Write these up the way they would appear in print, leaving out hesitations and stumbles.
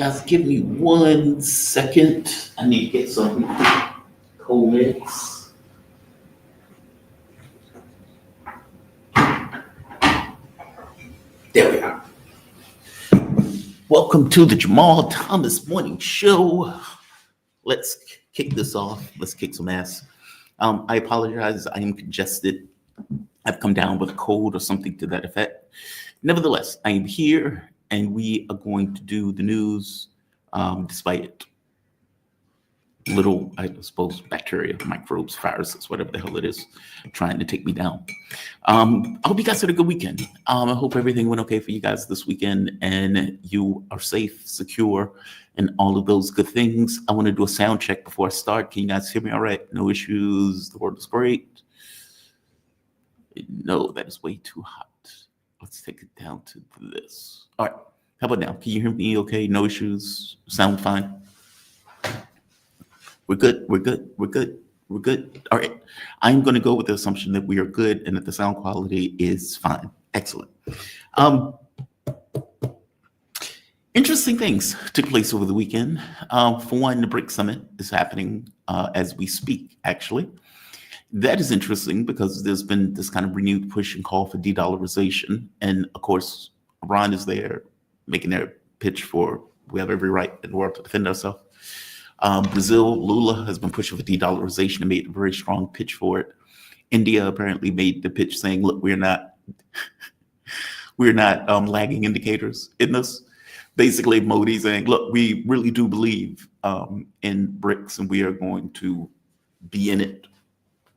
Guys, give me 1 second. I need to get some cold mix. There we are. Welcome to the Jamal Thomas Morning Show. Let's kick this off. Let's kick some ass. I apologize. I am congested. I've come down with a cold or something to that effect. Nevertheless, I am here and we are going to do the news despite little, I suppose, bacteria, microbes, viruses, whatever the hell it is, trying to take me down. I hope you guys had a good weekend. I hope everything went okay for you guys this weekend and you are safe, secure, and all of those good things. I want to do a sound check before I start. Can you guys hear me all right? No issues. The word is great. No, that is way too hot. Let's take it down to this. All right. How about now? Can you hear me okay? No issues? Sound fine? We're good. We're good. We're good. We're good. All right. I'm going to go with the assumption that we are good and that the sound quality is fine. Excellent. Interesting things took place over the weekend. For one, the BRICS summit is happening as we speak, actually. That is interesting because there's been this kind of renewed push and call for de-dollarization. And of course, Iran is there making their pitch for we have every right in the world to defend ourselves. Brazil, Lula has been pushing for de-dollarization and made a very strong pitch for it. India apparently made the pitch saying, look, we're not lagging indicators in this. Basically, Modi saying, look, we really do believe in BRICS and we are going to be in it.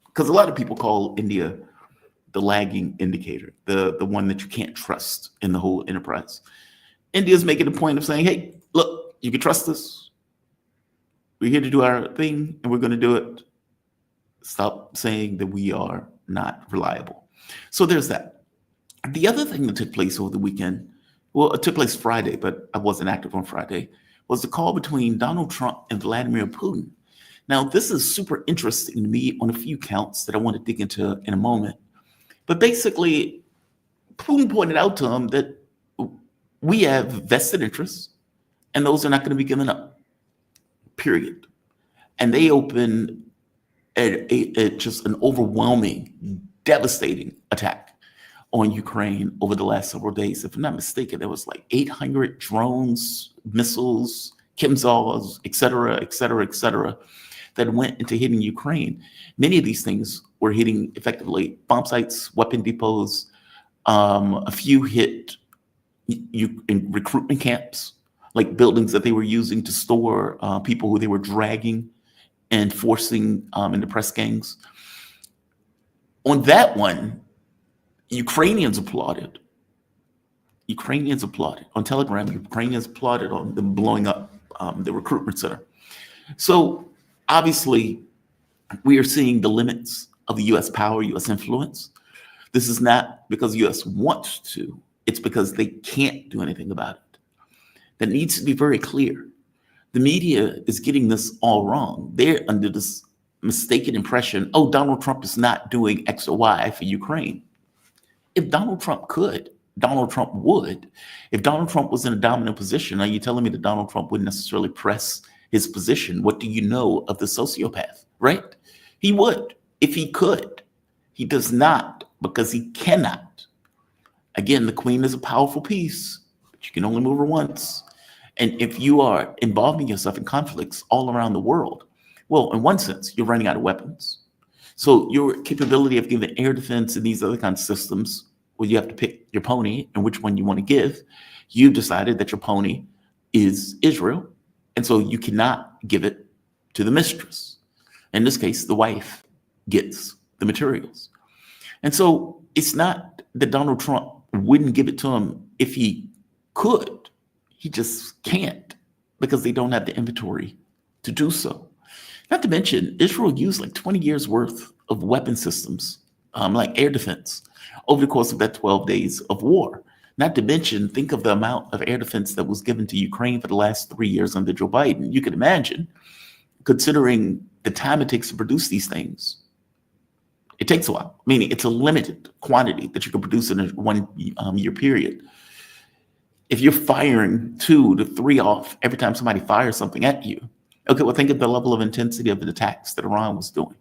Because a lot of people call India the lagging indicator, the one that you can't trust in the whole enterprise. India's making a point of saying, hey, look, you can trust us. We're here to do our thing and we're going to do it. Stop saying that we are not reliable. So there's that. The other thing that took place over the weekend, well, it took place Friday, but I wasn't active on Friday, was the call between Donald Trump and Vladimir Putin. Now, this is super interesting to me on a few counts that I want to dig into in a moment. But basically, Putin pointed out to him that we have vested interests and those are not going to be given up, period. And they opened just an overwhelming, devastating attack on Ukraine over the last several days. If I'm not mistaken, there was like 800 drones, missiles, chemtrails, et cetera, that went into hitting Ukraine. Many of these things were hitting effectively bomb sites, weapon depots. A few hit in recruitment camps, like buildings that they were using to store people who they were dragging and forcing into press gangs. On that one, Ukrainians applauded. On Telegram, Ukrainians applauded on them blowing up the recruitment center. So obviously, we are seeing the limits of the U.S. power, U.S. influence. This is not because the U.S. wants to, it's because they can't do anything about it. That needs to be very clear. The media is getting this all wrong. They're under this mistaken impression, oh, Donald Trump is not doing X or Y for Ukraine. If Donald Trump could, Donald Trump would. If Donald Trump was in a dominant position, are you telling me that Donald Trump wouldn't necessarily press his position? What do you know of the sociopath, right? He would, if he could. He does not, because he cannot. Again, the queen is a powerful piece, but you can only move her once. And if you are involving yourself in conflicts all around the world, well, in one sense, you're running out of weapons. So your capability of giving air defense and these other kinds of systems, well, you have to pick your pony and which one you want to give. You've decided that your pony is Israel. And so you cannot give it to the mistress. In this case, the wife gets the materials. And so it's not that Donald Trump wouldn't give it to him if he could. He just can't because they don't have the inventory to do so. Not to mention, Israel used like 20 years worth of weapon systems, like air defense, over the course of that 12 days of war. Not to mention, think of the amount of air defense that was given to Ukraine for the last 3 years under Joe Biden. You can imagine, considering the time it takes to produce these things, it takes a while. Meaning it's a limited quantity that you can produce in a 1 year period. If you're firing 2 to 3 off every time somebody fires something at you, okay, well, think of the level of intensity of the attacks that Iran was doing.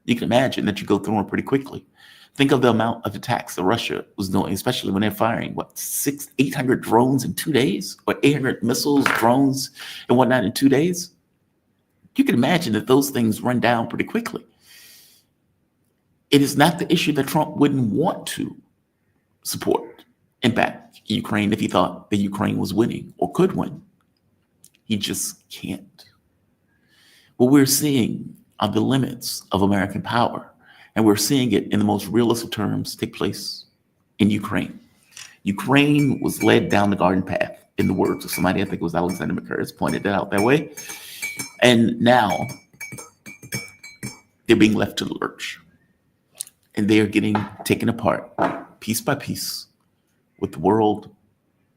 You can imagine that you go through them pretty quickly. Think of the amount of attacks that Russia was doing, especially when they're firing, 800 drones in 2 days, or 800 missiles, drones, and whatnot in 2 days. You can imagine that those things run down pretty quickly. It is not the issue that Trump wouldn't want to support, in fact, Ukraine if he thought that Ukraine was winning or could win. He just can't. What we're seeing are the limits of American power, and we're seeing it in the most realistic terms take place in Ukraine. Ukraine was led down the garden path, in the words of somebody, I think it was Alexander McCurris, pointed it out that way. And now they're being left to the lurch. And they are getting taken apart piece by piece, with the world,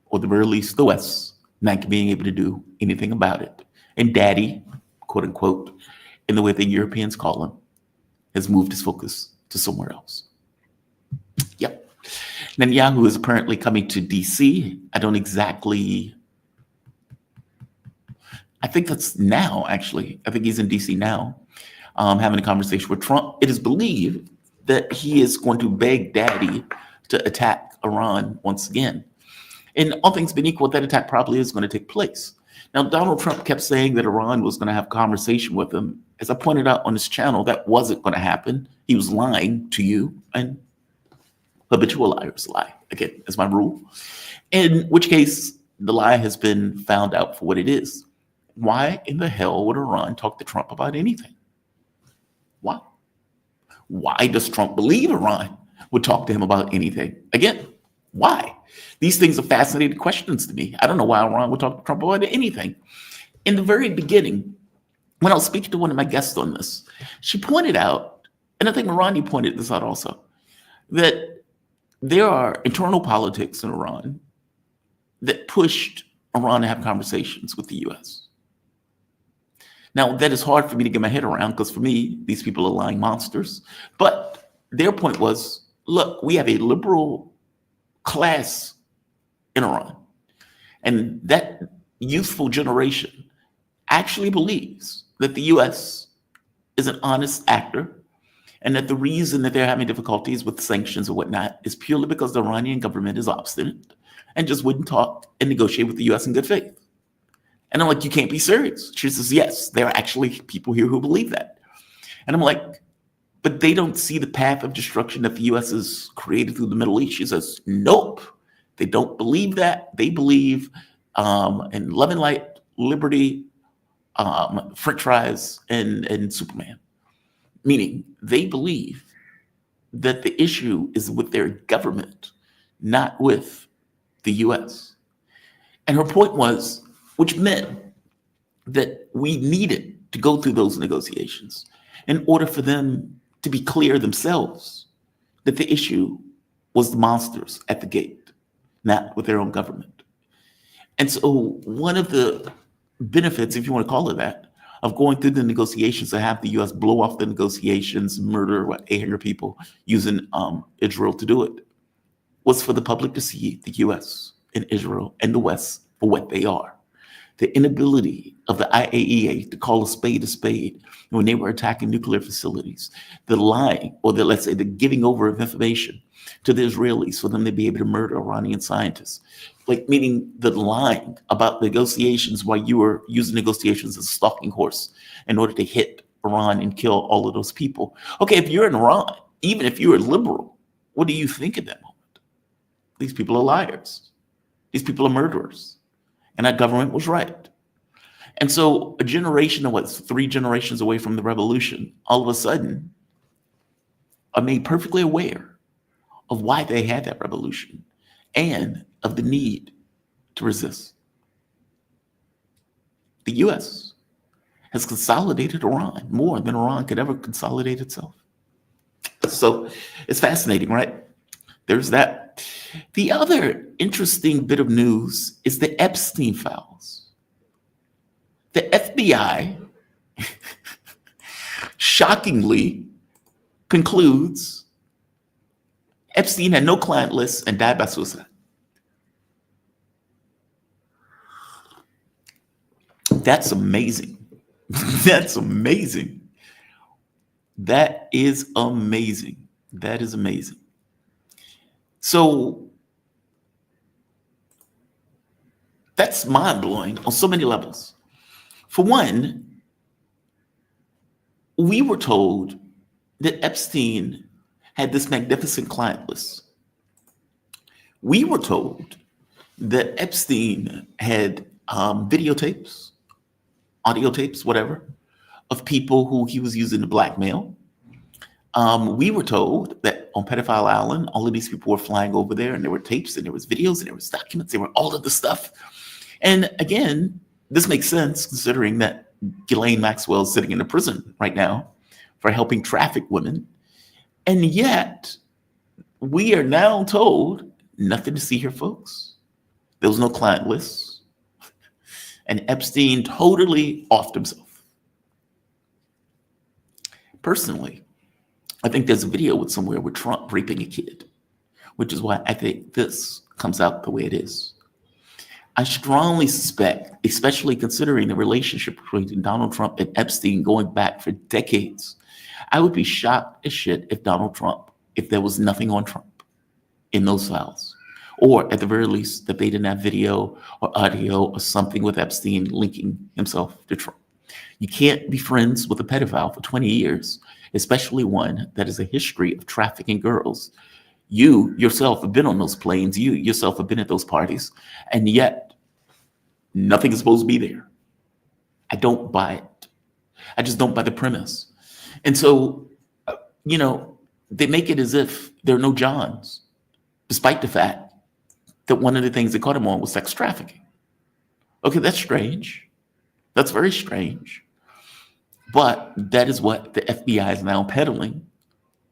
or the very least the West, not being able to do anything about it. And daddy, quote unquote, in the way the Europeans call him, has moved his focus to somewhere else. Yep. Netanyahu is apparently coming to DC. I think that's now, actually. I think he's in DC now, having a conversation with Trump. It is believed that he is going to beg daddy to attack Iran once again. And all things being equal, that attack probably is going to take place. Now, Donald Trump kept saying that Iran was going to have a conversation with him. As I pointed out on his channel, that wasn't going to happen. He was lying to you, and habitual liars lie. Again, that's my rule. In which case, the lie has been found out for what it is. Why in the hell would Iran talk to Trump about anything? Why? Why does Trump believe Iran would talk to him about anything? Again, why? These things are fascinating questions to me. I don't know why Iran would talk to Trump about anything. In the very beginning, when I was speaking to one of my guests on this, she pointed out, and I think Marani pointed this out also, that there are internal politics in Iran that pushed Iran to have conversations with the U.S. Now, that is hard for me to get my head around, because for me, these people are lying monsters. But their point was, look, we have a liberal class in Iran, and that youthful generation actually believes that the U.S. is an honest actor, and that the reason that they're having difficulties with sanctions and whatnot is purely because the Iranian government is obstinate and just wouldn't talk and negotiate with the U.S. in good faith. And I'm like, you can't be serious. She says, yes, there are actually people here who believe that. And I'm like, but they don't see the path of destruction that the U.S. has created through the Middle East. She says, nope, they don't believe that. They believe in love and light, liberty, French fries, and Superman. Meaning they believe that the issue is with their government, not with the U.S. And her point was, which meant that we needed to go through those negotiations in order for them to be clear themselves that the issue was the monsters at the gate, not with their own government. And so one of the benefits, if you want to call it that, of going through the negotiations to have the U.S. blow off the negotiations, murder 800 people using Israel to do it, was for the public to see the U.S. and Israel and the West for what they are. The inability of the IAEA to call a spade when they were attacking nuclear facilities, the lying, or let's say the giving over of information to the Israelis for them to be able to murder Iranian scientists, like meaning the lying about negotiations while you were using negotiations as a stalking horse in order to hit Iran and kill all of those people. Okay, if you're in Iran, even if you're a liberal, what do you think at that moment? These people are liars. These people are murderers. And that government was right. And so a generation of 3 generations away from the revolution, all of a sudden are made perfectly aware of why they had that revolution and of the need to resist. The U.S. has consolidated Iran more than Iran could ever consolidate itself. So it's fascinating, right? There's that. The other interesting bit of news is the Epstein files. The FBI shockingly concludes Epstein had no client list and died by suicide. That's amazing. That's amazing. That is amazing. That is amazing. So that's mind-blowing on so many levels. For one, we were told that Epstein had this magnificent client list. We were told that Epstein had videotapes, audio tapes, whatever, of people who he was using to blackmail. We were told that on Pedophile Island, all of these people were flying over there, and there were tapes, and there was videos, and there was documents, there were all of the stuff. And again, this makes sense considering that Ghislaine Maxwell is sitting in a prison right now for helping traffic women. And yet, we are now told nothing to see here, folks. There was no client list. And Epstein totally offed himself. Personally, I think there's a video with somewhere with Trump raping a kid, which is why I think this comes out the way it is. I strongly suspect, especially considering the relationship between Donald Trump and Epstein going back for decades, I would be shocked as shit if if there was nothing on Trump in those files, or at the very least that they didn't have video or audio or something with Epstein linking himself to Trump. You can't be friends with a pedophile for 20 years, especially one that has a history of trafficking girls. You yourself have been on those planes. You yourself have been at those parties, and yet nothing is supposed to be there. I don't buy it. I just don't buy the premise. And so, they make it as if there are no Johns, despite the fact that one of the things they caught him on was sex trafficking. Okay, that's strange. That's very strange. But that is what the FBI is now peddling.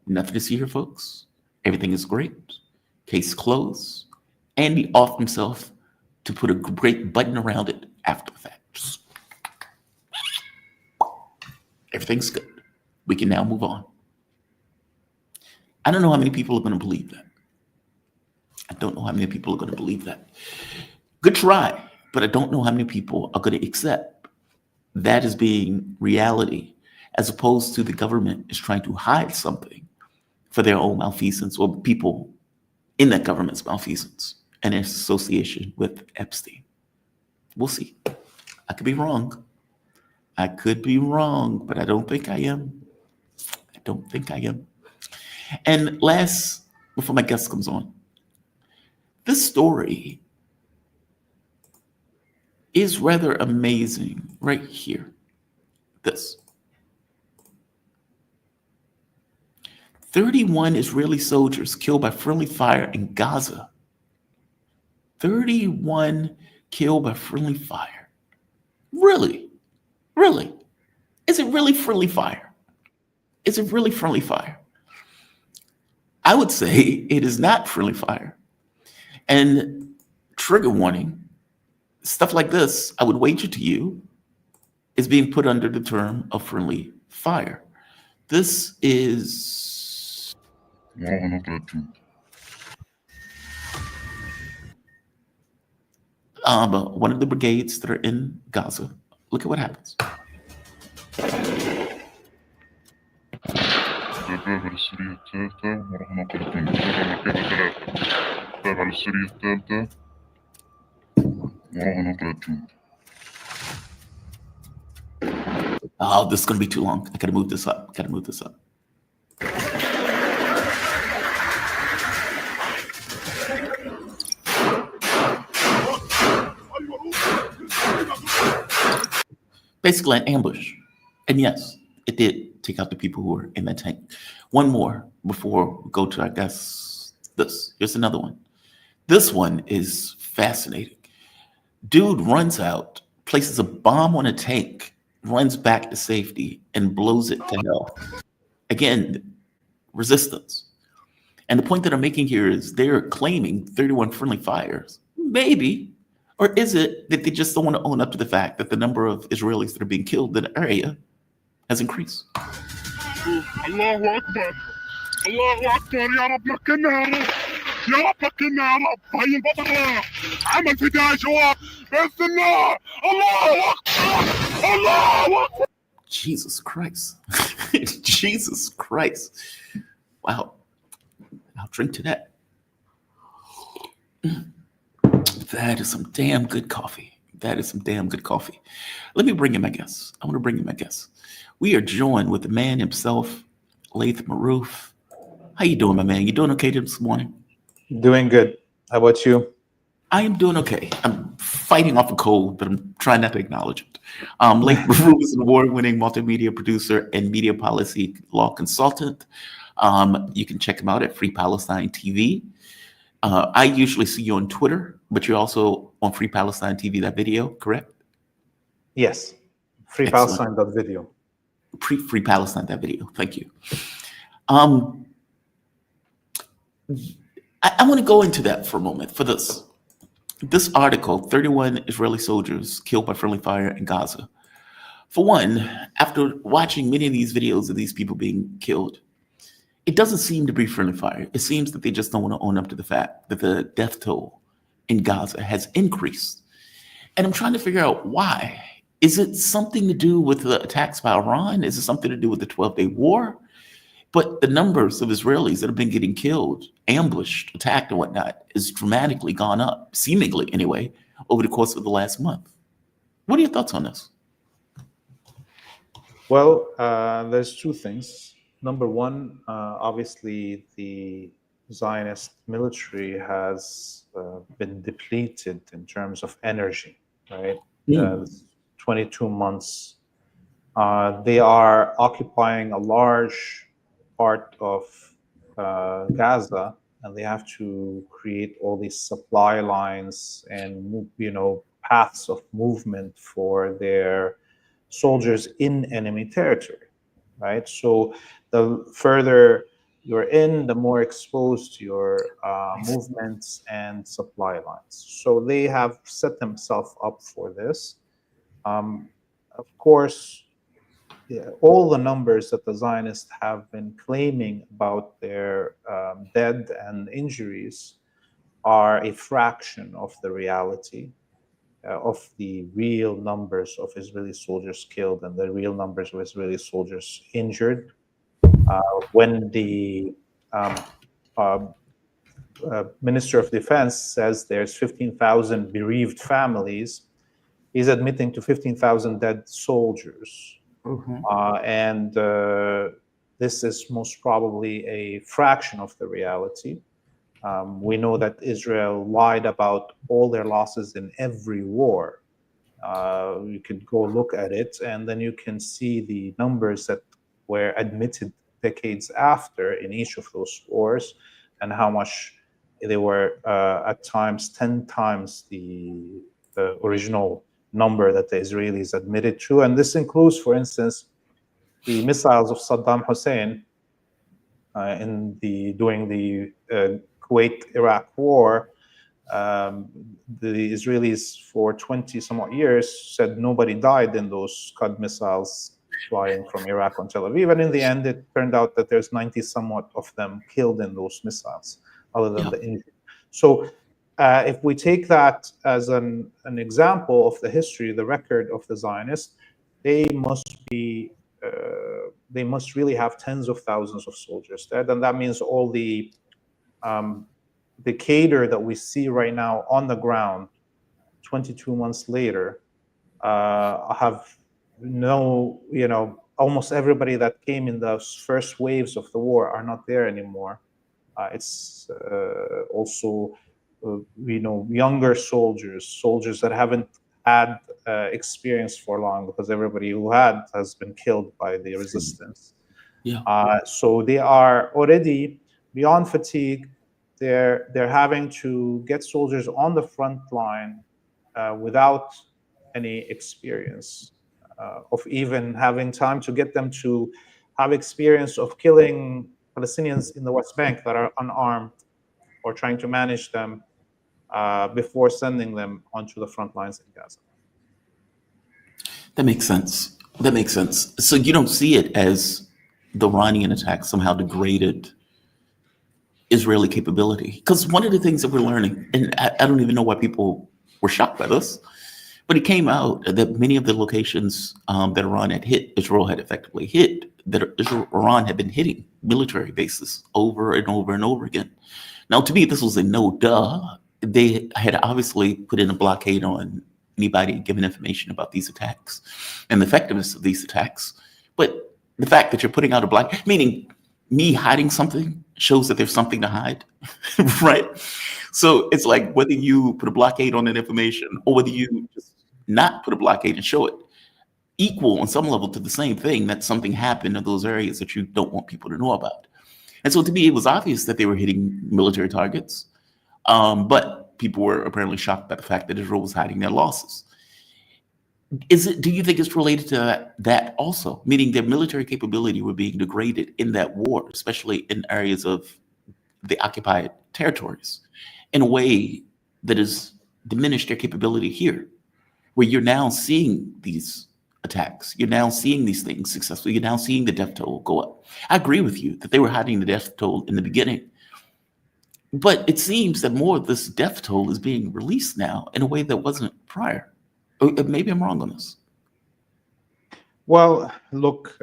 Nothing to see here, folks. Everything is great. Case closed. And he offed himself to put a great button around it after the fact. Just, everything's good. We can now move on. I don't know how many people are going to believe that. I don't know how many people are going to believe that. Good try, but I don't know how many people are going to accept that as being reality, as opposed to the government is trying to hide something for their own malfeasance, or people in that government's malfeasance and its association with Epstein. We'll see. I could be wrong. I could be wrong, but I don't think I am. I don't think I am. And last, before my guest comes on, this story is rather amazing right here. This. 31 Israeli soldiers killed by friendly fire in Gaza. 31 killed by friendly fire. Really? Really? Is it really friendly fire? Is it really friendly fire? I would say it is not friendly fire. And trigger warning, stuff like this, I would wager to you, is being put under the term of friendly fire. This is one of the brigades that are in Gaza. Look at what happens. السرية الثالثة وراح نقلتهم مركبة 3 تابع للسرية الثالثة وراح نقلتهم. Oh, this is going to be too long. I got to move this up. Basically an ambush. And yes, it did take out the people who were in that tank. One more before we go to, I guess, this. Here's another one. This one is fascinating. Dude runs out, places a bomb on a tank, runs back to safety, and blows it to hell. Again, resistance. And the point that I'm making here is they're claiming 31 friendly fires. Maybe. Or is it that they just don't want to own up to the fact that the number of Israelis that are being killed in the area has increased? الله أكبر الله أكبر يا رب مكنا يا رب يا رب مكنا يا رب هاي البطلة عمل فداء جواب بإذن الله الله أكبر Allahu Akbar. Jesus Christ. Jesus Christ. Wow. I'll drink to that. That is some damn good coffee. That is some damn good coffee. Let me bring in my guests. I want to bring in my guests. We are joined with the man himself, Laith Marouf. How you doing, my man? You doing okay this morning? Doing good. How about you? I am doing okay. I'm fighting off a cold, but I'm trying not to acknowledge it. Laith Marouf is an award-winning multimedia producer and media policy law consultant. You can check him out at Free Palestine TV. I usually see you on Twitter, but you're also on Free Palestine TV, that video, correct? Yes. Excellent. FreePalestine.video. Free Palestine, that video. Thank you. I want to go into that for a moment for this. This article, 31 Israeli soldiers killed by friendly fire in Gaza. For one, after watching many of these videos of these people being killed, it doesn't seem to be friendly fire. It seems that they just don't want to own up to the fact that the death toll in Gaza has increased. And I'm trying to figure out why. Is it something to do with the attacks by Iran? Is it something to do with the 12-day war? But the numbers of Israelis that have been getting killed, ambushed, attacked, and whatnot has dramatically gone up, seemingly anyway, over the course of the last month. What are your thoughts on this? Well, there's two things. Number one, obviously, the Zionist military has been depleted in terms of energy, right? 22 months. They are occupying a large part of Gaza, and they have to create all these supply lines and, paths of movement for their soldiers in enemy territory, right? So the further you're in, the more exposed your movements and supply lines. So they have set themselves up for this. Of course, all the numbers that the Zionists have been claiming about their dead and injuries are a fraction of the reality of the real numbers of Israeli soldiers killed and the real numbers of Israeli soldiers injured. When the Minister of Defense says there's 15,000 bereaved families, he's admitting to 15,000 dead soldiers. And this is most probably a fraction of the reality. We know that Israel lied about all their losses in every war. You could go look at it, and then you can see the numbers that were admitted decades after in each of those wars, and how much they were at times 10 times the original number that the Israelis admitted to. And this includes, for instance, the missiles of Saddam Hussein during the Kuwait-Iraq war. The Israelis for 20 somewhat years said nobody died in those Scud missiles flying from Iraq on Tel Aviv. And in the end, it turned out that there's 90 somewhat of them killed in those missiles, other than the injured. So if we take that as an example of the history, the record of the Zionists, they must really have tens of thousands of soldiers dead, and that means all the cadre that we see right now on the ground, 22 months later, have almost everybody that came in those first waves of the war are not there anymore. It's also younger soldiers that haven't had experience for long, because everybody who has been killed by the resistance. So they are already beyond fatigue. They're having to get soldiers on the front line without any experience of even having time to get them to have experience of killing Palestinians in the West Bank that are unarmed, or trying to manage them before sending them onto the front lines in Gaza. That makes sense. So you don't see it as the Iranian attack somehow degraded Israeli capability? Because one of the things that we're learning, and I don't even know why people were shocked by this, But it came out that many of the locations that Iran had hit, Israel had effectively hit, that Iran had been hitting military bases over and over and over again. Now, to me, this was a no duh. They had obviously put in a blockade on anybody giving information about these attacks and the effectiveness of these attacks. But the fact that you're putting out a blockade, meaning me hiding something, shows that there's something to hide, right? So it's like whether you put a blockade on that information or whether you just not put a blockade and show it, equal on some level to the same thing, that something happened in those areas that you don't want people to know about. And so to me, it was obvious that they were hitting military targets, but people were apparently shocked by the fact that Israel was hiding their losses. Do you think it's related to that also, meaning their military capability were being degraded in that war, especially in areas of the occupied territories, in a way that has diminished their capability here, where you're now seeing these attacks, you're now seeing these things successfully, you're now seeing the death toll go up. I agree with you that they were hiding the death toll in the beginning, but it seems that more of this death toll is being released now in a way that wasn't prior. Maybe I'm wrong on this. Well, look,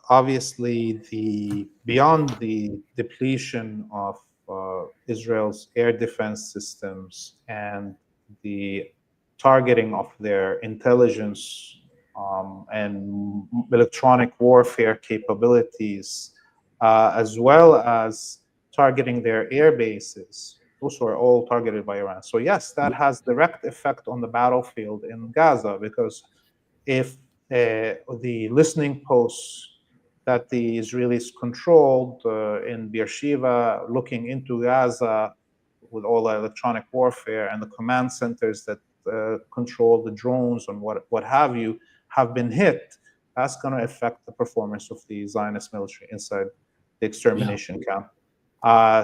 obviously, beyond the depletion of Israel's air defense systems and the targeting of their intelligence and electronic warfare capabilities, as well as targeting their air bases, those are all targeted by Iran. So yes, that has direct effect on the battlefield in Gaza, because if the listening posts that the Israelis controlled in Beersheba, looking into Gaza with all the electronic warfare, and the command centers that control the drones and what have you, have been hit, that's going to affect the performance of the Zionist military inside the extermination camp.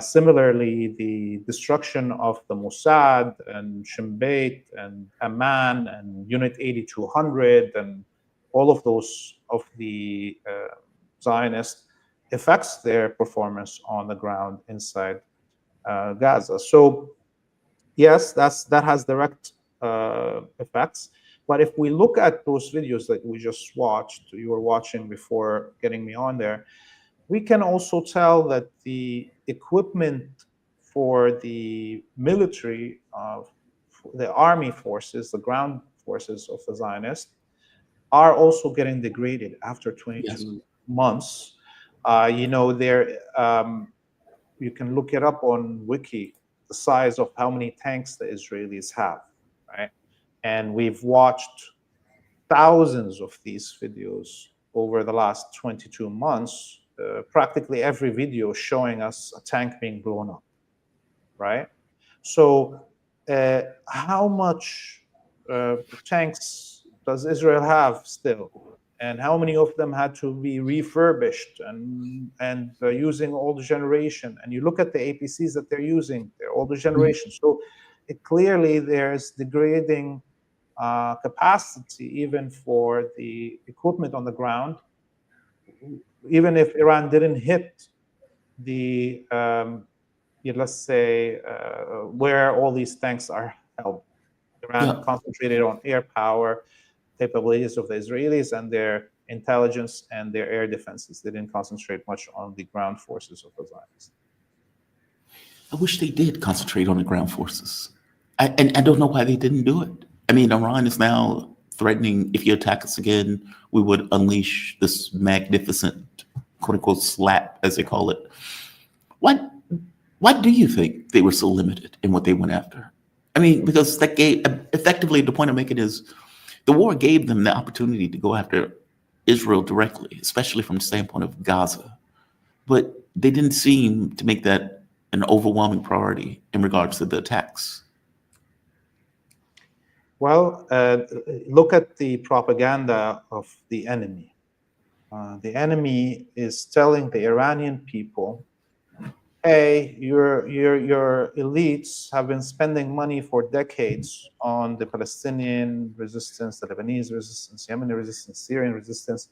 Similarly, the destruction of the Mossad and Shin Bet and Amman and Unit 8200 and all of those of the Zionists affects their performance on the ground inside Gaza. So yes, that has direct effects. But if we look at those videos that we just watched, you were watching before getting me on there, we can also tell that the equipment for the military, the army forces, the ground forces of the Zionists, are also getting degraded after 22 months. You know, you can look it up on Wiki, the size of how many tanks the Israelis have, right? And we've watched thousands of these videos over the last 22 months. Practically every video showing us a tank being blown up, right? So how much tanks does Israel have still? And how many of them had to be refurbished and using older generation? And you look at the APCs that they're using, they're older generation. So clearly there's degrading capacity even for the equipment on the ground. Even if Iran didn't hit the, let's say, where all these tanks are held, Iran concentrated on air power capabilities of the Israelis and their intelligence and their air defenses. They didn't concentrate much on the ground forces of the Zionists. I wish they did concentrate on the ground forces. And I don't know why they didn't do it. I mean, Iran is now threatening, if you attack us again, we would unleash this magnificent, quote unquote, slap, as they call it. Why do you think they were so limited in what they went after? I mean, because that gave, effectively, the point I'm making is the war gave them the opportunity to go after Israel directly, especially from the standpoint of Gaza. But they didn't seem to make that an overwhelming priority in regards to the attacks. Well, look at the propaganda of the enemy. The enemy is telling the Iranian people, hey, your elites have been spending money for decades on the Palestinian resistance, the Lebanese resistance, Yemeni resistance, Syrian resistance,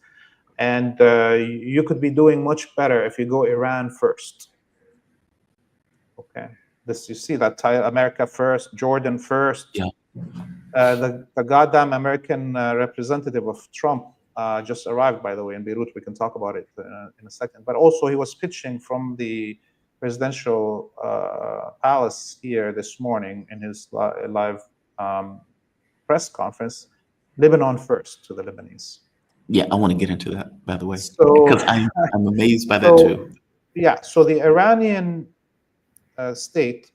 and you could be doing much better if you go Iran first. Okay, this, you see that America first, Jordan first. Yeah. The goddamn American representative of Trump just arrived, by the way, in Beirut. We can talk about it in a second. But also, he was pitching from the presidential palace here this morning in his live press conference, Lebanon first to the Lebanese. Yeah, I want to get into that, by the way, So, because I'm amazed by that too. Yeah, so the Iranian state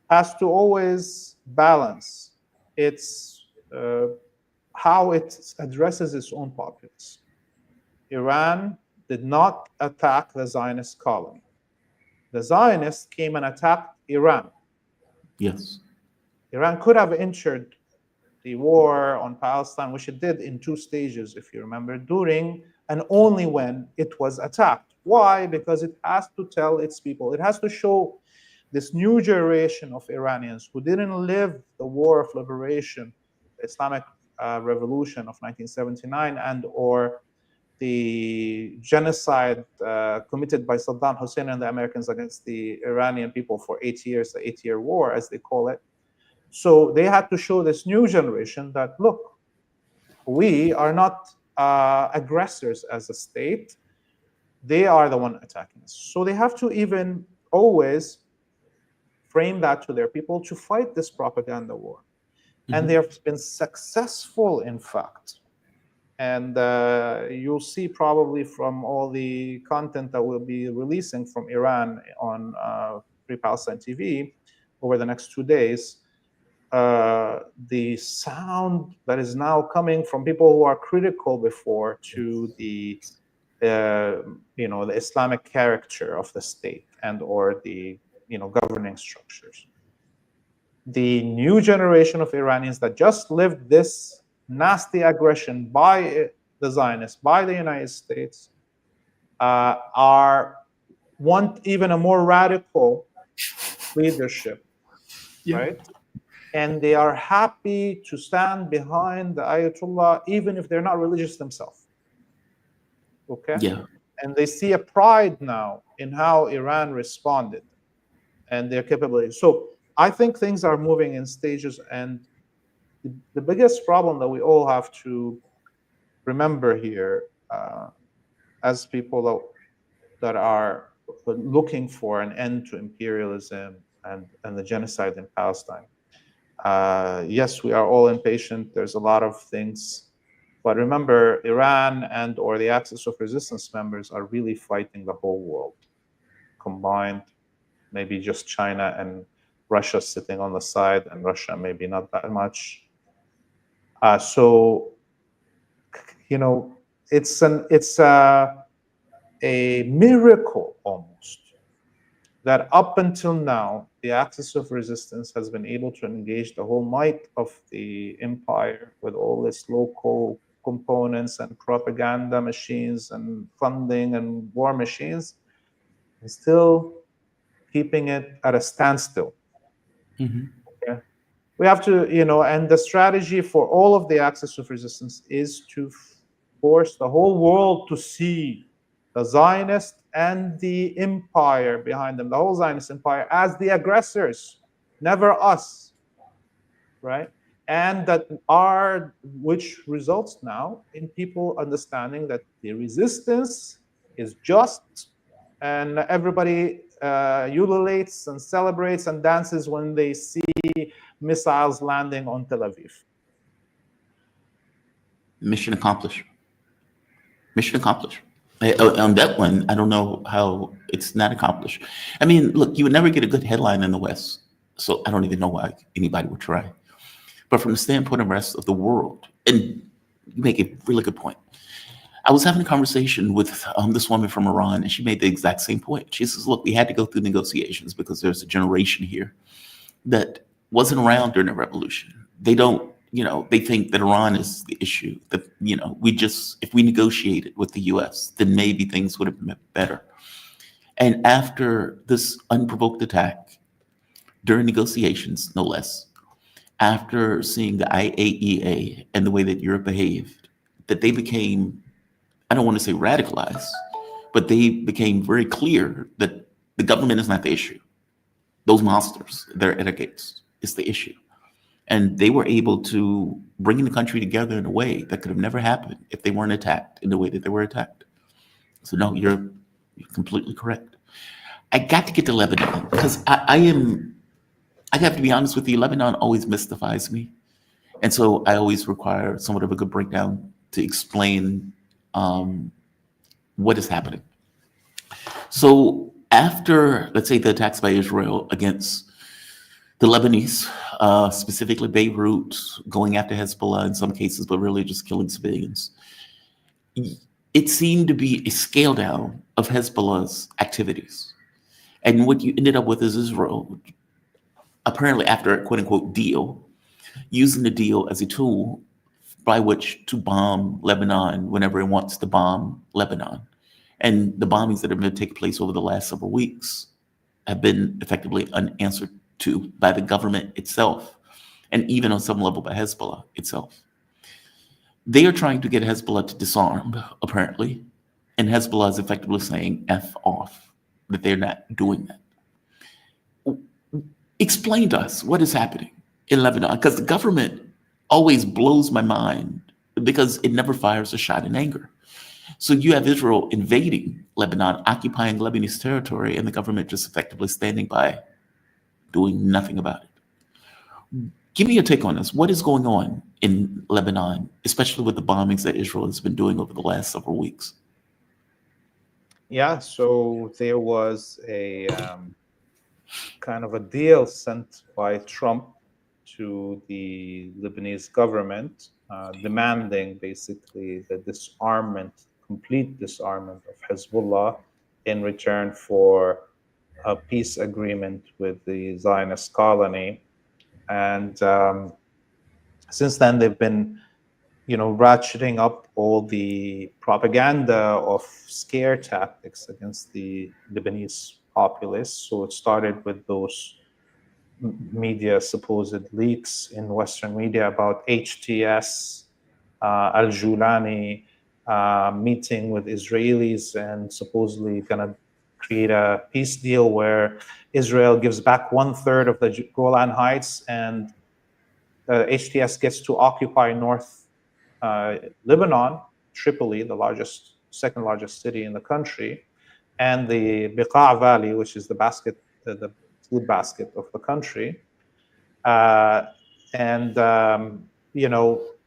has to always balance its how it addresses its own populace. Iran did not attack the Zionist colony. The Zionists came and attacked Iran. Yes. Iran could have entered the war on Palestine, which it did in 2 stages, if you remember, during and only when it was attacked. Why? Because it has to tell its people, it has to show this new generation of Iranians who didn't live the war of liberation, the Islamic revolution of 1979, and or the genocide committed by Saddam Hussein and the Americans against the Iranian people for 8 years, the 8-year war, as they call it. So they had to show this new generation that, look, we are not aggressors as a state. They are the one attacking us. So they have to even always frame that to their people to fight this propaganda war. Mm-hmm. And they have been successful, in fact. And you'll see probably from all the content that we'll be releasing from Iran on Free Palestine TV over the next 2 days, the sound that is now coming from people who are critical before to the the Islamic character of the state and or the governing structures. The new generation of Iranians that just lived this nasty aggression by the Zionists, by the United States, want even a more radical leadership, right? And they are happy to stand behind the Ayatollah, even if they're not religious themselves. Okay? Yeah. And they see a pride now in how Iran responded and their capabilities. So I think things are moving in stages, and the biggest problem that we all have to remember here, as people that are looking for an end to imperialism and the genocide in Palestine. Yes, we are all impatient. There's a lot of things, but remember, Iran and or the Axis of Resistance members are really fighting the whole world combined. Maybe just China and Russia sitting on the side, and Russia maybe not that much. So, it's a miracle almost that up until now, the Axis of Resistance has been able to engage the whole might of the empire with all its local components and propaganda machines and funding and war machines, and still keeping it at a standstill. Mm-hmm. Okay? We have to, and the strategy for all of the Axis of Resistance is to force the whole world to see the Zionist and the empire behind them, the whole Zionist empire, as the aggressors, never us, right? And which results now in people understanding that the resistance is just, and everybody ululates and celebrates and dances when they see missiles landing on Tel Aviv. Mission accomplished. Mission accomplished. On that one, I don't know how it's not accomplished. I mean, look, you would never get a good headline in the West, so I don't even know why anybody would try. But from the standpoint of the rest of the world, and you make a really good point. I was having a conversation with this woman from Iran, and she made the exact same point. She says, look, we had to go through negotiations because there's a generation here that wasn't around during the revolution. They don't, they think that Iran is the issue, that, if we negotiated with the US, then maybe things would have been better. And after this unprovoked attack, during negotiations, no less, after seeing the IAEA and the way that Europe behaved, that they became, I don't want to say radicalized, but they became very clear that the government is not the issue. Those monsters, they're at our gates, is the issue. And they were able to bring the country together in a way that could have never happened if they weren't attacked in the way that they were attacked. So no, you're completely correct. I got to get to Lebanon because I have to be honest with you, Lebanon always mystifies me. And so I always require somewhat of a good breakdown to explain what is happening. So after, let's say, the attacks by Israel against the Lebanese, specifically Beirut, going after Hezbollah in some cases, but really just killing civilians, it seemed to be a scale down of Hezbollah's activities. And what you ended up with is Israel, apparently after a quote unquote deal, using the deal as a tool by which to bomb Lebanon whenever it wants to bomb Lebanon. And the bombings that have been taking place over the last several weeks have been effectively unanswered to by the government itself, and even on some level by Hezbollah itself. They are trying to get Hezbollah to disarm, apparently, and Hezbollah is effectively saying F off, that they're not doing that. Explain to us what is happening in Lebanon, because the government always blows my mind because it never fires a shot in anger. So you have Israel invading Lebanon, occupying Lebanese territory, and the government just effectively standing by, doing nothing about it. Give me your take on this. What is going on in Lebanon, especially with the bombings that Israel has been doing over the last several weeks? Yeah, so there was a kind of a deal sent by Trump to the Lebanese government, demanding basically the disarmament, complete disarmament of Hezbollah in return for a peace agreement with the Zionist colony. And since then, they've been, ratcheting up all the propaganda of scare tactics against the Lebanese populace. So it started with those media supposed leaks in Western media about HTS, Al-Julani meeting with Israelis and supposedly gonna create a peace deal where Israel gives back 1/3 of the Golan Heights and HTS gets to occupy North Lebanon, Tripoli, the second largest city in the country, and the Beqa Valley, which is the food basket of the country.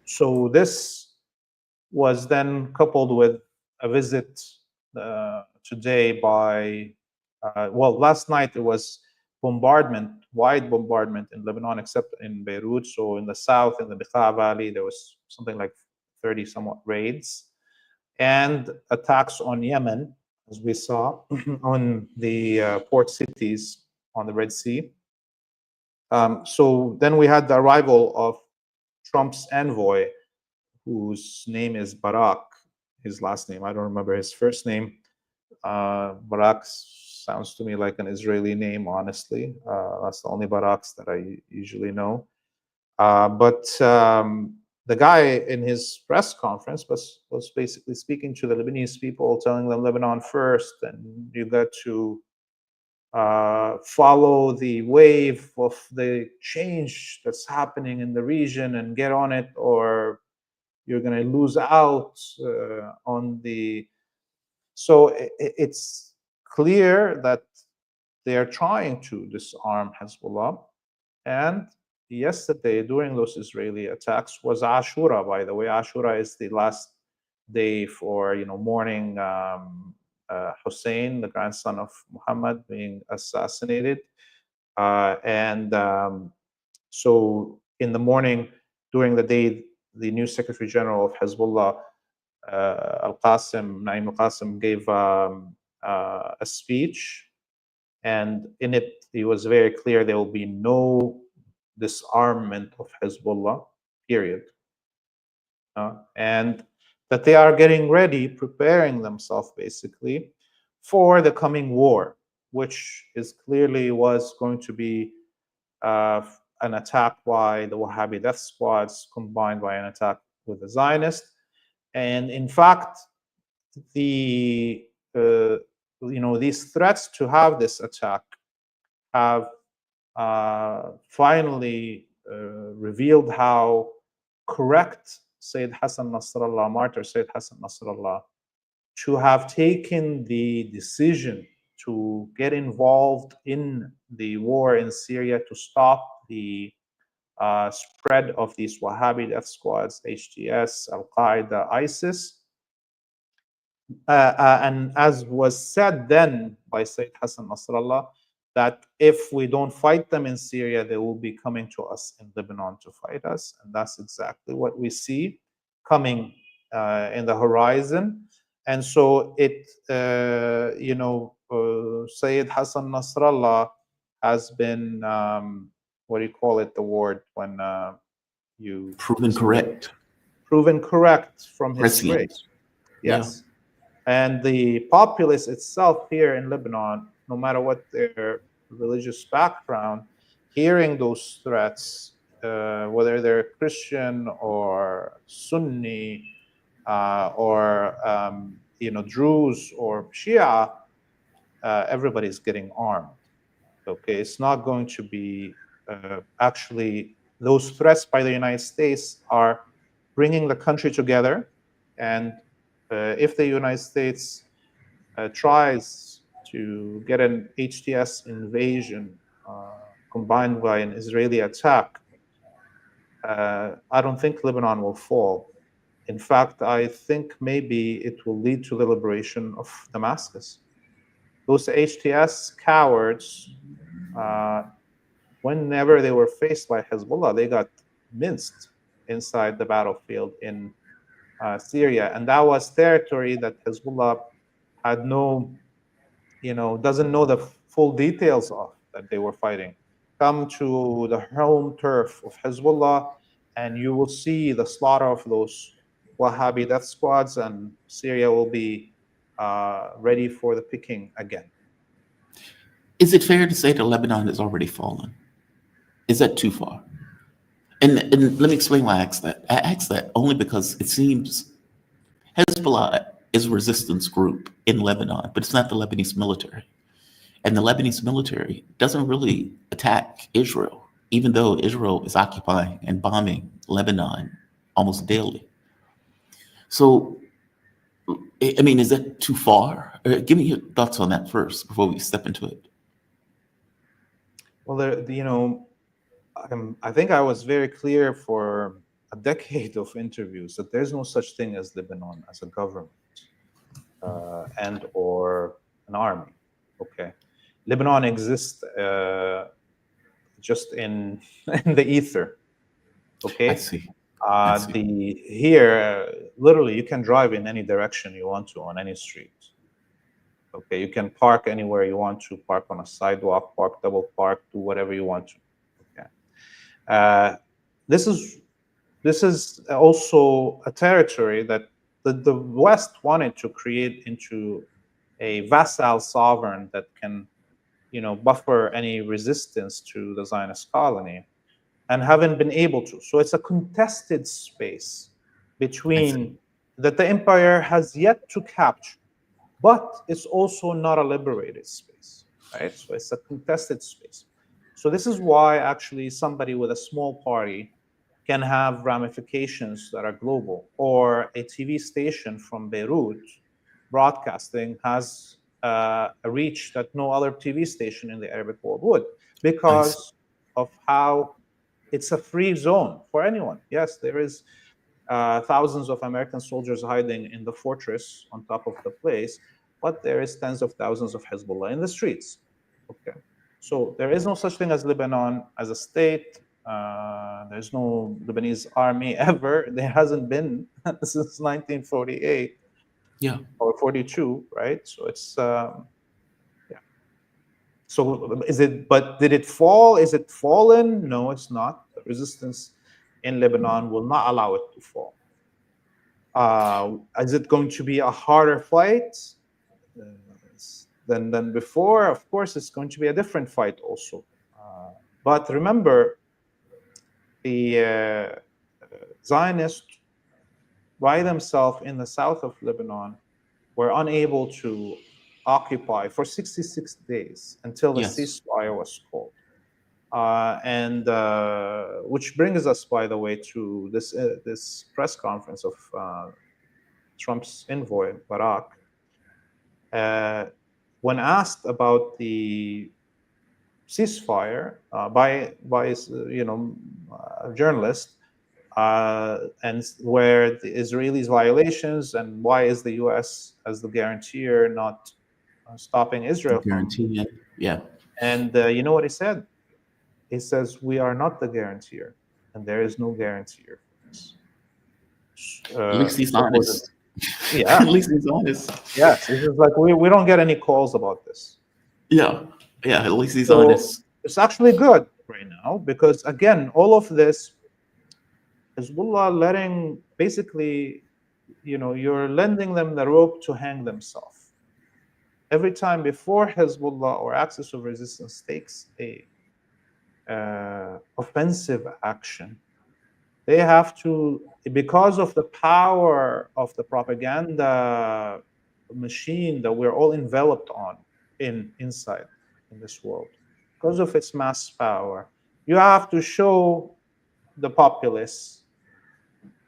So this was then coupled with a visit today by, last night it was wide bombardment in Lebanon, except in Beirut. So in the south, in the Beqa Valley, there was something like 30 somewhat raids and attacks on Yemen, as we saw, on the port cities on the Red Sea. So then we had the arrival of Trump's envoy, whose name is Barak. His last name, I don't remember his first name. Barak sounds to me like an Israeli name, honestly. That's the only Baraks that I usually know. But the guy in his press conference was basically speaking to the Lebanese people, telling them Lebanon first, and you got to follow the wave of the change that's happening in the region and get on it, or you're going to lose out on the. So it's clear that they are trying to disarm Hezbollah. And yesterday, during those Israeli attacks, was Ashura, by the way. Ashura is the last day for mourning Hussein, the grandson of Muhammad, being assassinated. So in the morning, during the day, the new Secretary General of Hezbollah, Naim Al-Qasim, gave a speech. And in it, he was very clear there will be no disarmament of Hezbollah, period. And that they are getting ready, preparing themselves basically for the coming war, which is clearly was going to be an attack by the Wahhabi death squads combined by an attack with the Zionists. And in fact, these threats to have this attack have finally revealed how correct Sayyid Hassan Nasrallah, martyr Sayyid Hassan Nasrallah, to have taken the decision to get involved in the war in Syria to stop the spread of these Wahhabi death squads, HTS, Al-Qaeda, ISIS. And as was said then by Sayyid Hassan Nasrallah, that if we don't fight them in Syria, they will be coming to us in Lebanon to fight us. And that's exactly what we see coming in the horizon. And so it, Sayyid Hassan Nasrallah has been, what do you call it, the word when you... Proven correct. Proven correct from his Prescient. grave. Yes. Yeah. And the populace itself here in Lebanon, no matter what their religious background, hearing those threats, whether they're Christian or Sunni, or Druze or Shia, everybody's getting armed. Okay, it's not going to be actually, those threats by the United States are bringing the country together. And if the United States tries to get an HTS invasion combined by an Israeli attack, I don't think Lebanon will fall. In fact, I think maybe it will lead to the liberation of Damascus. Those HTS cowards, whenever they were faced by Hezbollah, they got minced inside the battlefield in Syria. And that was territory that Hezbollah had doesn't know the full details of, that they were fighting. Come to the home turf of Hezbollah, and you will see the slaughter of those Wahhabi death squads, and Syria will be ready for the picking again. Is it fair to say that Lebanon has already fallen? Is that too far? And let me explain why I asked that. I asked that only because it seems Hezbollah is a resistance group in Lebanon, but it's not the Lebanese military. And the Lebanese military doesn't really attack Israel, even though Israel is occupying and bombing Lebanon almost daily. So, I mean, is that too far? Give me your thoughts on that first before we step into it. Well, I think I was very clear for a decade of interviews that there's no such thing as Lebanon as a government and or an army. Okay, Lebanon exists just in the ether. Okay, I see. Here, literally, you can drive in any direction you want to on any street. Okay, you can park anywhere you want to, park on a sidewalk, park double park, do whatever you want to. Okay, this is also a territory that the West wanted to create into a vassal sovereign that can, buffer any resistance to the Zionist colony, and haven't been able to. So it's a contested space between that the empire has yet to capture, but it's also not a liberated space, right? So it's a contested space. So this is why actually somebody with a small party can have ramifications that are global, or a TV station from Beirut broadcasting has a reach that no other TV station in the Arabic world would, because of how it's a free zone for anyone. Yes, there is thousands of American soldiers hiding in the fortress on top of the place, but there is tens of thousands of Hezbollah in the streets. Okay, so there is no such thing as Lebanon as a state. There's no Lebanese army ever. There hasn't been since 1948. Yeah, or 42, right? So it's So is it? But did it fall? Is it fallen? No, it's not. The resistance in Lebanon will not allow it to fall. Is it going to be a harder fight than before? Of course, it's going to be a different fight also. But remember, the Zionists by themselves in the south of Lebanon were unable to occupy for 66 days until the ceasefire was called. and which brings us, by the way, to this press conference of Trump's envoy Barak. When asked about the ceasefire by a journalist, and where the Israelis' violations and why is the U.S. as the guarantor not stopping Israel Guarantee it. Yeah. And you know what he said? He says, we are not the guarantor, and there is no guarantor for this. At least he's honest. Yeah. At least he's honest. Yes. It's just like we don't get any calls about this. Yeah. Yeah. At least he's honest. It's actually good right now because, again, all of this, Hezbollah letting, basically, you're lending them the rope to hang themselves. Every time before Hezbollah or Axis of Resistance takes a offensive action, they have to, because of the power of the propaganda machine that we're all enveloped on inside in this world, because of its mass power, you have to show the populace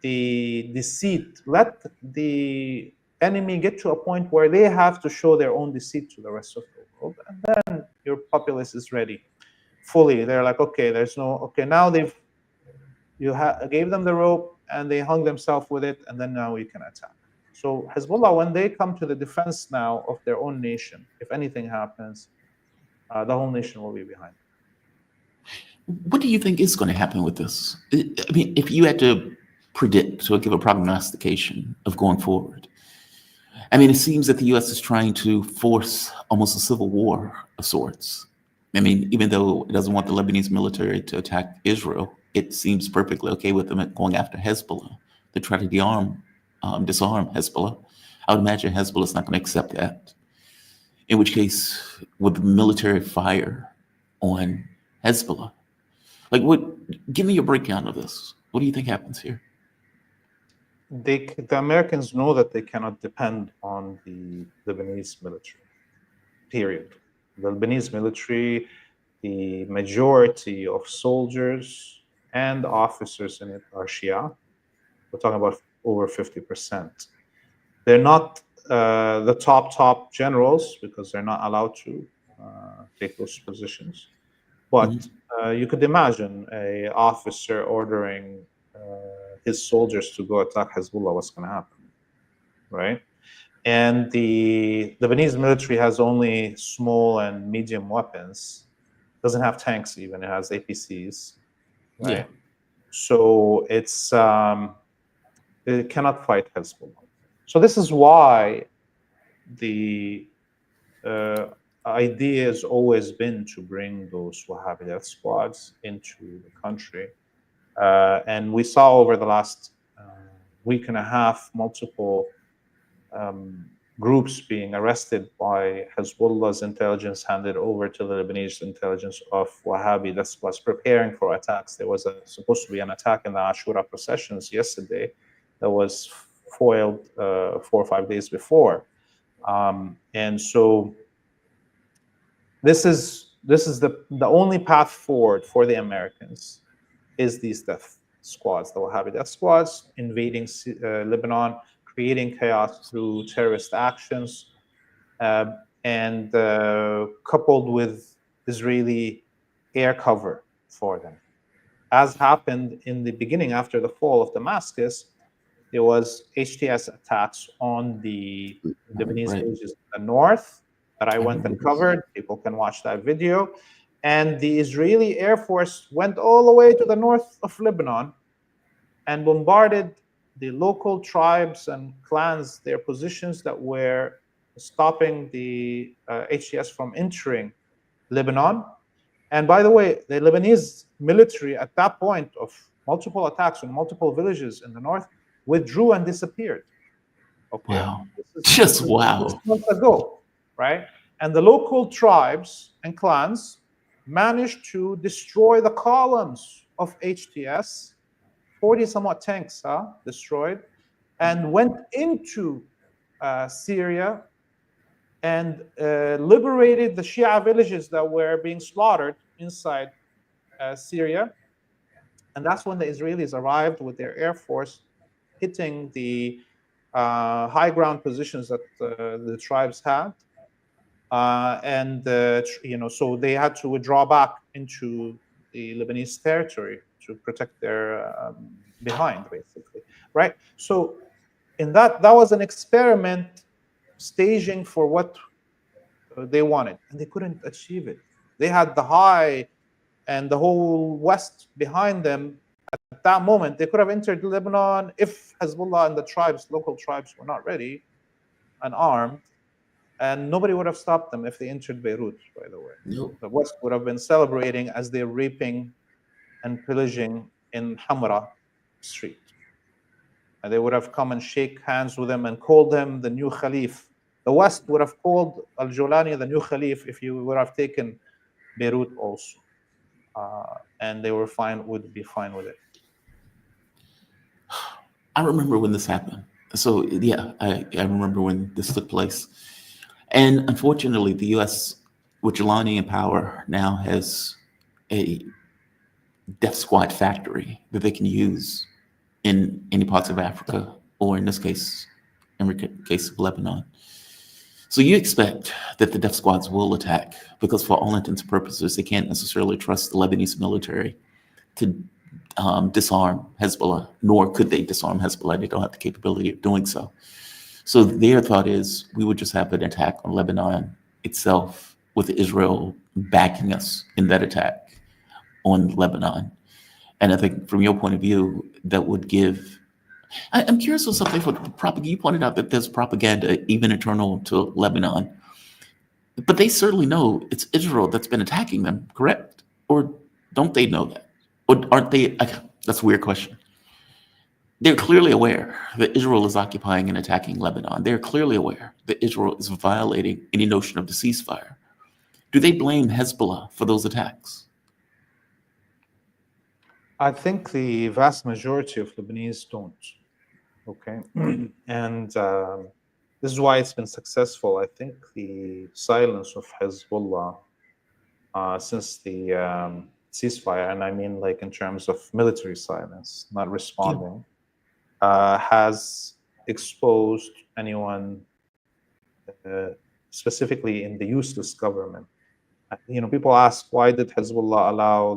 the deceit. Let the enemy get to a point where they have to show their own deceit to the rest of the world, and then your populace is ready fully. They're like, okay, now you gave them the rope and they hung themselves with it, and then now we can attack. So Hezbollah, when they come to the defense now of their own nation, if anything happens, the whole nation will be behind. What do you think is going to happen with this? I mean, if you had to predict or give a prognostication of going forward, I mean, it seems that the U.S. is trying to force almost a civil war of sorts. I mean, even though it doesn't want the Lebanese military to attack Israel, it seems perfectly okay with them going after Hezbollah to try to disarm Hezbollah. I would imagine Hezbollah is not going to accept that. In which case, with military fire on Hezbollah, give me a breakdown of this. What do you think happens here? The Americans know that they cannot depend on the Lebanese military, period. The Lebanese military, the majority of soldiers and officers in it are Shia. We're talking about over 50%. They're not the top generals because they're not allowed to take those positions. But you could imagine an officer ordering his soldiers to go attack Hezbollah. What's going to happen, right? And the Lebanese military has only small and medium weapons. Doesn't have tanks even. It has APCs, right? Yeah. So it's it cannot fight Hezbollah. So this is why the idea has always been to bring those Wahhabi death squads into the country. And we saw over the last week and a half multiple groups being arrested by Hezbollah's intelligence, handed over to the Lebanese intelligence of Wahhabi death squads preparing for attacks. There was supposed to be an attack in the Ashura processions yesterday that was foiled 4 or 5 days before. And so this is the only path forward for the Americans is these death squads, the Wahhabi death squads, invading Lebanon, creating chaos through terrorist actions, and coupled with Israeli air cover for them. As happened in the beginning after the fall of Damascus, there was HTS attacks on the Lebanese villages in the north that I went and covered. People can watch that video. And the Israeli Air Force went all the way to the north of Lebanon and bombarded the local tribes and clans, their positions that were stopping the HTS from entering Lebanon. And by the way, the Lebanese military at that point of multiple attacks on multiple villages in the north withdrew and disappeared. Okay. Wow. This is wow. 6 months ago, right? And the local tribes and clans managed to destroy the columns of HTS, 40 somewhat tanks destroyed, and went into Syria and liberated the Shia villages that were being slaughtered inside Syria. And that's when the Israelis arrived with their air force, hitting the high ground positions that the tribes had. So they had to withdraw back into the Lebanese territory to protect their behind, basically, right? So that was an experiment staging for what they wanted, and they couldn't achieve it. They had the high and the whole West behind them. At that moment, they could have entered Lebanon if Hezbollah and the tribes, local tribes, were not ready and armed, and nobody would have stopped them if they entered Beirut, by the way. Nope. The West would have been celebrating as they're raping and pillaging in Hamra Street. And they would have come and shake hands with him and called him the new Khalif. The West would have called al-Jolani the new Khalif if you would have taken Beirut also. And they would be fine with it. I remember when this happened. So yeah, I remember when this took place. And unfortunately, the U.S., with Jelani in power, now has a death squad factory that they can use in any parts of Africa, or in this case, in the case of Lebanon. So you expect that the death squads will attack, because for all intents and purposes, they can't necessarily trust the Lebanese military to disarm Hezbollah, nor could they disarm Hezbollah. They don't have the capability of doing so. So their thought is, we would just have an attack on Lebanon itself, with Israel backing us in that attack on Lebanon. And I think from your point of view, that would give... I'm curious on something for propaganda. You pointed out that there's propaganda even internal to Lebanon. But they certainly know it's Israel that's been attacking them, correct? Or don't they know that? Or aren't they? That's a weird question. They're clearly aware that Israel is occupying and attacking Lebanon. They're clearly aware that Israel is violating any notion of the ceasefire. Do they blame Hezbollah for those attacks? I think the vast majority of Lebanese don't. Okay. And this is why it's been successful. I think the silence of Hezbollah since the ceasefire, and I mean like in terms of military silence, not responding, has exposed anyone, specifically in the useless government. People ask, why did Hezbollah allow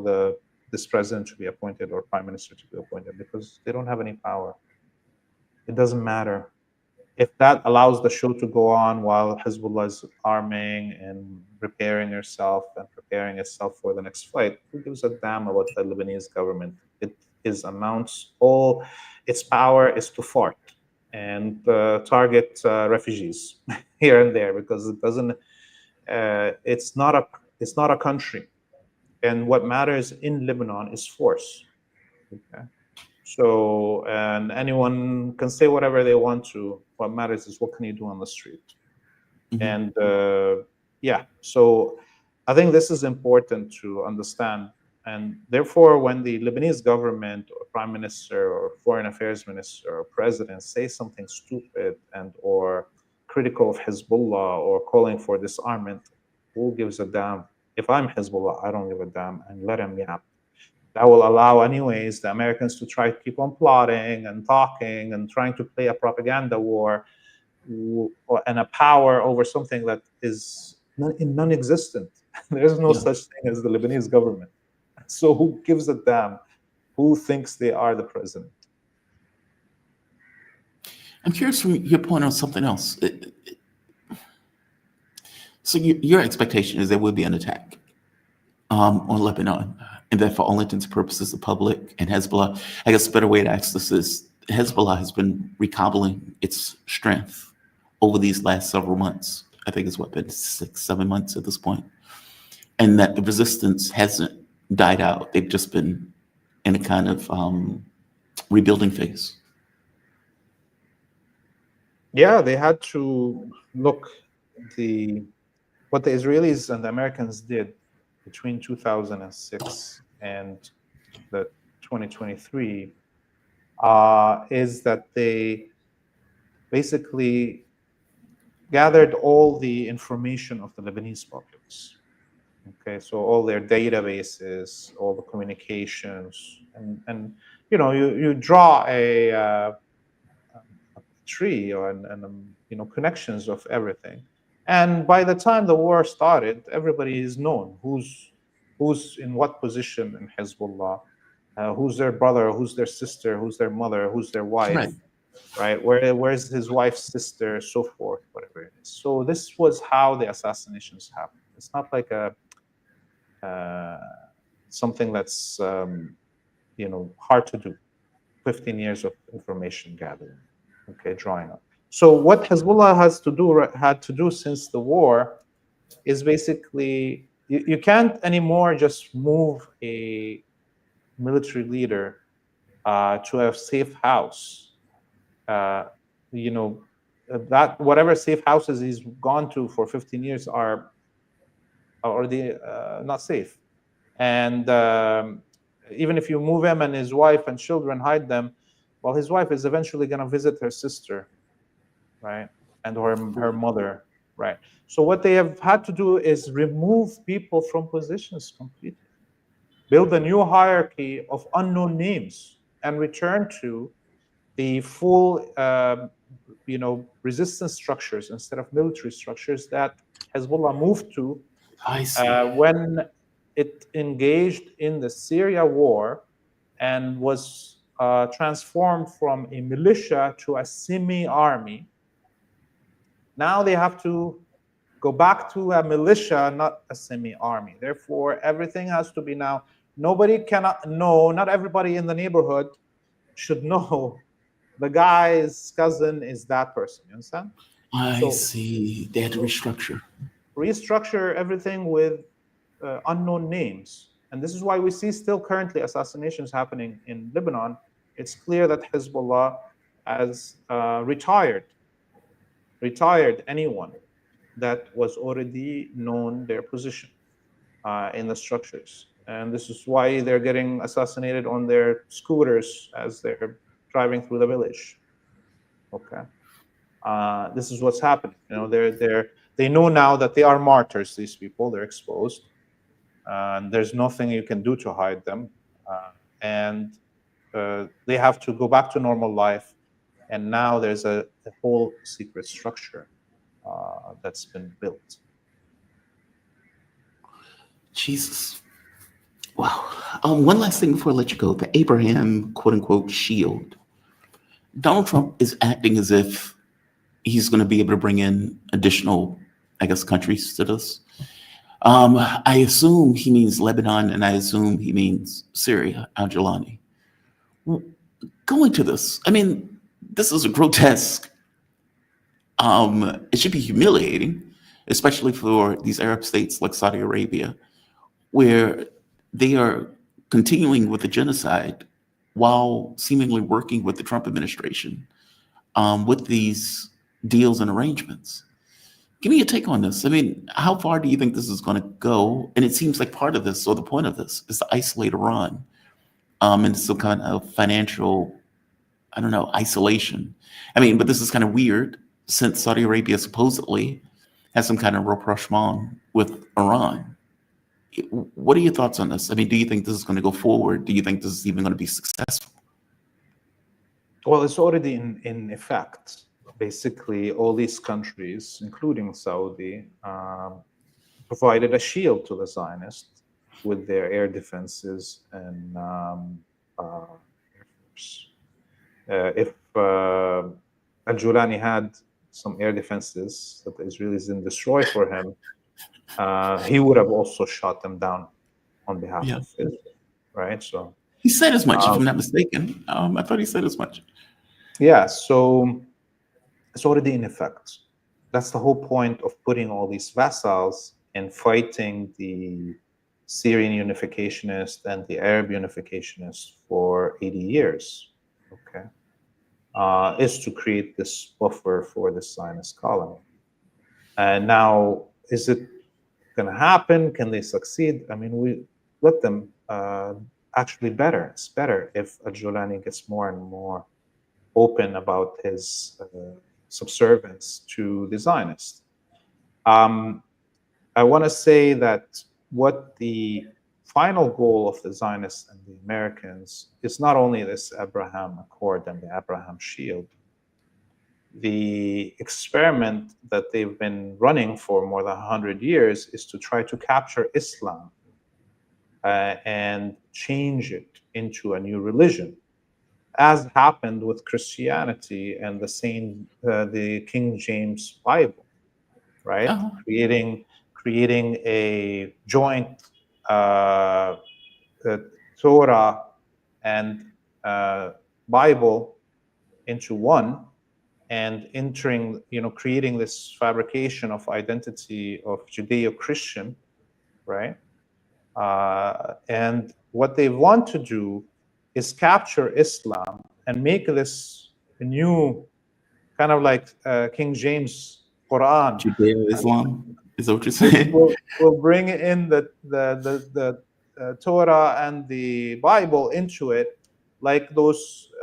this president to be appointed or prime minister to be appointed? Because they don't have any power. It doesn't matter. If that allows the show to go on while Hezbollah is arming and preparing itself for the next fight, who gives a damn about the Lebanese government? All its power is to fart and target refugees here and there, because it doesn't. It's not a country, and what matters in Lebanon is force. Okay. So, and anyone can say whatever they want to. What matters is what can you do on the street. Mm-hmm. And so I think this is important to understand. And therefore, when the Lebanese government or prime minister or foreign affairs minister or president say something stupid and or critical of Hezbollah or calling for disarmament, who gives a damn? If I'm Hezbollah, I don't give a damn, and let him yap. That will allow anyways the Americans to try to keep on plotting and talking and trying to play a propaganda war and a power over something that is non-existent. There is no such thing as the Lebanese government. So who gives a damn? Who thinks they are the president? I'm curious from your point on something else. So your expectation is there will be an attack on Lebanon, and that for all intents and purposes, the public and Hezbollah, I guess a better way to ask this is, Hezbollah has been recobbling its strength over these last several months. I think it's been 6-7 months at this point. And that the resistance hasn't died out. They've just been in a kind of rebuilding phase. Yeah, they had to look what the Israelis and the Americans did between 2006 and the 2023 is that they basically gathered all the information of the Lebanese populace Okay, so all their databases, all the communications, and you draw a tree and connections of everything. And by the time the war started, everybody is known who's in what position in Hezbollah, who's their brother, who's their sister, who's their mother, who's their wife, Right. right? Where's his wife's sister, so forth, whatever it is. So this was how the assassinations happened. It's not like a something that's hard to do. 15 years of information gathering, okay, drawing up. So what Hezbollah had to do since the war is basically you can't anymore just move a military leader to a safe house. That whatever safe houses he's gone to for 15 years are already not safe. And even if you move him and his wife and children, hide them, well, his wife is eventually going to visit her sister, right? And her mother, right? So what they have had to do is remove people from positions completely, build a new hierarchy of unknown names, and return to the full, resistance structures instead of military structures that Hezbollah moved to I see. when it engaged in the Syria war and was transformed from a militia to a semi-army. Now they have to go back to a militia, not a semi-army. Therefore, everything has to be now. Nobody cannot know, not everybody in the neighborhood should know the guy's cousin is that person. You understand? I see. They had to restructure. Restructure everything with unknown names. And this is why we see still currently assassinations happening in Lebanon. It's clear that Hezbollah has retired anyone that was already known their position in the structures. And this is why they're getting assassinated on their scooters as they're driving through the village. Okay. This is what's happening. They know now that they are martyrs, these people, they're exposed. And there's nothing you can do to hide them. And they have to go back to normal life. And now there's a whole secret structure that's been built. Jesus. Wow. One last thing before I let you go. The Abraham, quote unquote, shield. Donald Trump is acting as if he's going to be able to bring in additional, I guess, countries to this. I assume he means Lebanon, and I assume he means Syria, Al-Jilani. Going to this, I mean, this is a grotesque. It should be humiliating, especially for these Arab states like Saudi Arabia, where they are continuing with the genocide while seemingly working with the Trump administration with these deals and arrangements. Give me your take on this. I mean, how far do you think this is going to go? And it seems like part of this, or the point of this, is to isolate Iran and some kind of financial, I don't know, isolation. I mean, but this is kind of weird since Saudi Arabia supposedly has some kind of rapprochement with Iran. What are your thoughts on this? I mean, do you think this is going to go forward? Do you think this is even going to be successful? Well, it's already in effect. Basically, all these countries, including Saudi, provided a shield to the Zionists with their air defenses and air force. If Al-Julani had some air defenses that the Israelis didn't destroy for him, he would have also shot them down on behalf of Israel, right? So he said as much, if I'm not mistaken. I thought he said as much. Yeah, so it's already in effect. That's the whole point of putting all these vassals and fighting the Syrian unificationists and the Arab unificationists for 80 years, okay, is to create this buffer for the Zionist colony. And now, is it going to happen? Can they succeed? I mean, we let them actually better. It's better if Al-Julani gets more and more open about his subservience to the Zionists. I want to say that what the final goal of the Zionists and the Americans is not only this Abraham Accord and the Abraham Shield. The experiment that they've been running for more than 100 years is to try to capture Islam and change it into a new religion, as happened with Christianity and the King James Bible, right? Uh-huh. Creating a joint Torah and Bible into one, and creating this fabrication of identity of Judeo-Christian, right? And what they want to do is capture Islam and make this a new kind of like King James Quran. Judeo-Islam, is that what you're saying? We'll bring in the Torah and the Bible into it, like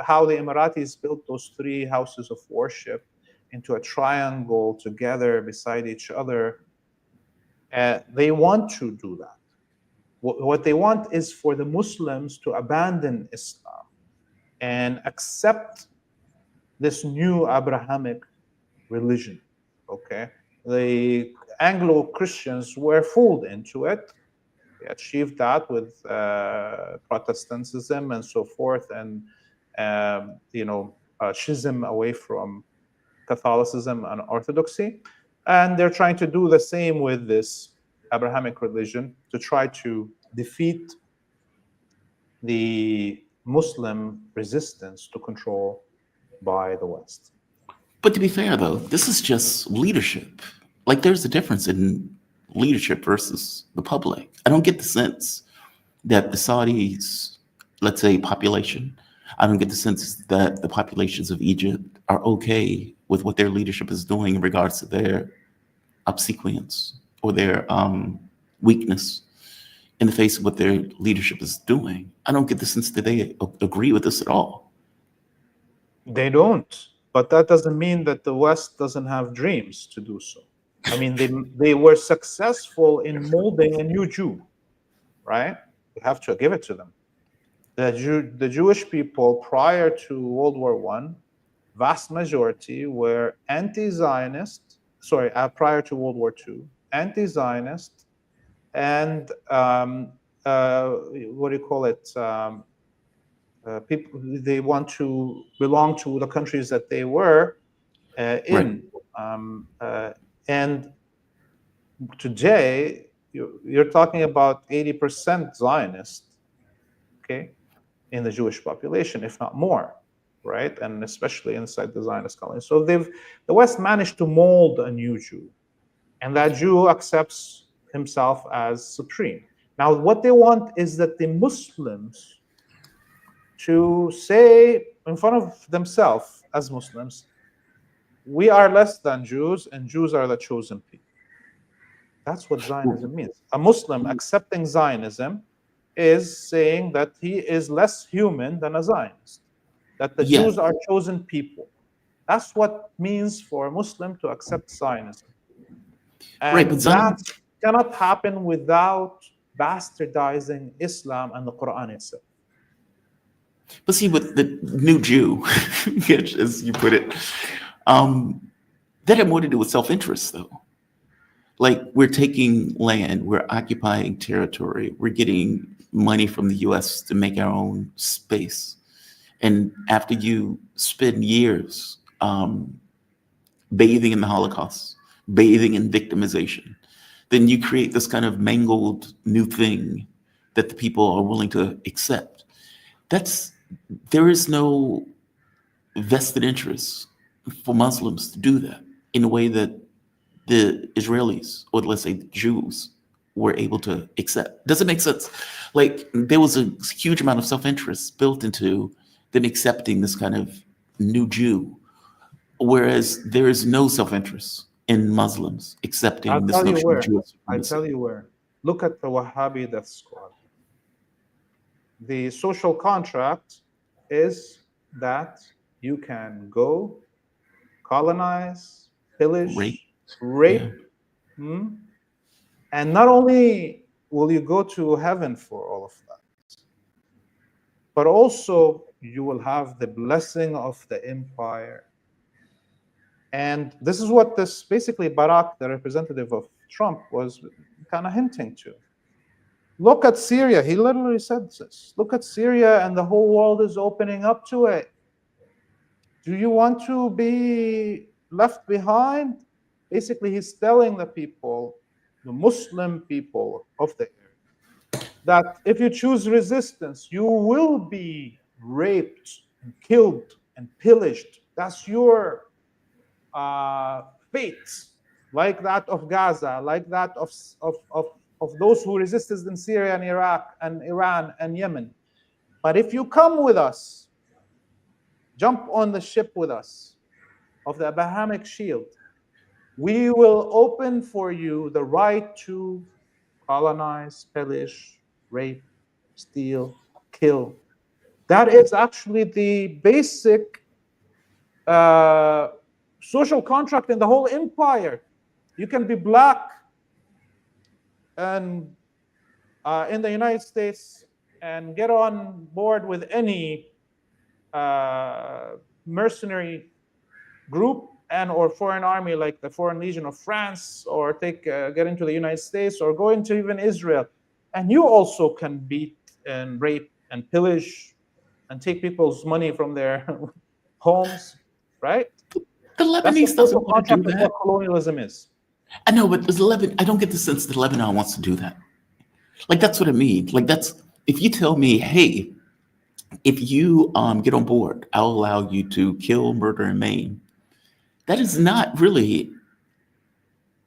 how the Emiratis built those 3 houses of worship into a triangle together beside each other. They want to do that. What they want is for the Muslims to abandon Islam and accept this new Abrahamic religion. Okay, the Anglo-Christians were fooled into it. They achieved that with Protestantism and so forth, and schism away from Catholicism and Orthodoxy. And they're trying to do the same with this Abrahamic religion to try to defeat the Muslim resistance to control by the West. But to be fair, though, this is just leadership. Like, there's a difference in leadership versus the public. I don't get the sense that the Saudis, let's say population, I don't get the sense that the populations of Egypt are okay with what their leadership is doing in regards to their obsequience or their weakness in the face of what their leadership is doing. I don't get the sense that they agree with this at all. They don't, but that doesn't mean that the West doesn't have dreams to do so. I mean, they were successful in molding a new Jew, right? We have to give it to them. The Jewish people prior to World War I, vast majority were anti-Zionist, prior to World War II, anti-Zionist, and people, they want to belong to the countries that they were in. Right. And today, you're talking about 80% Zionist, okay, in the Jewish population, if not more, right? And especially inside the Zionist colony. So the West managed to mold a new Jew, and that Jew accepts himself as supreme. Now, what they want is that the Muslims to say in front of themselves as Muslims, we are less than Jews, and Jews are the chosen people. That's what Zionism means. A Muslim accepting Zionism is saying that he is less human than a Zionist, that the Jews are chosen people. That's what it means for a Muslim to accept Zionism. And but that cannot happen without bastardizing Islam and the Quran itself. But see, with the new Jew, as you put it, that had more to do with self-interest, though. Like, we're taking land, we're occupying territory, we're getting money from the US to make our own space. And after you spend years bathing in the Holocaust, bathing in victimization, then you create this kind of mangled new thing that the people are willing to accept. There is no vested interest for Muslims to do that in a way that the Israelis, or let's say the Jews, were able to accept. Does it make sense? Like, there was a huge amount of self-interest built into them accepting this kind of new Jew, whereas there is no self-interest in Muslims accepting this notion of Jewish supremacy. I'll tell you where. Look at the Wahhabi death squad. The social contract is that you can go, colonize, pillage, rape, and not only will you go to heaven for all of that? But also, you will have the blessing of the empire. And this is what this basically Barak, the representative of Trump, was kind of hinting to. Look at Syria. He literally said this. Look at Syria, and the whole world is opening up to it. Do you want to be left behind? Basically, he's telling the people, the Muslim people of the area, that if you choose resistance, you will be raped and killed and pillaged. That's your fate, like that of Gaza, like that of those who resisted in Syria and Iraq and Iran and Yemen. But if you come with us, jump on the ship with us of the Abrahamic shield, we will open for you the right to colonize, pillage, rape, steal, kill. That is actually the basic social contract in the whole empire. You can be black and in the United States and get on board with any mercenary group and or foreign army like the Foreign Legion of France, or get into the United States, or go into even Israel, and you also can beat and rape and pillage and take people's money from their homes, right? The Lebanese doesn't want to do that. What colonialism is. I know, but I don't get the sense that Lebanon wants to do that. Like, that's what I mean. Like, that's, if you tell me, hey, if you get on board, I'll allow you to kill, murder, and maim. That is not really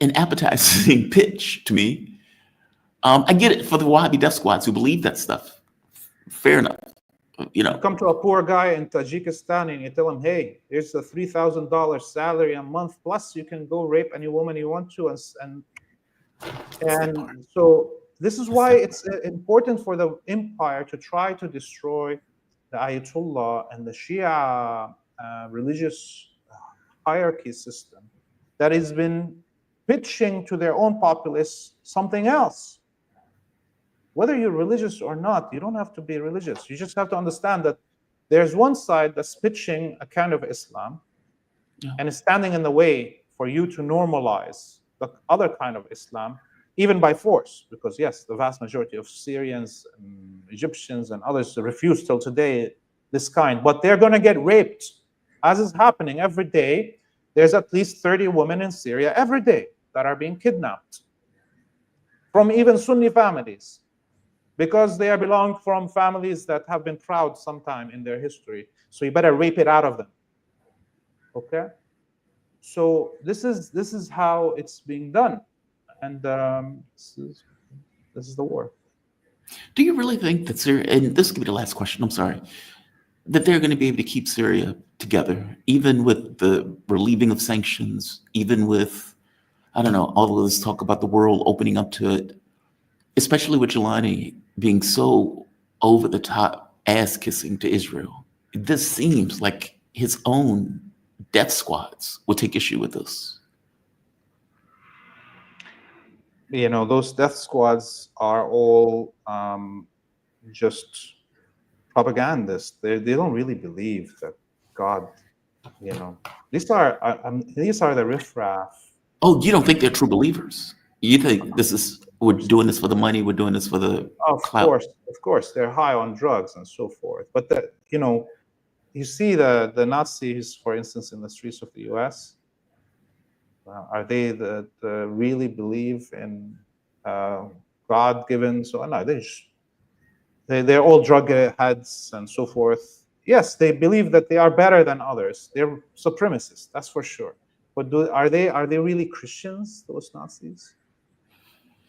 an appetizing pitch to me. I get it for the Wahhabi death squads who believe that stuff. Fair enough. You know, you come to a poor guy in Tajikistan and you tell him, hey, here's a $3,000 salary a month, plus you can go rape any woman you want to. And so this is why it's important for the empire to try to destroy the Ayatollah and the Shia religious hierarchy system that has been pitching to their own populace something else. Whether you're religious or not, you don't have to be religious. You just have to understand that there's one side that's pitching a kind of Islam and is standing in the way for you to normalize the other kind of Islam, even by force. Because yes, the vast majority of Syrians, and Egyptians, and others refuse till today this kind, but they're going to get raped, as is happening every day. There's at least 30 women in Syria every day that are being kidnapped from even Sunni families, because they belong from families that have been proud sometime in their history. So you better rape it out of them. Okay? So this is how it's being done, and this is the war. Do you really think that Syria, and this could be the last question, I'm sorry, that they're going to be able to keep Syria together, even with the relieving of sanctions, even with, I don't know, all of this talk about the world opening up to it, especially with Jelani being so over the top ass kissing to Israel? This seems like his own death squads will take issue with this. You know, those death squads are all just propagandists. They don't really believe that God, you know, these are the riffraff. Oh, you don't think they're true believers? You think this is, we're doing this for the money, we're doing this for the clout? Of course, they're high on drugs and so forth. But that, you know, you see the Nazis, for instance, in the streets of the U.S. Are they the really believe in God-given? So no, they're all drug heads and so forth. Yes, they believe that they are better than others. They're supremacists, that's for sure. But are they really Christians, those Nazis?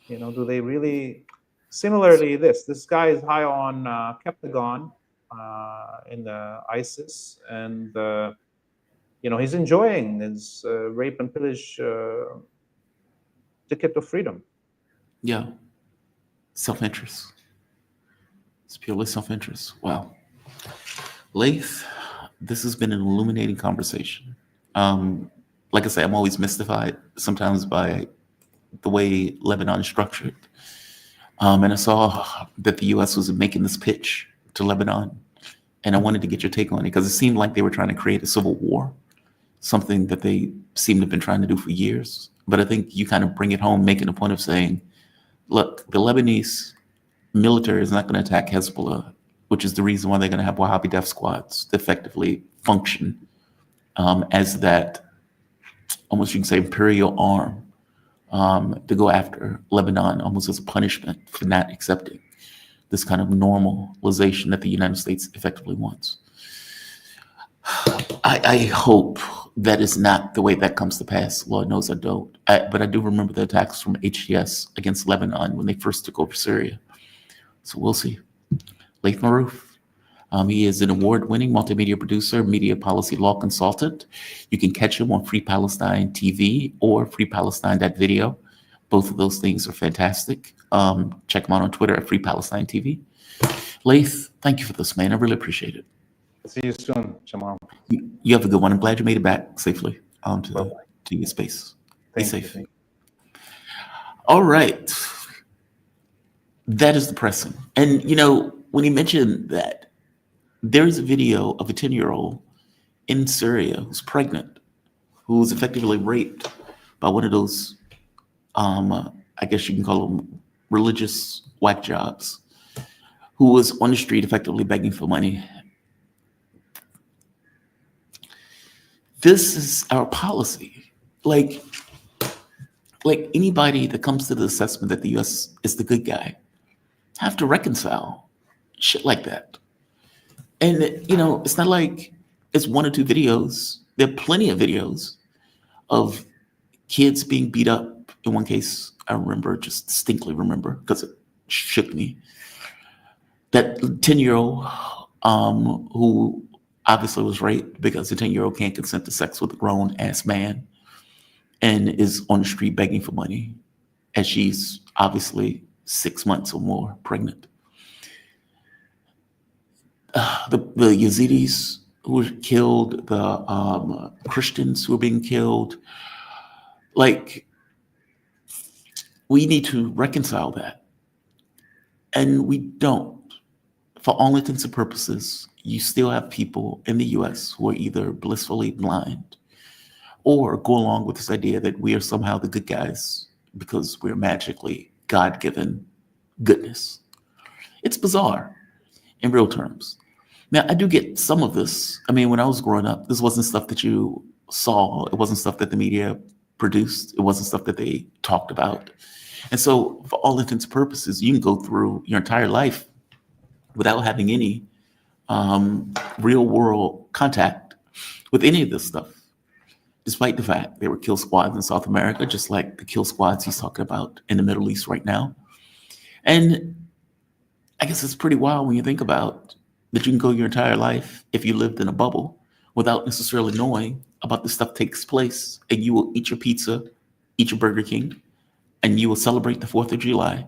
You know, do they really? Similarly, this guy is high on Keptagon in the ISIS, and you know, he's enjoying his rape and pillage ticket to freedom. Yeah, self-interest. It's purely self-interest. Wow. Laith, this has been an illuminating conversation. Like I say, I'm always mystified sometimes by the way Lebanon is structured. And I saw that the U.S. was making this pitch to Lebanon, and I wanted to get your take on it because it seemed like they were trying to create a civil war, something that they seem to have been trying to do for years. But I think you kind of bring it home, making a point of saying, look, the Lebanese military is not going to attack Hezbollah, which is the reason why they're going to have Wahhabi death squads that effectively function as that, almost you can say, imperial arm to go after Lebanon, almost as a punishment for not accepting this kind of normalization that the United States effectively wants. I hope that is not the way that comes to pass. Lord knows I don't. But I do remember the attacks from HTS against Lebanon when they first took over Syria. So we'll see. Laith Marouf. He is an award-winning multimedia producer, media policy law consultant. You can catch him on Free Palestine TV or freepalestine.video. Both of those things are fantastic. Check him out on Twitter at Free Palestine TV. Laith, thank you for this, man. I really appreciate it. See you soon, Jamal. You have a good one. I'm glad you made it back safely to your space. Be safe. All right. That is depressing. And, you know, when he mentioned that, there is a video of a 10-year-old in Syria who's pregnant, who was effectively raped by one of those, I guess you can call them religious whack jobs, who was on the street effectively begging for money. This is our policy. Like anybody that comes to the assessment that the U.S. is the good guy have to reconcile shit like that. And, you know, it's not like it's one or two videos. There are plenty of videos of kids being beat up. In one case, I remember, just distinctly remember, because it shook me, that 10-year-old who obviously was raped because the 10-year-old can't consent to sex with a grown-ass man and is on the street begging for money as she's obviously 6 months or more pregnant. The Yazidis who were killed, the Christians who were being killed, like, we need to reconcile that. And we don't. For all intents and purposes, you still have people in the US who are either blissfully blind or go along with this idea that we are somehow the good guys because we're magically God-given goodness. It's bizarre in real terms. Now, I do get some of this. I mean, when I was growing up, this wasn't stuff that you saw. It wasn't stuff that the media produced. It wasn't stuff that they talked about. And so for all intents and purposes, you can go through your entire life without having any real world contact with any of this stuff, despite the fact there were kill squads in South America, just like the kill squads he's talking about in the Middle East right now. And I guess it's pretty wild when you think about that you can go your entire life, if you lived in a bubble, without necessarily knowing about the stuff that takes place, and you will eat your pizza, eat your Burger King, and you will celebrate the 4th of July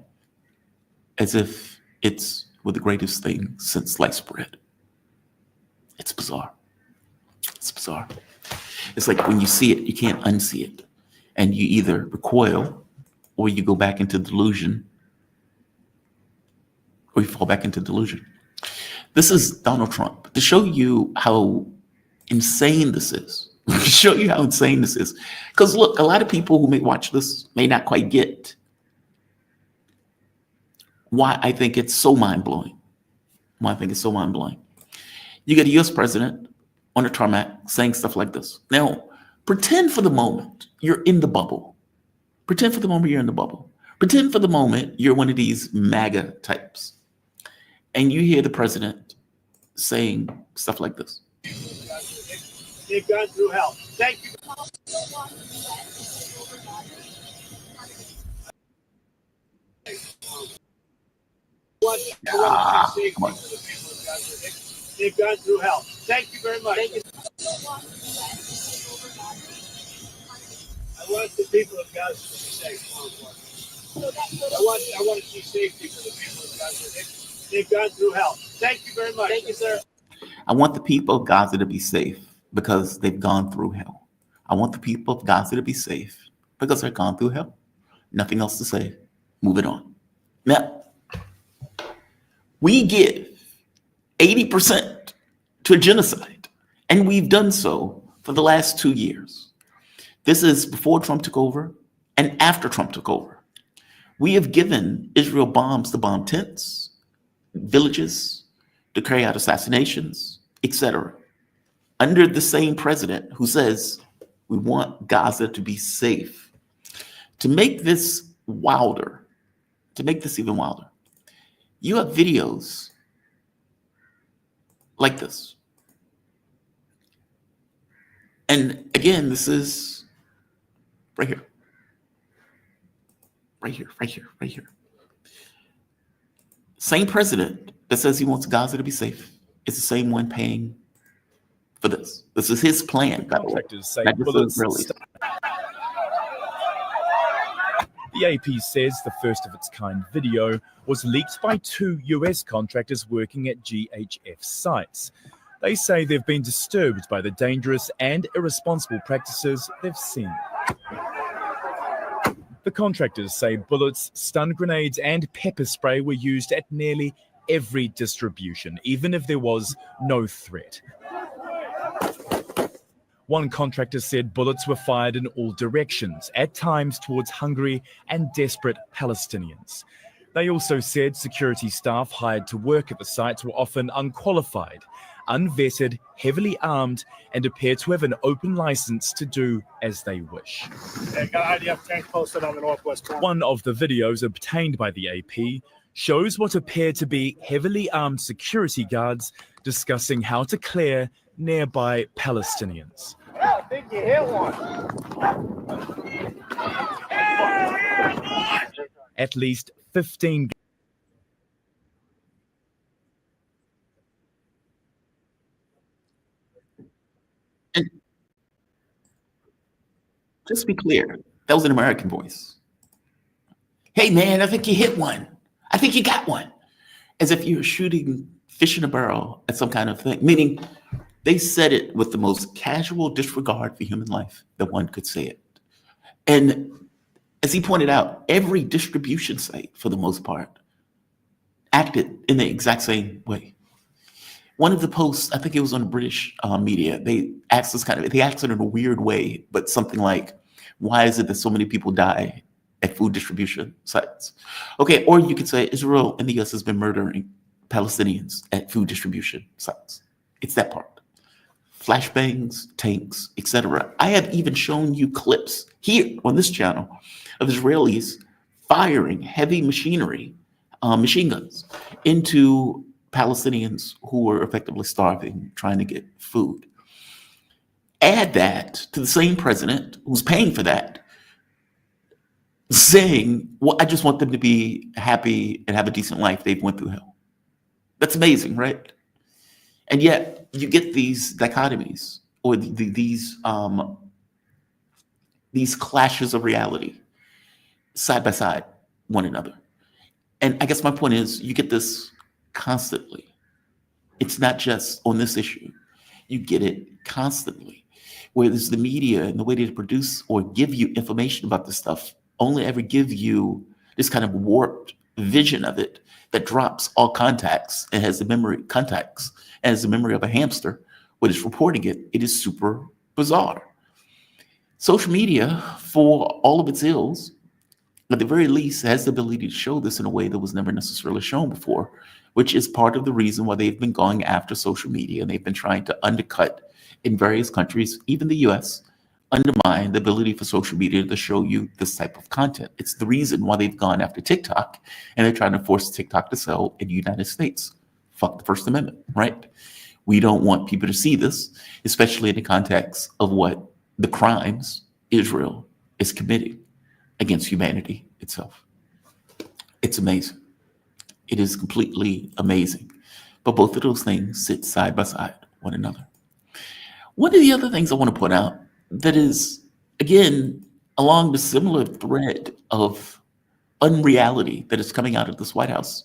as if it's the greatest thing since sliced bread. It's bizarre. It's bizarre. It's like when you see it, you can't unsee it. And you either recoil or you go back into delusion, or you fall back into delusion. This is Donald Trump. To show you how insane this is. Show you how insane this is. Because look, a lot of people who may watch this may not quite get why I think it's so mind-blowing. Why I think it's so mind-blowing. You get a US president on a tarmac saying stuff like this. Now, pretend for the moment you're in the bubble. Pretend for the moment you're in the bubble. Pretend for the moment you're one of these MAGA types. And you hear the president saying stuff like this. They've gone through hell. Thank you. They've gone through hell. Thank you very much. Thank you. I want the people of Gaza to be safe. I want to see safety for the people of Gaza. They've gone through hell. Thank you very much. Thank you, sir. I want the people of Gaza to be safe because they've gone through hell. I want the people of Gaza to be safe because they've gone through hell. Nothing else to say. Moving on. Now, We give 80% to genocide, and we've done so for the last 2 years. This is before Trump took over and after Trump took over. We have given Israel bombs to bomb tents, villages, to carry out assassinations, etc., under the same president who says we want Gaza to be safe. To make this wilder, to make this even wilder, you have videos like this. And again, this is right here. Right here, right here, right here. Same president that says he wants Gaza to be safe is the same one paying for this. This is his plan, by the way. Contractors say Not just the bullets. Israelis. The AP says the first of its kind video was leaked by 2 US contractors working at GHF sites. They say they've been disturbed by the dangerous and irresponsible practices they've seen. The contractors say bullets, stun grenades, and pepper spray were used at nearly every distribution, even if there was no threat. One contractor said bullets were fired in all directions, at times towards hungry and desperate Palestinians. They also said security staff hired to work at the sites were often unqualified, unvetted, heavily armed, and appear to have an open license to do as they wish. Got IDF tank posted on the northwest corner. One of the videos obtained by the AP shows what appear to be heavily armed security guards discussing how to clear nearby Palestinians. I think you hit one. At least 15 And just to be clear, that was an American voice. Hey man, I think you hit one. I think you got one. As if you were shooting fish in a barrel at some kind of thing, meaning they said it with the most casual disregard for human life that one could say it. And as he pointed out, every distribution site, for the most part, acted in the exact same way. One of the posts, I think it was on British media, they asked it in a weird way, but something like, why is it that so many people die at food distribution sites? Okay, or you could say Israel and the US has been murdering Palestinians at food distribution sites. It's that part. Flashbangs, tanks, etc. I have even shown you clips here on this channel of Israelis firing heavy machinery, machine guns, into Palestinians who were effectively starving, trying to get food. Add that to the same president who's paying for that, saying, well, I just want them to be happy and have a decent life. They've went through hell. That's amazing, right? And yet you get these dichotomies or these clashes of reality side by side one another. And I guess my point is you get this constantly. It's not just on this issue. You get it constantly. Whereas the media and the way they produce or give you information about this stuff only ever give you this kind of warped vision of it that drops all contacts and has the memory contacts and has the memory of a hamster when it's reporting it. It is super bizarre. Social media, for all of its ills, at the very least, has the ability to show this in a way that was never necessarily shown before, which is part of the reason why they've been going after social media and they've been trying to undercut in various countries, even the US, undermine the ability for social media to show you this type of content. It's the reason why they've gone after TikTok and they're trying to force TikTok to sell in the United States. Fuck the First Amendment, right? We don't want people to see this, especially in the context of what the crimes Israel is committing against humanity itself. It's amazing. It is completely amazing. But both of those things sit side by side one another. One of the other things I want to point out that is, again, along the similar thread of unreality that is coming out of this White House.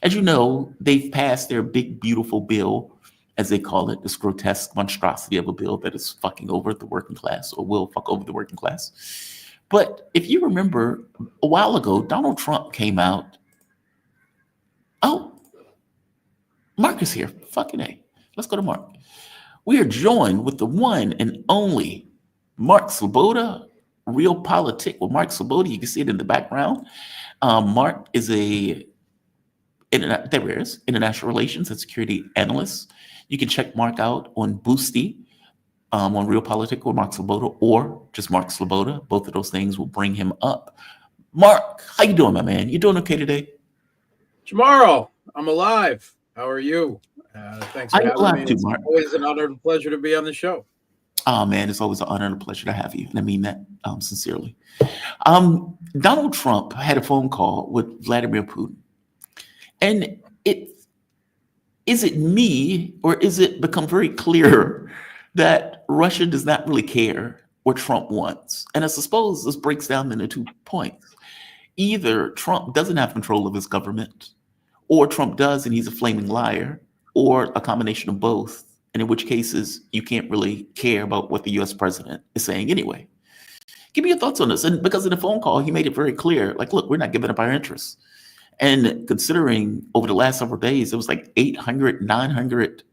As you know, they've passed their big, beautiful bill, as they call it, this grotesque monstrosity of a bill that is fucking over the working class or will fuck over the working class. But if you remember, a while ago, Donald Trump came out. Oh, Mark is here. Fucking A. Let's go to Mark. We are joined with the one and only Mark Sabota, Real Politic with Mark Sabota. You can see it in the background. Mark is international relations and security analyst. You can check Mark out on Boosty, on Real Politic with Mark Sabota, or just Mark Sleboda. Both of those things will bring him up. Mark, how you doing, my man? You doing okay today? Tomorrow, I'm alive. How are you? Thanks for having me. It's Mark. always an honor and pleasure to be on the show. Oh, man, it's always an honor and a pleasure to have you. And I mean that sincerely. Donald Trump had a phone call with Vladimir Putin. And is it me, or is it become very clear that Russia does not really care what Trump wants? And I suppose this breaks down into 2 points. Either Trump doesn't have control of his government, or Trump does and he's a flaming liar, or a combination of both. And in which cases, you can't really care about what the US president is saying anyway. Give me your thoughts on this. And because in the phone call, he made it very clear, like, look, we're not giving up our interests. And considering over the last several days, it was like 800, 900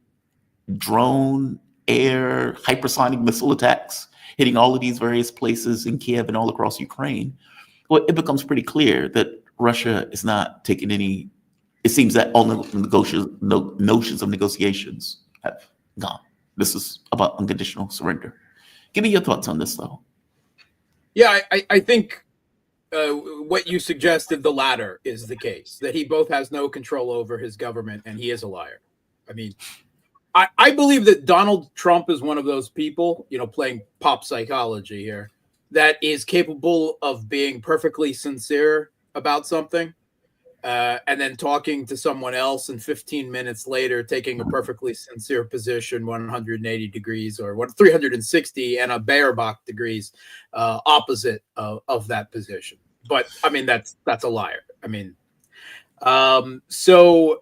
drone, air, hypersonic missile attacks hitting all of these various places in Kiev and all across Ukraine. Well, it becomes pretty clear that Russia is not taking any. It seems that all the notions of negotiations have gone. This is about unconditional surrender. Give me your thoughts on this, though. Yeah, I think what you suggested, the latter, is the case, that he both has no control over his government and he is a liar. I mean, I believe that Donald Trump is one of those people, playing pop psychology here, that is capable of being perfectly sincere about something. And then talking to someone else, and 15 minutes later, taking a perfectly sincere position, 180 degrees or 360 and a Baerbock degrees opposite of that position. But I mean, that's a liar. I mean, so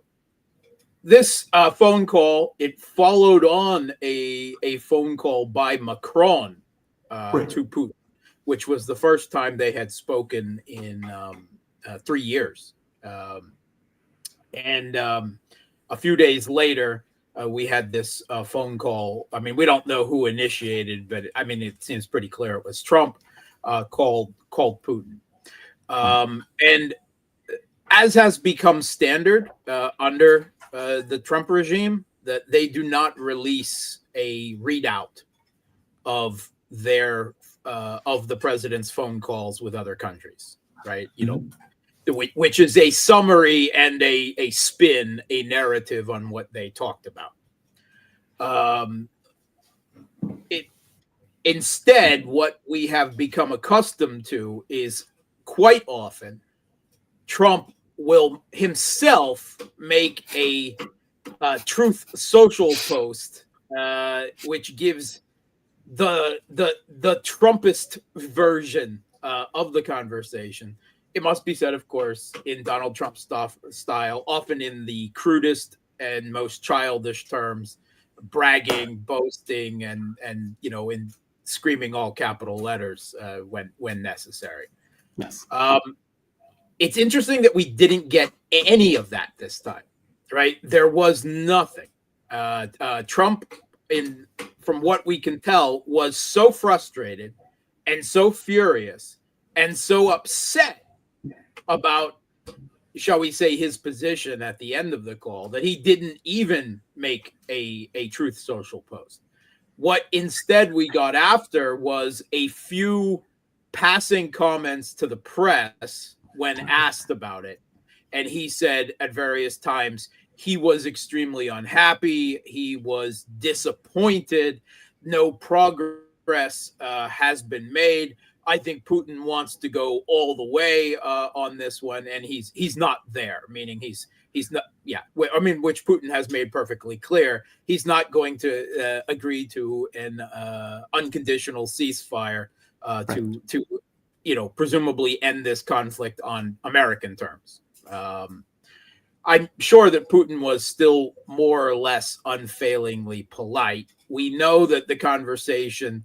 this phone call, it followed on a phone call by Macron to Putin, which was the first time they had spoken in 3 years. And a few days later, we had this phone call. I mean, we don't know who initiated, but I mean, it seems pretty clear it was Trump called Putin. And as has become standard under the Trump regime, that they do not release a readout of their of the president's phone calls with other countries, right? Which is a summary and a spin, a narrative on what they talked about. Instead, what we have become accustomed to is quite often Trump will himself make a Truth Social post, which gives the Trumpist version of the conversation. It must be said, of course, in Donald Trump style, often in the crudest and most childish terms, bragging, boasting, and in screaming all capital letters when necessary. Yes. It's interesting that we didn't get any of that this time, right? There was nothing. Trump, from what we can tell, was so frustrated and so furious and so upset about, shall we say, his position at the end of the call that he didn't even make a Truth Social post. What instead we got after was a few passing comments to the press when asked about it. And he said at various times he was extremely unhappy. He was disappointed. No progress has been made. I think Putin wants to go all the way on this one, and he's not there. Meaning he's not. Yeah, I mean, which Putin has made perfectly clear. He's not going to agree to an unconditional ceasefire to presumably end this conflict on American terms. I'm sure that Putin was still more or less unfailingly polite. We know that the conversation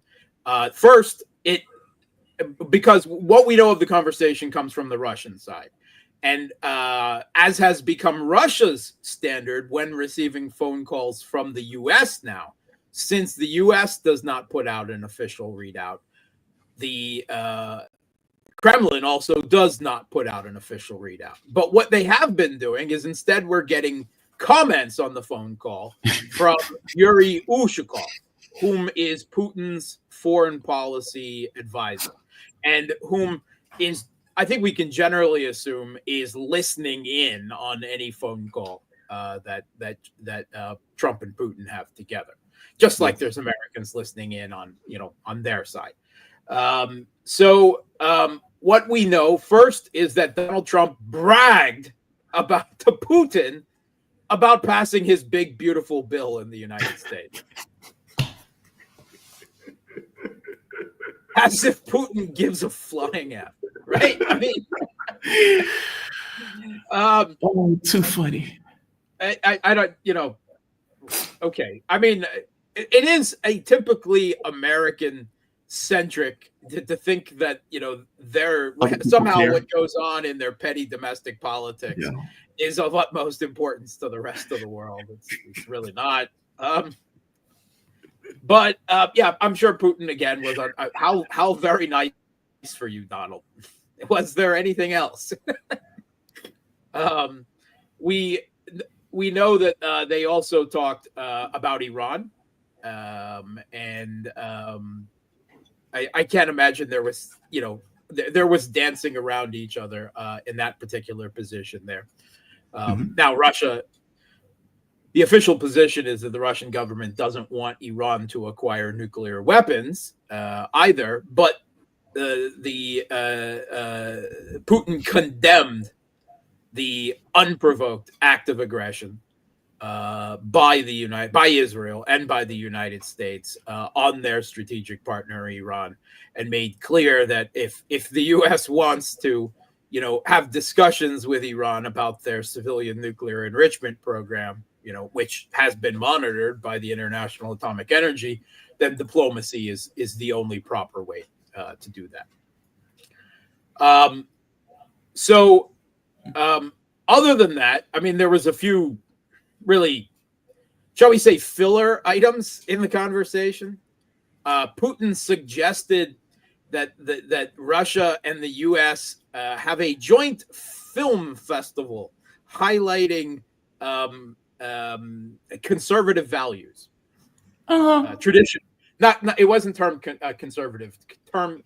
because what we know of the conversation comes from the Russian side. And as has become Russia's standard when receiving phone calls from the U.S. now, since the U.S. does not put out an official readout, the Kremlin also does not put out an official readout. But what they have been doing is instead we're getting comments on the phone call from Yuri Ushakov, whom is Putin's foreign policy advisor, and whom is, I think we can generally assume, is listening in on any phone call that Trump and Putin have together, just like there's Americans listening in on their side. What we know first is that Donald Trump bragged to Putin about passing his big, beautiful bill in the United States. As if Putin gives a flying F, right? I mean, too funny. I don't, okay. I mean, it is a typically American centric to think that they're somehow what goes on in their petty domestic politics is of utmost importance to the rest of the world. It's really not. But I'm sure Putin again was on how very nice for you, Donald. Was there anything else? We know that they also talked about Iran, and I can't imagine there was there was dancing around each other in that particular position there. Now Russia. The official position is that the Russian government doesn't want Iran to acquire nuclear weapons either, but Putin condemned the unprovoked act of aggression by Israel and by the United States on their strategic partner Iran, and made clear that if the U.S. wants to have discussions with Iran about their civilian nuclear enrichment program, which has been monitored by the International Atomic Energy, then diplomacy is the only proper way to do that. Other than that, I mean, there was a few really, shall we say, filler items in the conversation. Putin suggested that Russia and the U.S. Have a joint film festival highlighting conservative values, tradition. Not it wasn't termed conservative. Term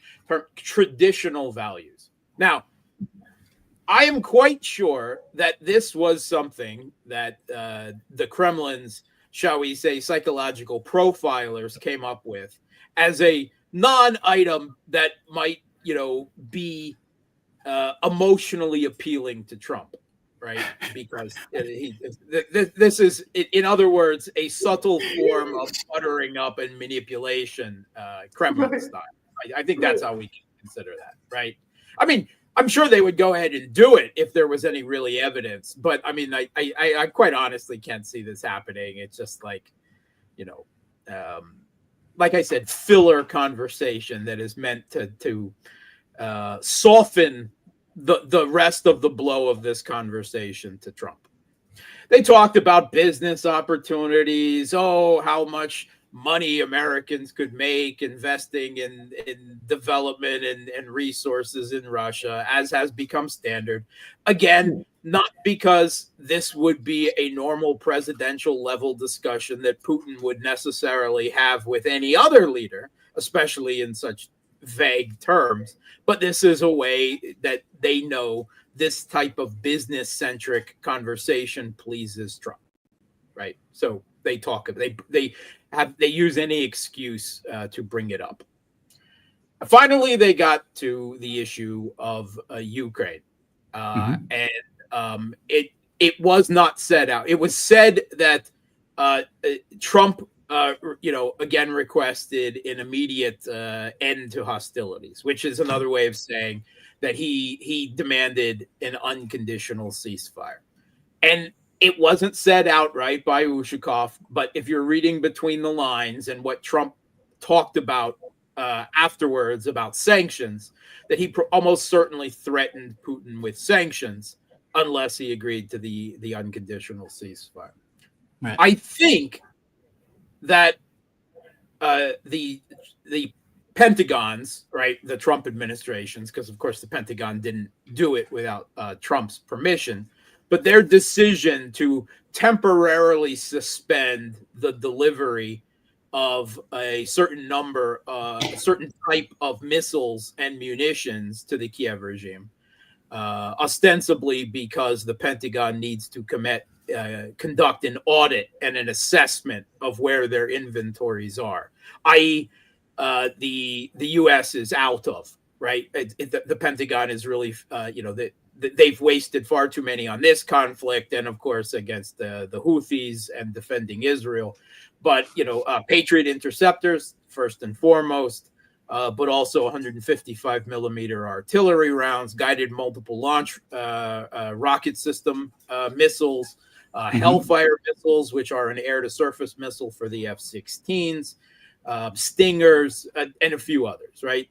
traditional values. Now, I am quite sure that this was something that the Kremlin's, shall we say, psychological profilers came up with as a non-item that might, be emotionally appealing to Trump, right? Because this is, in other words, a subtle form of buttering up and manipulation, Kremlin style. I think that's how we can consider that, right? I mean, I'm sure they would go ahead and do it if there was any really evidence, but I mean, I quite honestly can't see this happening. It's just like, like I said, filler conversation that is meant to soften the rest of the blow of this conversation to Trump. They talked about business opportunities. Oh, how much money Americans could make investing in development and resources in Russia, as has become standard. Again, not because this would be a normal presidential level discussion that Putin would necessarily have with any other leader, especially in such vague terms, but this is a way that they know this type of business-centric conversation pleases Trump, right? So they use any excuse to bring it up. Finally, they got to the issue of Ukraine, and it was not said out. It was said that Trump, again requested an immediate end to hostilities, which is another way of saying that he demanded an unconditional ceasefire. And it wasn't said outright by Ushakov, but if you're reading between the lines and what Trump talked about afterwards about sanctions, that he almost certainly threatened Putin with sanctions unless he agreed to the unconditional ceasefire. Right. I think that the Pentagons, right, the Trump administrations, because of course the Pentagon didn't do it without Trump's permission, but their decision to temporarily suspend the delivery of a certain number, a certain type of missiles and munitions to the Kiev regime, ostensibly because the Pentagon needs to conduct an audit and an assessment of where their inventories are, i.e., the U.S. is out of, right? The Pentagon is really, they've wasted far too many on this conflict, and of course against the Houthis and defending Israel. But Patriot interceptors first and foremost, but also 155 millimeter artillery rounds, guided multiple launch rocket system missiles, Hellfire missiles, which are an air-to-surface missile for the F-16s, Stingers, and a few others, right?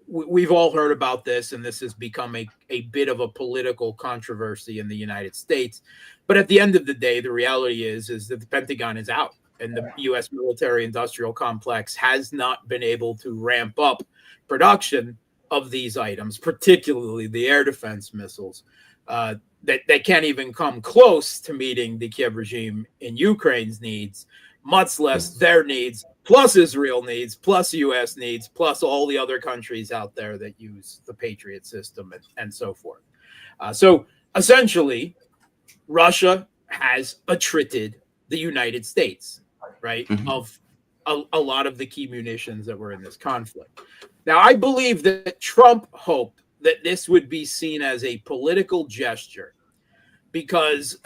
We've all heard about this, and this has become a bit of a political controversy in the United States. But at the end of the day, the reality is that the Pentagon is out, and the U.S. military-industrial complex has not been able to ramp up production of these items, particularly the air defense missiles, that can't even come close to meeting the Kiev regime in Ukraine's needs, much less their needs, plus Israel needs, plus U.S. needs, plus all the other countries out there that use the Patriot system and so forth. So essentially, Russia has attrited the United States, right, of a lot of the key munitions that were in this conflict. Now, I believe that Trump hoped that this would be seen as a political gesture because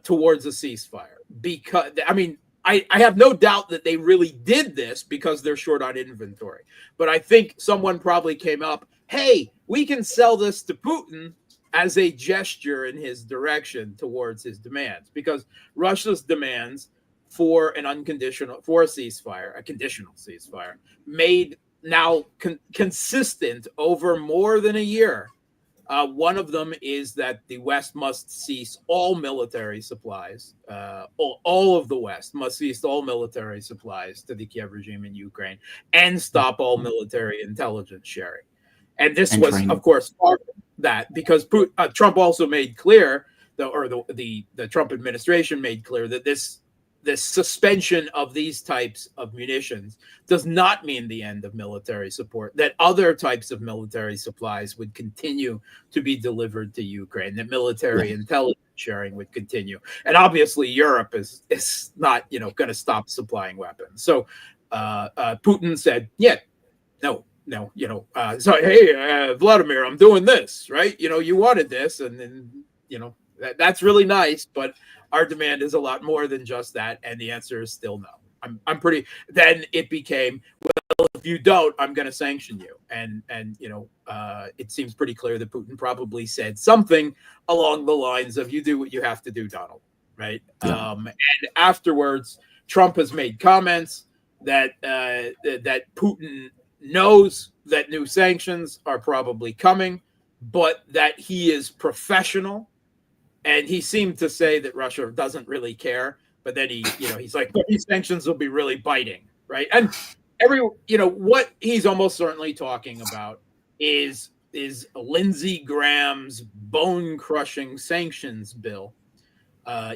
towards a ceasefire. Because, I mean, I have no doubt that they really did this because they're short on inventory. But I think someone probably came up, hey, we can sell this to Putin as a gesture in his direction towards his demands, because Russia's demands for a conditional ceasefire, made now consistent over more than a year. One of them is that the West must cease all military supplies. All of the West must cease all military supplies to the Kiev regime in Ukraine and stop all military intelligence sharing. And this was, of course, part of that because Trump also made clear, the Trump administration made clear that this suspension of these types of munitions does not mean the end of military support, that other types of military supplies would continue to be delivered to Ukraine, that military intelligence sharing would continue. And obviously Europe is not, going to stop supplying weapons. So Putin said, no, so, hey, Vladimir, I'm doing this, right? You wanted this, and then, that's really nice, but our demand is a lot more than just that, and the answer is still no. Then it became, well, if you don't, I'm going to sanction you, and it seems pretty clear that Putin probably said something along the lines of, you do what you have to do, Donald, right? Yeah. And afterwards, Trump has made comments that Putin knows that new sanctions are probably coming, but that he is professional. And he seemed to say that Russia doesn't really care, but then he's like, well, these sanctions will be really biting, right? And what he's almost certainly talking about is Lindsey Graham's bone-crushing sanctions bill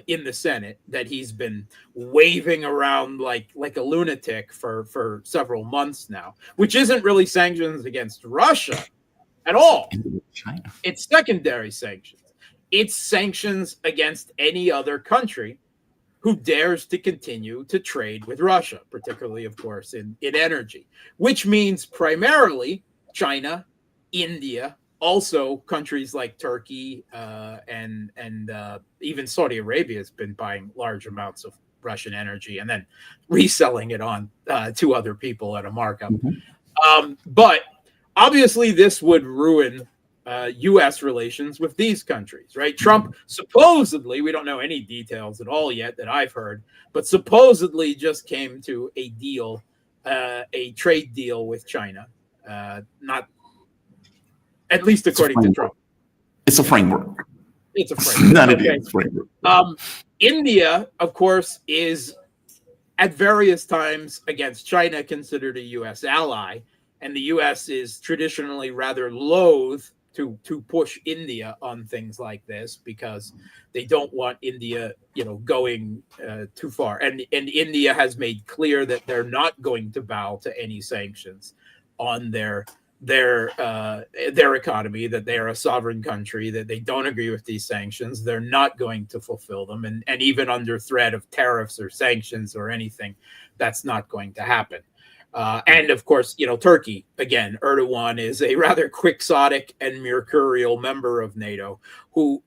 in the Senate that he's been waving around like a lunatic for several months now, which isn't really sanctions against Russia at all. China. It's secondary sanctions. It's sanctions against any other country who dares to continue to trade with Russia, particularly, of course, in energy, which means primarily China, India, also countries like Turkey and even Saudi Arabia has been buying large amounts of Russian energy and then reselling it on to other people at a markup. But obviously this would ruin U.S. relations with these countries, right? Trump supposedly, we don't know any details at all yet that I've heard, but supposedly just came to a deal, a trade deal with China, not at least according to Trump. It's a framework. It's a framework. Not Okay. a framework. India, of course, is at various times against China considered a U.S. ally, and the U.S. is traditionally rather loath to push India on things like this because they don't want India, going too far. And India has made clear that they're not going to bow to any sanctions on their economy, that they are a sovereign country, that they don't agree with these sanctions. They're not going to fulfill them. And even under threat of tariffs or sanctions or anything, that's not going to happen. And of course, Turkey, again, Erdogan is a rather quixotic and mercurial member of NATO who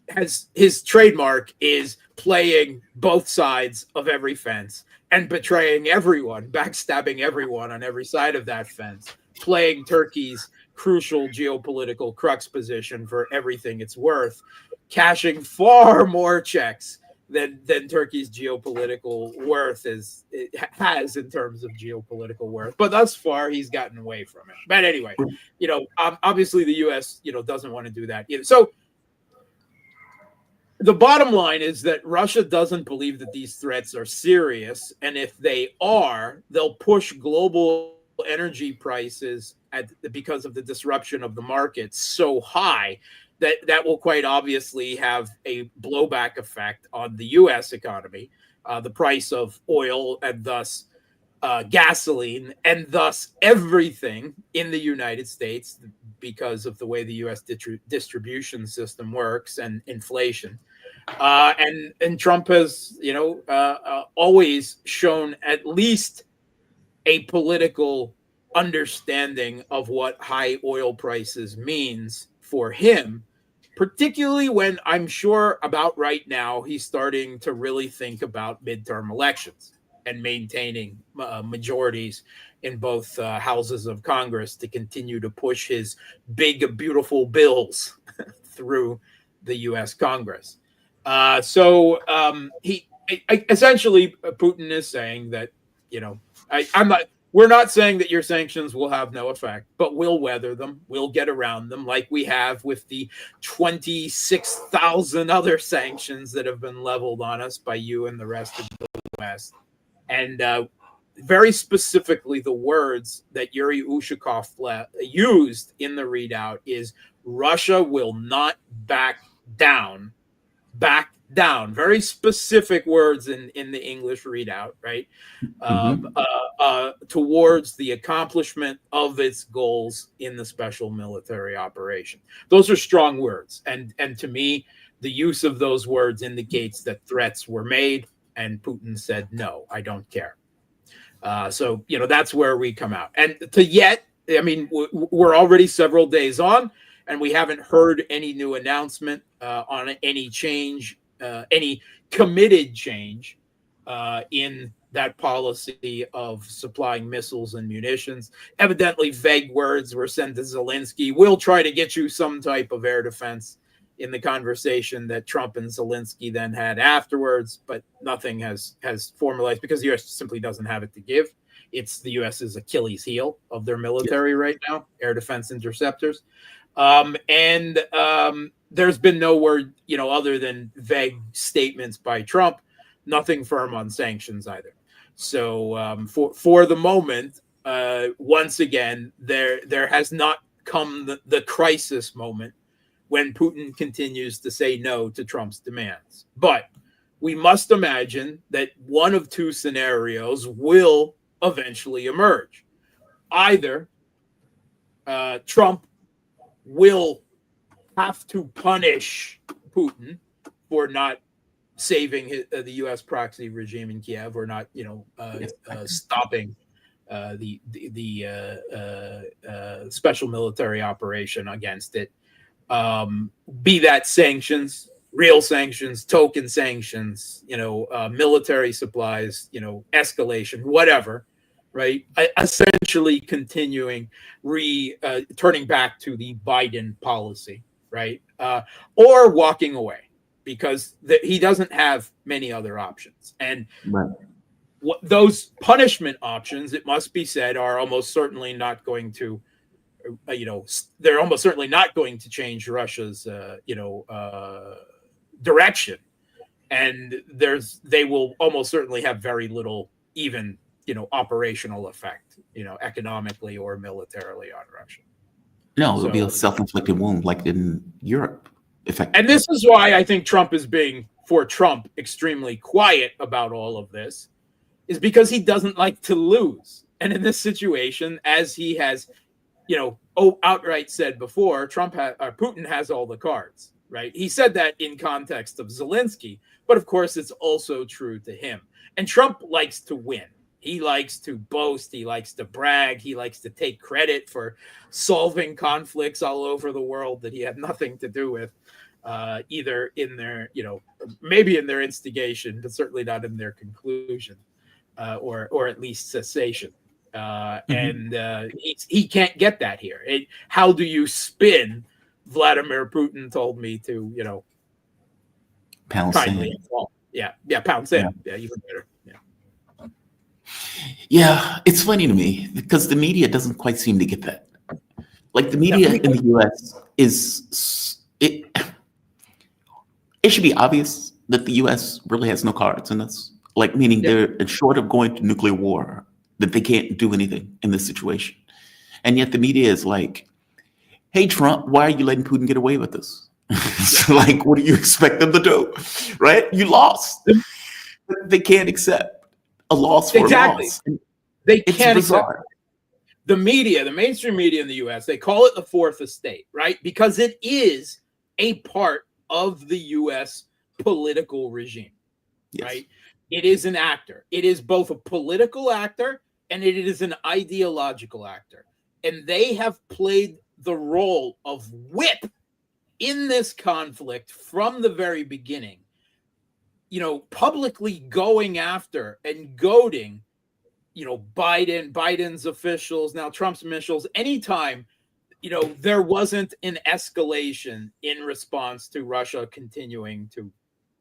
has his trademark is playing both sides of every fence and betraying everyone, backstabbing everyone on every side of that fence, playing Turkey's crucial geopolitical crux position for everything it's worth, cashing far more checks than Turkey's geopolitical worth has in terms of geopolitical worth. But thus far, he's gotten away from it. But anyway, obviously the U.S. doesn't want to do that either. So the bottom line is that Russia doesn't believe that these threats are serious, and if they are, they'll push global energy prices because of the disruption of the markets so high that will quite obviously have a blowback effect on the U.S. economy, the price of oil and thus gasoline, and thus everything in the United States because of the way the U.S. distribution system works and inflation. And Trump has, always shown at least a political understanding of what high oil prices means for him, particularly when I'm sure about right now he's starting to really think about midterm elections and maintaining majorities in both houses of Congress to continue to push his big, beautiful bills through the U.S. Congress. So essentially, Putin is saying that, we're not saying that your sanctions will have no effect, but we'll weather them. We'll get around them like we have with the 26,000 other sanctions that have been leveled on us by you and the rest of the West. And very specifically, the words that Yuri Ushakov used in the readout is Russia will not back down. Very specific words in the English readout, right? Towards the accomplishment of its goals in the special military operation. Those are strong words. And to me, the use of those words indicates that threats were made and Putin said, no, I don't care. So, that's where we come out. And we're already several days on and we haven't heard any new announcement on any change, any committed change in that policy of supplying missiles and munitions. Evidently, vague words were sent to Zelensky. We'll try to get you some type of air defense in the conversation that Trump and Zelensky then had afterwards, but nothing has formalized because the U.S. simply doesn't have it to give. It's the U.S.'s Achilles heel of their military right now, air defense interceptors. There's been no word, other than vague statements by Trump, nothing firm on sanctions either. So for the moment, once again, there has not come the crisis moment when Putin continues to say no to Trump's demands. But we must imagine that one of two scenarios will eventually emerge. Either Trump will have to punish Putin for not saving the U.S. proxy regime in Kiev, or not, stopping the special military operation against it. Be that sanctions, real sanctions, token sanctions, military supplies, escalation, whatever. Right, essentially continuing, turning back to the Biden policy, right, or walking away because he doesn't have many other options. And those punishment options, it must be said, are almost certainly not going to they're almost certainly not going to change Russia's, direction. And they will almost certainly have very little even, operational effect, economically or militarily on Russia. No, it'll be a self-inflicted wound like in Europe. And this is why I think Trump is being, for Trump, extremely quiet about all of this, is because he doesn't like to lose. And in this situation, as he has, outright said before, Putin has all the cards, right? He said that in context of Zelensky, but of course it's also true to him. And Trump likes to win. He likes to boast. He likes to brag. He likes to take credit for solving conflicts all over the world that he had nothing to do with, either in their, maybe in their instigation, but certainly not in their conclusion, or at least cessation. And he can't get that here. How do you spin? Vladimir Putin told me to, pound kindly. sand. Yeah, pound sand. Yeah, even better. Yeah, it's funny to me because the media doesn't quite seem to get that. Like the media in the U.S. it should be obvious that the U.S. really has no cards in this. Like meaning they're short of going to nuclear war, that they can't do anything in this situation. And yet the media is like, hey, Trump, why are you letting Putin get away with this? So like, what do you expect them to do? Right? You lost. They can't accept a loss for a loss. They can't accept the media, the mainstream media in the U.S., they call it the fourth estate, right? Because it is a part of the U.S. political regime, right? It is an actor. It is both a political actor and it is an ideological actor. And they have played the role of whip in this conflict from the very beginning, publicly going after and goading, Biden's officials, now Trump's officials, anytime, there wasn't an escalation in response to Russia continuing to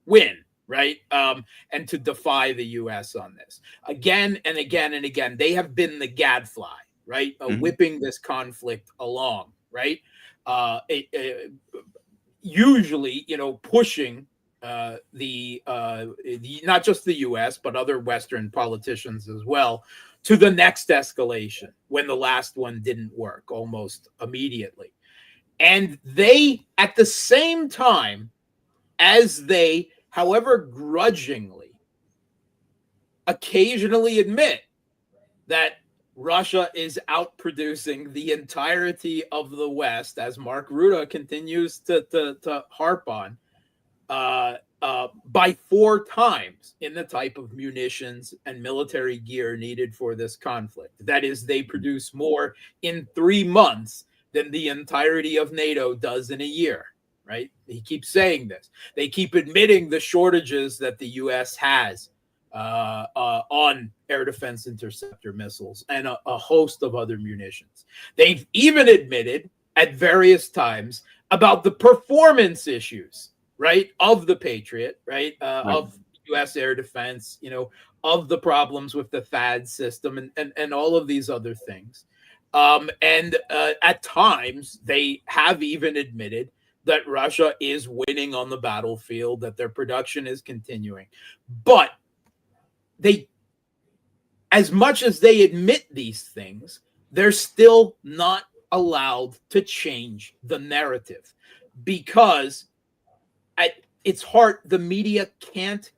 win, right? And to defy the U.S. on this. Again and again and again, they have been the gadfly, right? Whipping this conflict along, right? Usually, pushing the not just the U.S. but other Western politicians as well to the next escalation when the last one didn't work almost immediately. And they, at the same time as they, however grudgingly, occasionally admit that Russia is outproducing the entirety of the West, as Mark Ruta continues to harp on, by 4 times in the type of munitions and military gear needed for this conflict. That is, they produce more in 3 months than the entirety of NATO does in a year, right? He keeps saying this. They keep admitting the shortages that the U.S. has on air defense interceptor missiles and a host of other munitions. They've even admitted at various times about the performance issues, right, of the Patriot, right, of U.S. air defense, of the problems with the THAAD system and all of these other things. And at times, they have even admitted that Russia is winning on the battlefield, that their production is continuing. But they, as much as they admit these things, they're still not allowed to change the narrative because at its heart, the media can't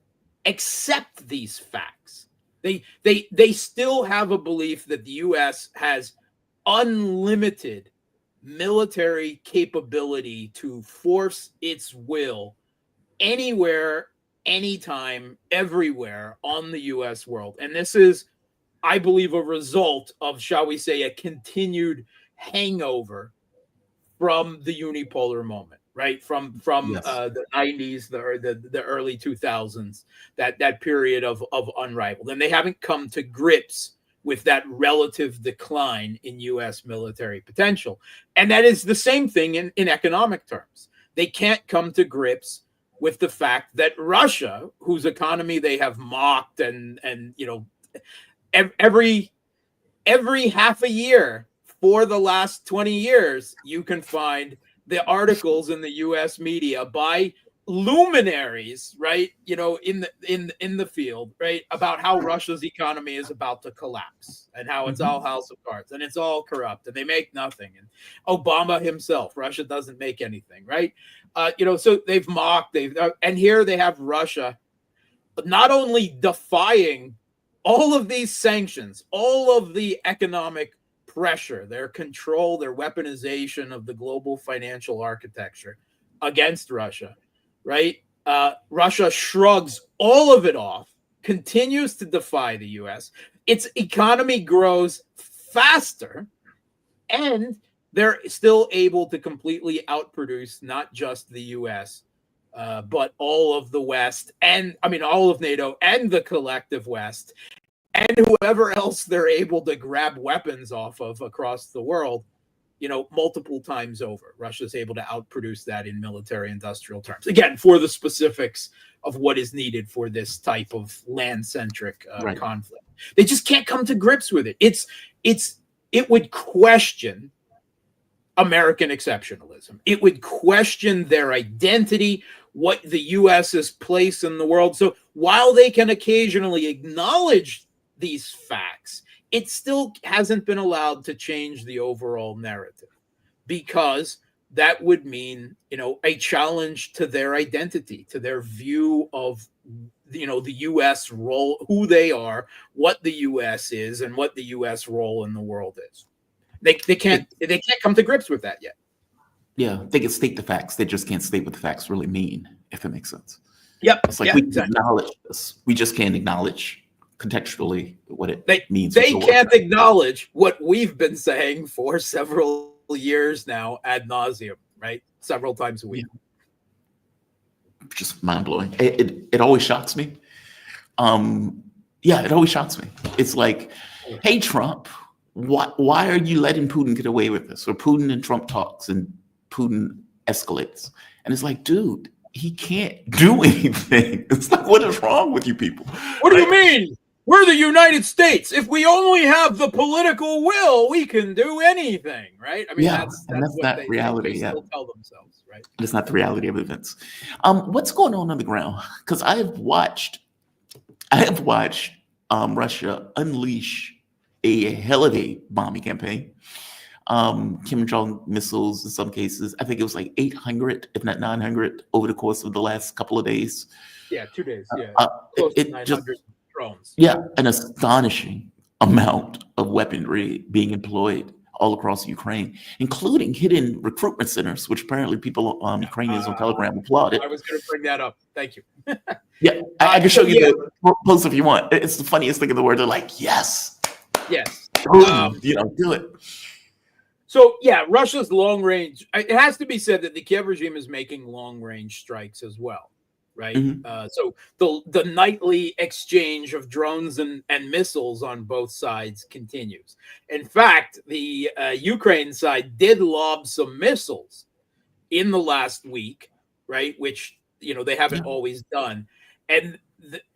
accept these facts. They still have a belief that the U.S. has unlimited military capability to force its will anywhere, anytime, everywhere on the U.S. world. And this is, I believe, a result of, shall we say, a continued hangover from the unipolar moment, right? From the 90s, the early 2000s, that period of unrivaled. And they haven't come to grips with that relative decline in U.S. military potential. And that is the same thing in economic terms. They can't come to grips with the fact that Russia, whose economy they have mocked and every half a year for the last 20 years, you can find the articles in the U.S. media by luminaries, right? You know, in the field, right, about how Russia's economy is about to collapse and how it's all house of cards and it's all corrupt and they make nothing. And Obama himself, Russia doesn't make anything, right? You know, so they've mocked, and here they have Russia not only defying all of these sanctions, all of the economic pressure, their control, their weaponization of the global financial architecture against Russia, right? Russia shrugs all of it off, continues to defy the U.S. Its economy grows faster, and they're still able to completely outproduce not just the U.S., but all of the West, and I mean all of NATO and the collective West, and whoever else they're able to grab weapons off of across the world, you know, multiple times over. Russia's able to outproduce that in military industrial terms. Again, for the specifics of what is needed for this type of land-centric conflict. They just can't come to grips with it. It would question American exceptionalism. It would question their identity, what the US's place in the world. So while they can occasionally acknowledge these facts, it still hasn't been allowed to change the overall narrative, because that would mean, you know, a challenge to their identity, to their view of, you know, the U.S. role, who they are, what the U.S. is, and what the U.S. role in the world is. They can't come to grips with that yet. Yeah, they can state the facts. They just can't state what the facts really mean, if that makes sense. Yep. It's like we can acknowledge this. We just can't acknowledge contextually what it means. They can't acknowledge what we've been saying for several years now ad nauseum, right? Several times a week. Yeah. Just mind blowing. It always shocks me. It always shocks me. It's like, hey, Trump, why are you letting Putin get away with this? Or Putin and Trump talks and Putin escalates. And it's like, dude, he can't do anything. It's like, what is wrong with you people? What do you mean? We're the United States. If we only have the political will, we can do anything, right? I mean, that's not reality. They still tell themselves, right? It's not the reality of events. What's going on the ground? Because I have watched Russia unleash a hell of a bombing campaign. Kim Jong missiles in some cases. I think it was like 800, if not 900, over the course of the last couple of days. Yeah, 2 days. Yeah, close to 900 drones. Yeah, an astonishing amount of weaponry being employed all across Ukraine, including hidden recruitment centers, which apparently people, Ukrainians on Telegram applauded. I was going to bring that up. Thank you. Yeah, I can show you the post if you want. It's the funniest thing in the world. They're like, yes. Yes. Do it. So, yeah, Russia's long range. It has to be said that the Kiev regime is making long range strikes as well, right? So the nightly exchange of drones and missiles on both sides continues. In fact, the Ukraine side did lob some missiles in the last week, right? Which, you know, they haven't always done. And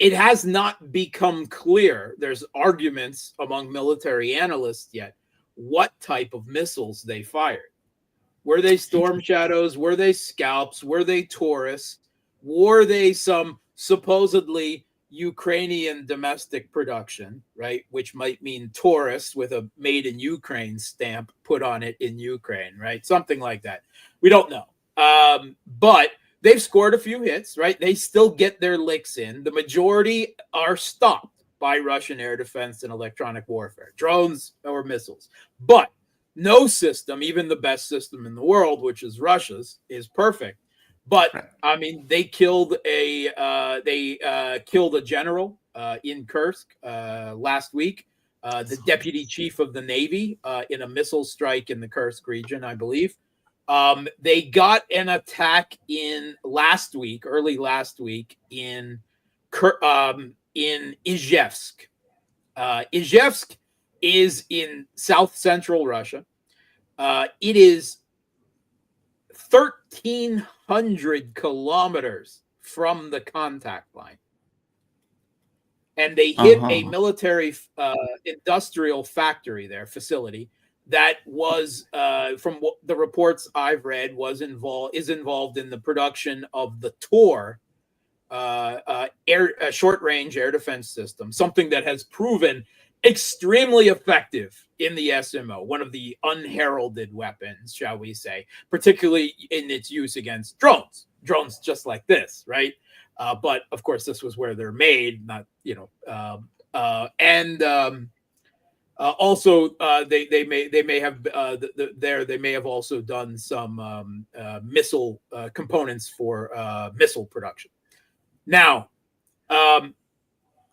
it has not become clear. There's arguments among military analysts yet what type of missiles they fired. Were they Storm Shadows? Were they Scalps? Were they Taurus? Were they some supposedly Ukrainian domestic production, right? Which might mean Taurus with a made in Ukraine stamp put on it in Ukraine, right? Something like that. We don't know. But they've scored a few hits, right? They still get their licks in. The majority are stopped by Russian air defense and electronic warfare, drones or missiles. But no system, even the best system in the world, which is Russia's, is perfect. But I mean, they killed a general in Kursk last week, the deputy chief of the Navy in a missile strike in the Kursk region, I believe. They got an attack early last week in Izhevsk. Izhevsk is in south central Russia. It is 1,300 kilometers from the contact line. And they hit a military industrial factory there, facility, that was, from what the reports I've read, is involved in the production of the Tor short-range air defense system, something that has proven extremely effective in the SMO, one of the unheralded weapons, shall we say, particularly in its use against drones just like this, right? But of course, this was where they're made, not, also, they may have also done some missile components for missile production. Now,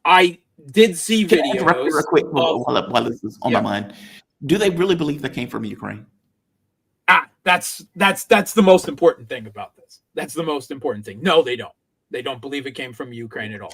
I did see Can I interrupt you videos. real quick while this is on my mind? Do they really believe that came from Ukraine? That's the most important thing about this. That's the most important thing. No, they don't. They don't believe it came from Ukraine at all.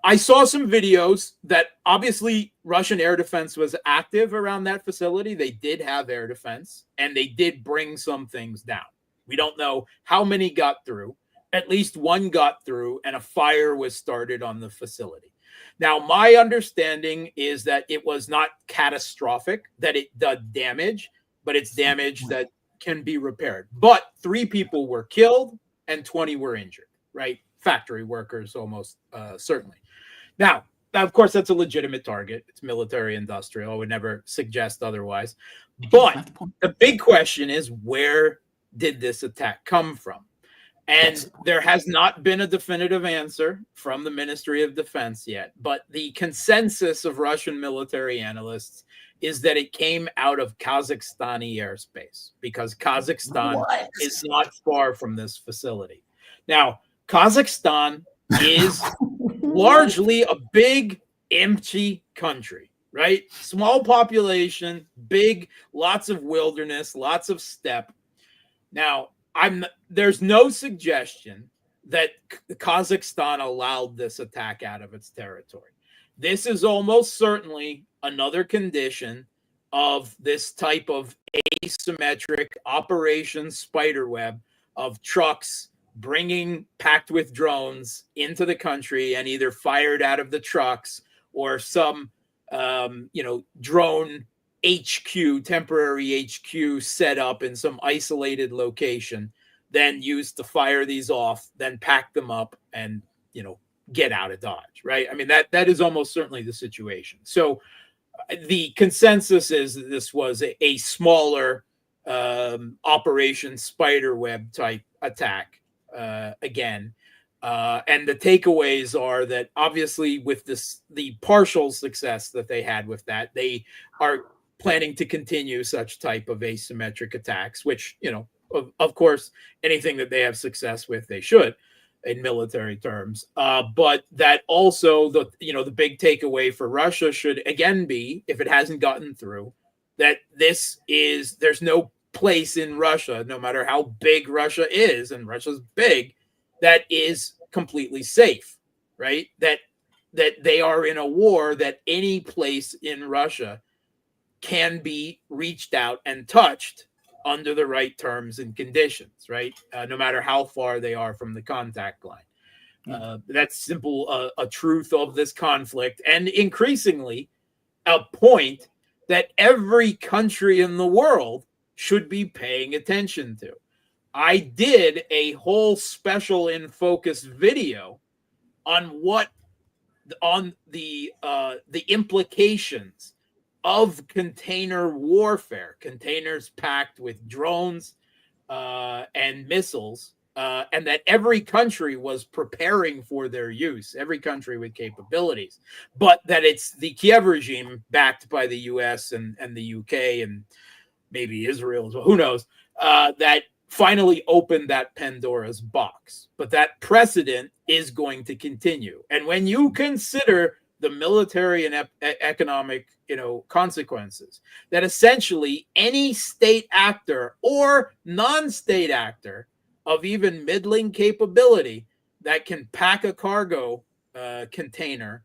I saw some videos that obviously Russian air defense was active around that facility. They did have air defense, and they did bring some things down. We don't know how many got through. At least one got through, and a fire was started on the facility. Now, my understanding is that it was not catastrophic, that it did damage, but it's damage that can be repaired. But 3 people were killed and 20 were injured, right? Factory workers, almost certainly. Now, of course, that's a legitimate target. It's military industrial. I would never suggest otherwise. But the big question is, where did this attack come from? And there has not been a definitive answer from the Ministry of Defense yet. But the consensus of Russian military analysts is that it came out of Kazakhstani airspace, because Kazakhstan is not far from this facility. Now, Kazakhstan is largely a big, empty country, right? Small population, big, lots of wilderness, lots of steppe. Now, there's no suggestion that Kazakhstan allowed this attack out of its territory. This is almost certainly another condition of this type of asymmetric operation spiderweb of trucks packed with drones into the country and either fired out of the trucks or some, drone HQ, temporary HQ set up in some isolated location, then used to fire these off, then pack them up and, get out of Dodge, right? I mean, that is almost certainly the situation. So the consensus is that this was a smaller operation spiderweb type attack again. And the takeaways are that obviously with the partial success that they had with that, they are planning to continue such type of asymmetric attacks, which, of course, anything that they have success with, they should in military terms. But that also the big takeaway for Russia should again be, if it hasn't gotten through, that there's no place in Russia, no matter how big Russia is, and Russia's big, that is completely safe, right? That they are in a war, that any place in Russia can be reached out and touched under the right terms and conditions, right? No matter how far they are from the contact line. That's simple, a truth of this conflict, and increasingly a point that every country in the world should be paying attention to. I did a whole special in focus video on the implications of container warfare, containers packed with drones and missiles, and that every country was preparing for their use, every country with capabilities, but that it's the Kiev regime backed by the US and the UK and maybe Israel as well, who knows, that finally opened that Pandora's box. But that precedent is going to continue. And when you consider the military and economic, consequences, that essentially any state actor or non-state actor of even middling capability that can pack a cargo container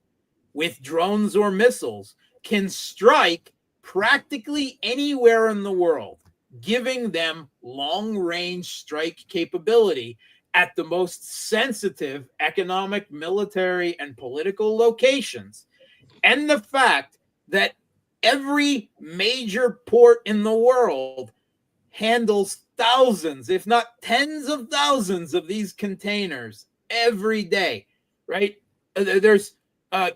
with drones or missiles can strike practically anywhere in the world, giving them long-range strike capability at the most sensitive economic, military, and political locations. And the fact that every major port in the world handles thousands, if not tens of thousands of these containers every day, right? There's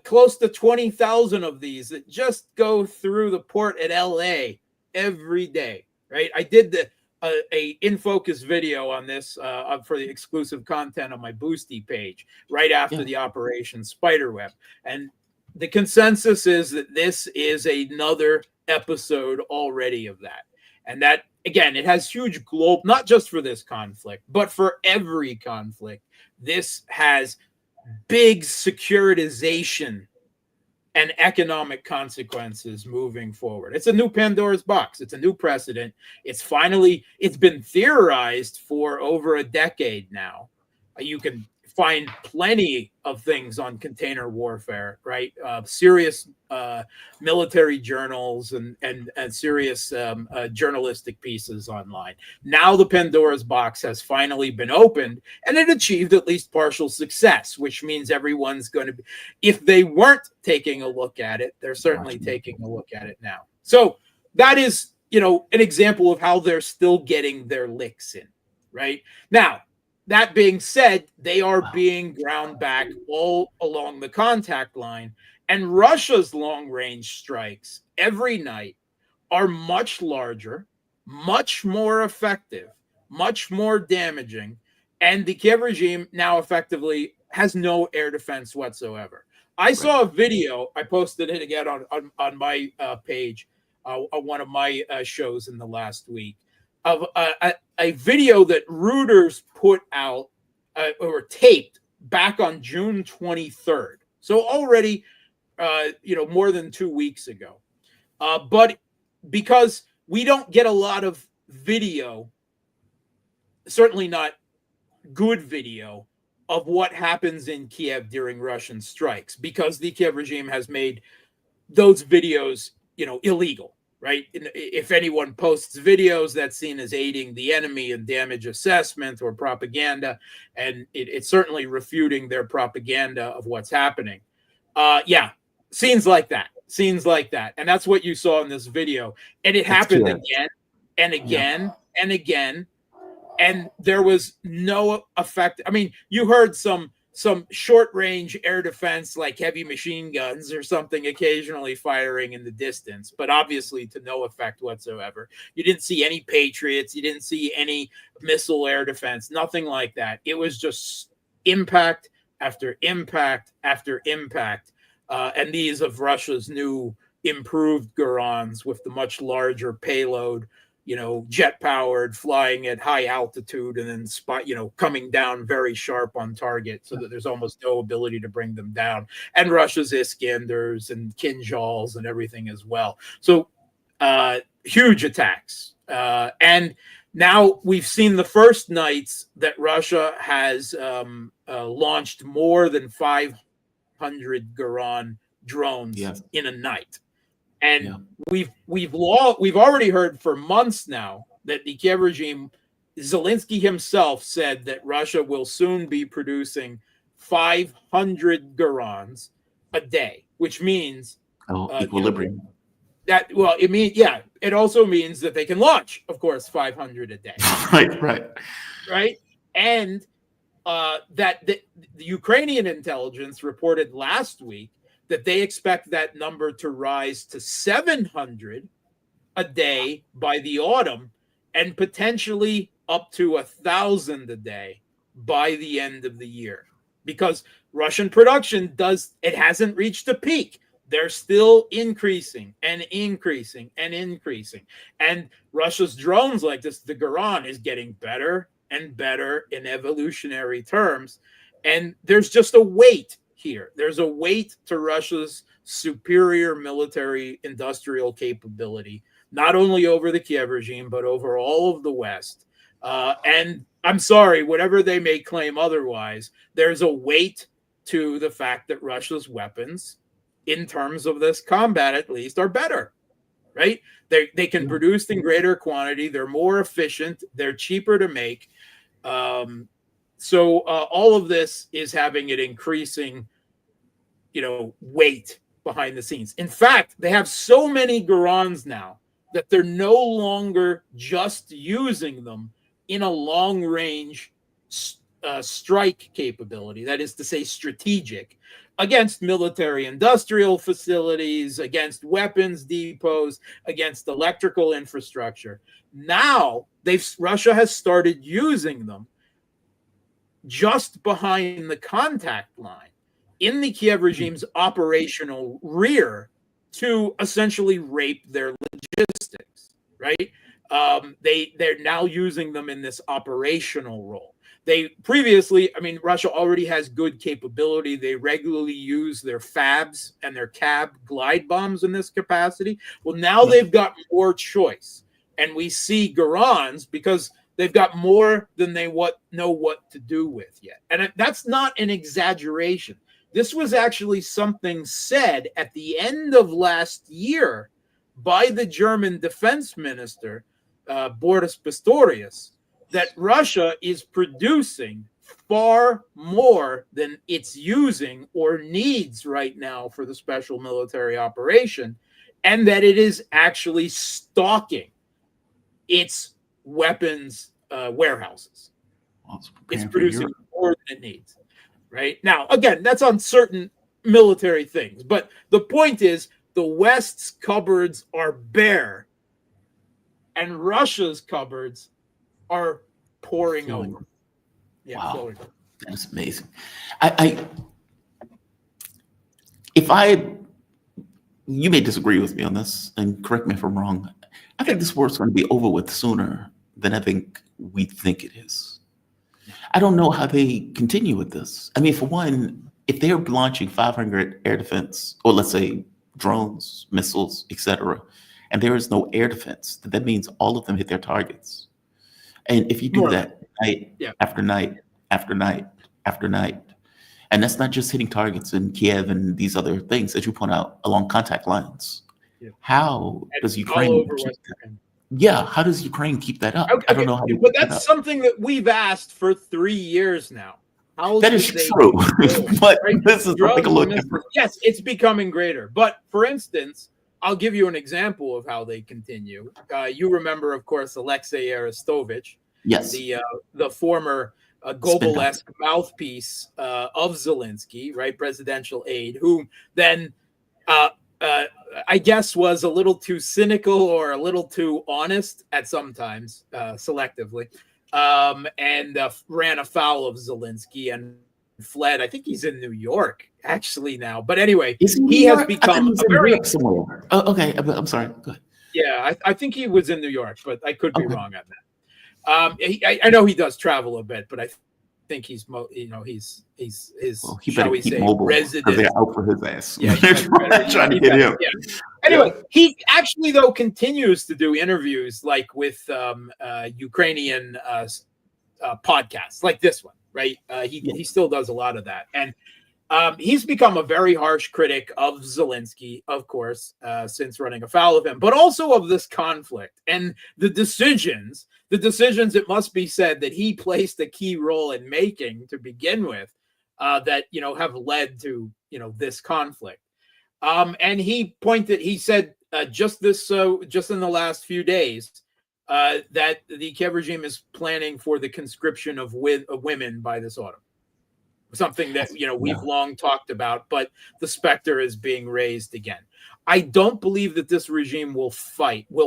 close to 20,000 of these that just go through the port at LA every day, right? I did a in focus video on this for the exclusive content on my Boosty page right after the Operation Spiderweb, and the consensus is that this is another episode already of that, and that again, it has huge global, not just for this conflict, but for every conflict. This has big securitization and economic consequences moving forward. It's a new Pandora's box. It's a new precedent. It's been theorized for over a decade now. You can find plenty of things on container warfare, right? Serious military journals and serious journalistic pieces online. Now the Pandora's box has finally been opened, and it achieved at least partial success, which means everyone's going to be, if they weren't taking a look at it, they're certainly taking a look at it now. So that is, an example of how they're still getting their licks in, right? Now, that being said, they are being ground back all along the contact line, and Russia's long-range strikes every night are much larger, much more effective, much more damaging, and the Kiev regime now effectively has no air defense whatsoever. I saw a video, I posted it again on my page, on one of my shows in the last week, of a video that Reuters put out or taped back on June 23rd. So already, more than 2 weeks ago. But because we don't get a lot of video, certainly not good video, of what happens in Kiev during Russian strikes, because the Kiev regime has made those videos, illegal. Right? If anyone posts videos, that's seen as aiding the enemy in damage assessment or propaganda, and it's certainly refuting their propaganda of what's happening. Scenes like that. And that's what you saw in this video. And it happened again and again and again. And there was no effect. I mean, you heard some short-range air defense, like heavy machine guns or something occasionally firing in the distance, but obviously to no effect whatsoever. You didn't see any Patriots. You didn't see any missile air defense, nothing like that. It was just impact after impact after impact. And these of Russia's new improved Gurans with the much larger payload, jet powered, flying at high altitude, and then coming down very sharp on target, so that there's almost no ability to bring them down. And Russia's Iskanders and Kinjals and everything as well. So huge attacks. And now we've seen the first nights that Russia has launched more than 500 Guran drones in a night. And we've already heard for months now that the Kiev regime, Zelensky himself said that Russia will soon be producing 500 Gurans a day, which means equilibrium. It also means that they can launch, of course, 500 a day. right, and that the Ukrainian intelligence reported last week that they expect that number to rise to 700 a day by the autumn, and potentially up to 1,000 a day by the end of the year. Because Russian production hasn't reached a peak. They're still increasing and increasing and increasing. And Russia's drones like this, the Guran, is getting better and better in evolutionary terms. And there's just a weight here. There's a weight to Russia's superior military industrial capability, not only over the Kiev regime, but over all of the West. And I'm sorry, whatever they may claim otherwise, there's a weight to the fact that Russia's weapons, in terms of this combat at least, are better, right? They can produce in greater quantity. They're more efficient. They're cheaper to make. So all of this is having an increasing, weight behind the scenes. In fact, they have so many Garans now that they're no longer just using them in a long-range strike capability, that is to say strategic, against military-industrial facilities, against weapons depots, against electrical infrastructure. Now, Russia has started using them just behind the contact line in the Kiev regime's operational rear to essentially rape their logistics, right? They're now using them in this operational role. They previously, I mean, Russia already has good capability. They regularly use their FABs and their CAB glide bombs in this capacity. Well, now they've got more choice. And we see Garans because they've got more than they know what to do with yet. And that's not an exaggeration. This was actually something said at the end of last year by the German defense minister, Boris Pistorius, that Russia is producing far more than it's using or needs right now for the special military operation, and that it is actually stocking its weapons warehouses. Well, it's producing more than it needs. Right? Now, again, that's on certain military things. But the point is, the West's cupboards are bare, and Russia's cupboards are pouring over. Yeah, wow. Pouring over. That's amazing. You may disagree with me on this, and correct me if I'm wrong. I think this war's going to be over with sooner than I think we think it is. I don't know how they continue with this. I mean, for one, if they're launching 500 air defense, or let's say drones, missiles, etc., and there is no air defense, that means all of them hit their targets. And if you do that night after night after night after night, and that's not just hitting targets in Kiev and these other things that you point out along contact lines, how does Ukraine keep that? Yeah, how does Ukraine keep that up? Okay, I don't know how. But that's something that we've asked for 3 years now. That is true, but this is like a little different. Yes, it's becoming greater. But for instance, I'll give you an example of how they continue. You remember, of course, Alexei Arestovich, yes, the former Gobel-esque mouthpiece of Zelensky, right, presidential aide, who then I guess was a little too cynical or a little too honest at sometimes, selectively, and ran afoul of Zelensky and fled. I think he's in New York actually now. But anyway, he has become a very somewhere. Oh, okay, I'm sorry. Go ahead. Yeah, I think he was in New York, but I could be wrong on that. I know he does travel a bit, but I think he's he better keep mobile because they're out for his ass. Yeah, they're trying to get him. Yeah. Anyway, he actually though continues to do interviews like with Ukrainian podcasts like this one, right? He still does a lot of that, and he's become a very harsh critic of Zelensky, of course, since running afoul of him, but also of this conflict and the decisions, it must be said, that he placed a key role in making to begin with, that, have led to, this conflict. And he said just in the last few days, that the Kiev regime is planning for the conscription of women by this autumn. Something that, we've long talked about, but the specter is being raised again. I don't believe that this regime will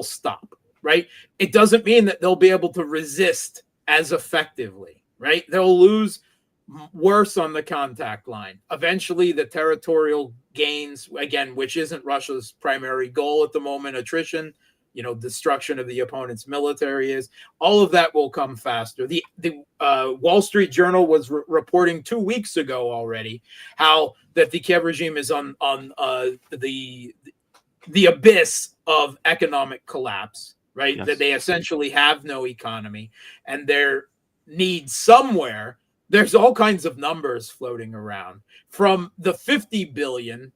stop, right? It doesn't mean that they'll be able to resist as effectively, right? They'll lose worse on the contact line. Eventually, the territorial gains, again, which isn't Russia's primary goal at the moment, attrition, destruction of the opponent's military is, all of that will come faster. The Wall Street Journal was reporting 2 weeks ago already how that the Kiev regime is on the abyss of economic collapse, right? Yes. That they essentially have no economy, and their need somewhere. There's all kinds of numbers floating around, from the 50 billion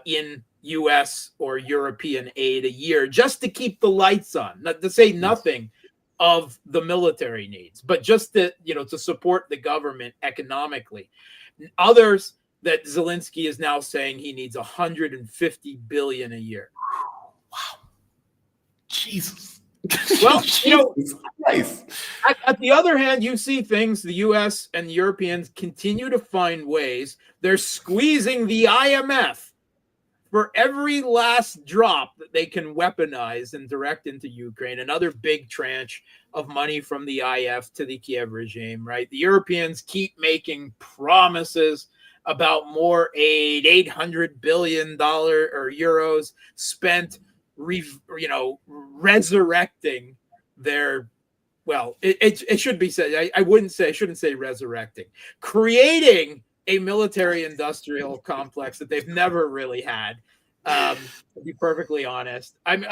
in U.S. or European aid a year just to keep the lights on, not to say nothing of the military needs, but just to support the government economically. Others that Zelensky is now saying he needs 150 billion a year. Wow. Jesus. Well, you know, Jesus Christ. at the other hand, you see things, the US and the Europeans continue to find ways. They're squeezing the IMF for every last drop that they can weaponize and direct into Ukraine. Another big tranche of money from the IF to the Kiev regime, right? The Europeans keep making promises about more aid, $800 billion or euros spent, resurrecting their, well, it should be said, I shouldn't say resurrecting, creating a military industrial complex that they've never really had, to be perfectly honest. I mean,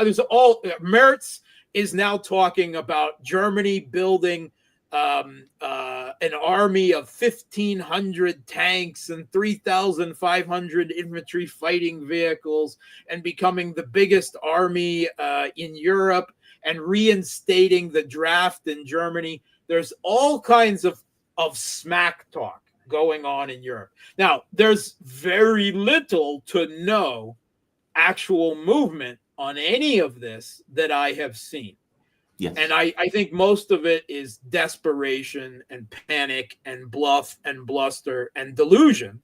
Merz is now talking about Germany building an army of 1,500 tanks and 3,500 infantry fighting vehicles and becoming the biggest army in Europe and reinstating the draft in Germany. There's all kinds of smack talk going on in Europe. Now, there's very little to no actual movement on any of this that I have seen. Yes. And I think most of it is desperation and panic and bluff and bluster and delusion.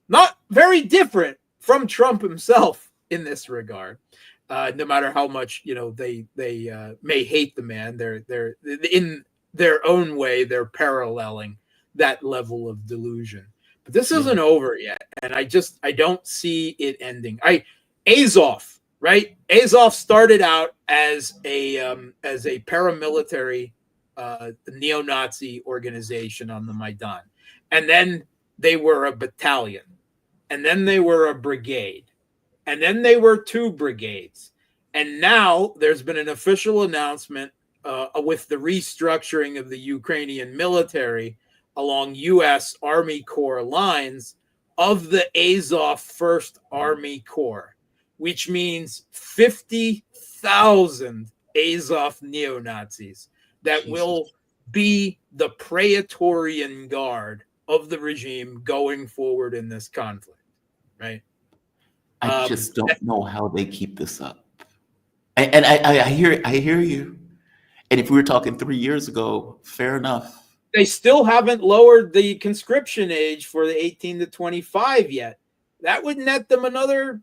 Not very different from Trump himself in this regard. No matter how much they may hate the man, they're in their own way they're paralleling that level of delusion. But this isn't over yet, and I don't see it ending. Azov. Right, Azov started out as a paramilitary neo-Nazi organization on the Maidan, and then they were a battalion, and then they were a brigade, and then they were 2 brigades, and now there's been an official announcement with the restructuring of the Ukrainian military along U.S. Army Corps lines of the Azov 1st Army Corps, which means 50,000 Azov neo-Nazis that will be the Praetorian Guard of the regime going forward in this conflict, right? I just don't know how they keep this up. And I hear you. And if we were talking 3 years ago, fair enough. They still haven't lowered the conscription age for the 18 to 25 yet. That would net them another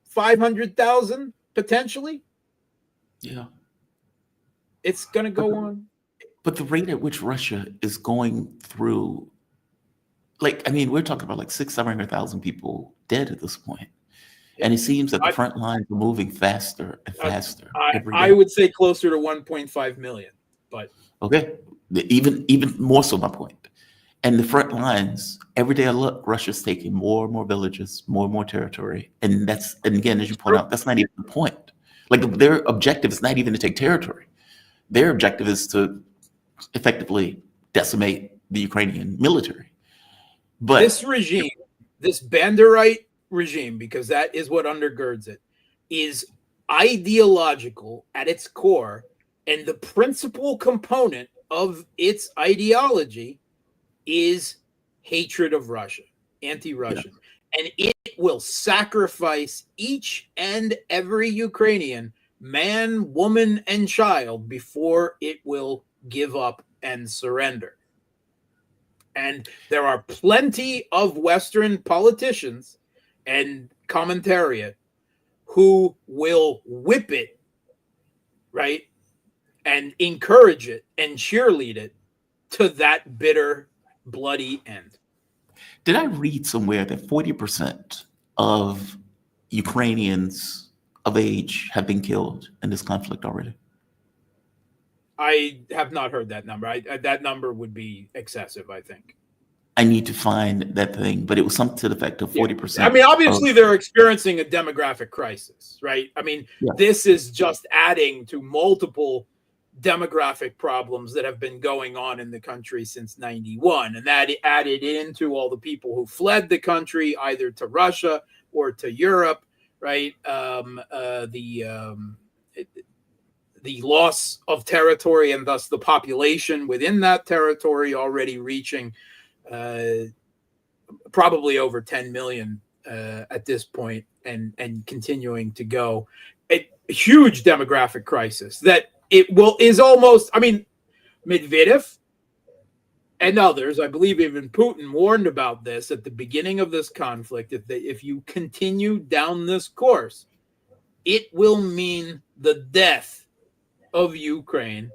500,000 potentially. Yeah. It's going to go on. But the rate at which Russia is going through, we're talking about 600,000-700,000 people dead at this point. And it seems that the front lines are moving faster and faster. I would say closer to 1.5 million, but okay. Even more so my point. And the front lines, every day I look, Russia's taking more and more villages, more and more territory. And again, as you point out, that's not even the point. Their objective is not even to take territory. Their objective is to effectively decimate the Ukrainian military. But this regime, this Banderite regime, because that is what undergirds it, is ideological at its core. And the principal component of its ideology is hatred of Russia, anti-Russian. Yeah. And it will sacrifice each and every Ukrainian, man, woman, and child before it will give up and surrender. And there are plenty of Western politicians and commentariat who will whip it, right, and encourage it and cheerlead it to that bitter, bloody end. Did I read somewhere that 40% of Ukrainians of age have been killed in this conflict already? I have not heard that number. That number would be excessive, I think. I need to find that thing, but it was something to the effect of 40%. I mean, obviously they're experiencing a demographic crisis, right? I mean, this is just adding to multiple demographic problems that have been going on in the country since 91, and that added into all the people who fled the country either to Russia or to Europe, right? The loss of territory and thus the population within that territory already reaching probably over 10 million at this point, and continuing to go. A huge demographic crisis that is almost. I mean, Medvedev and others, I believe even Putin, warned about this at the beginning of this conflict. If you continue down this course, it will mean the death of Ukraine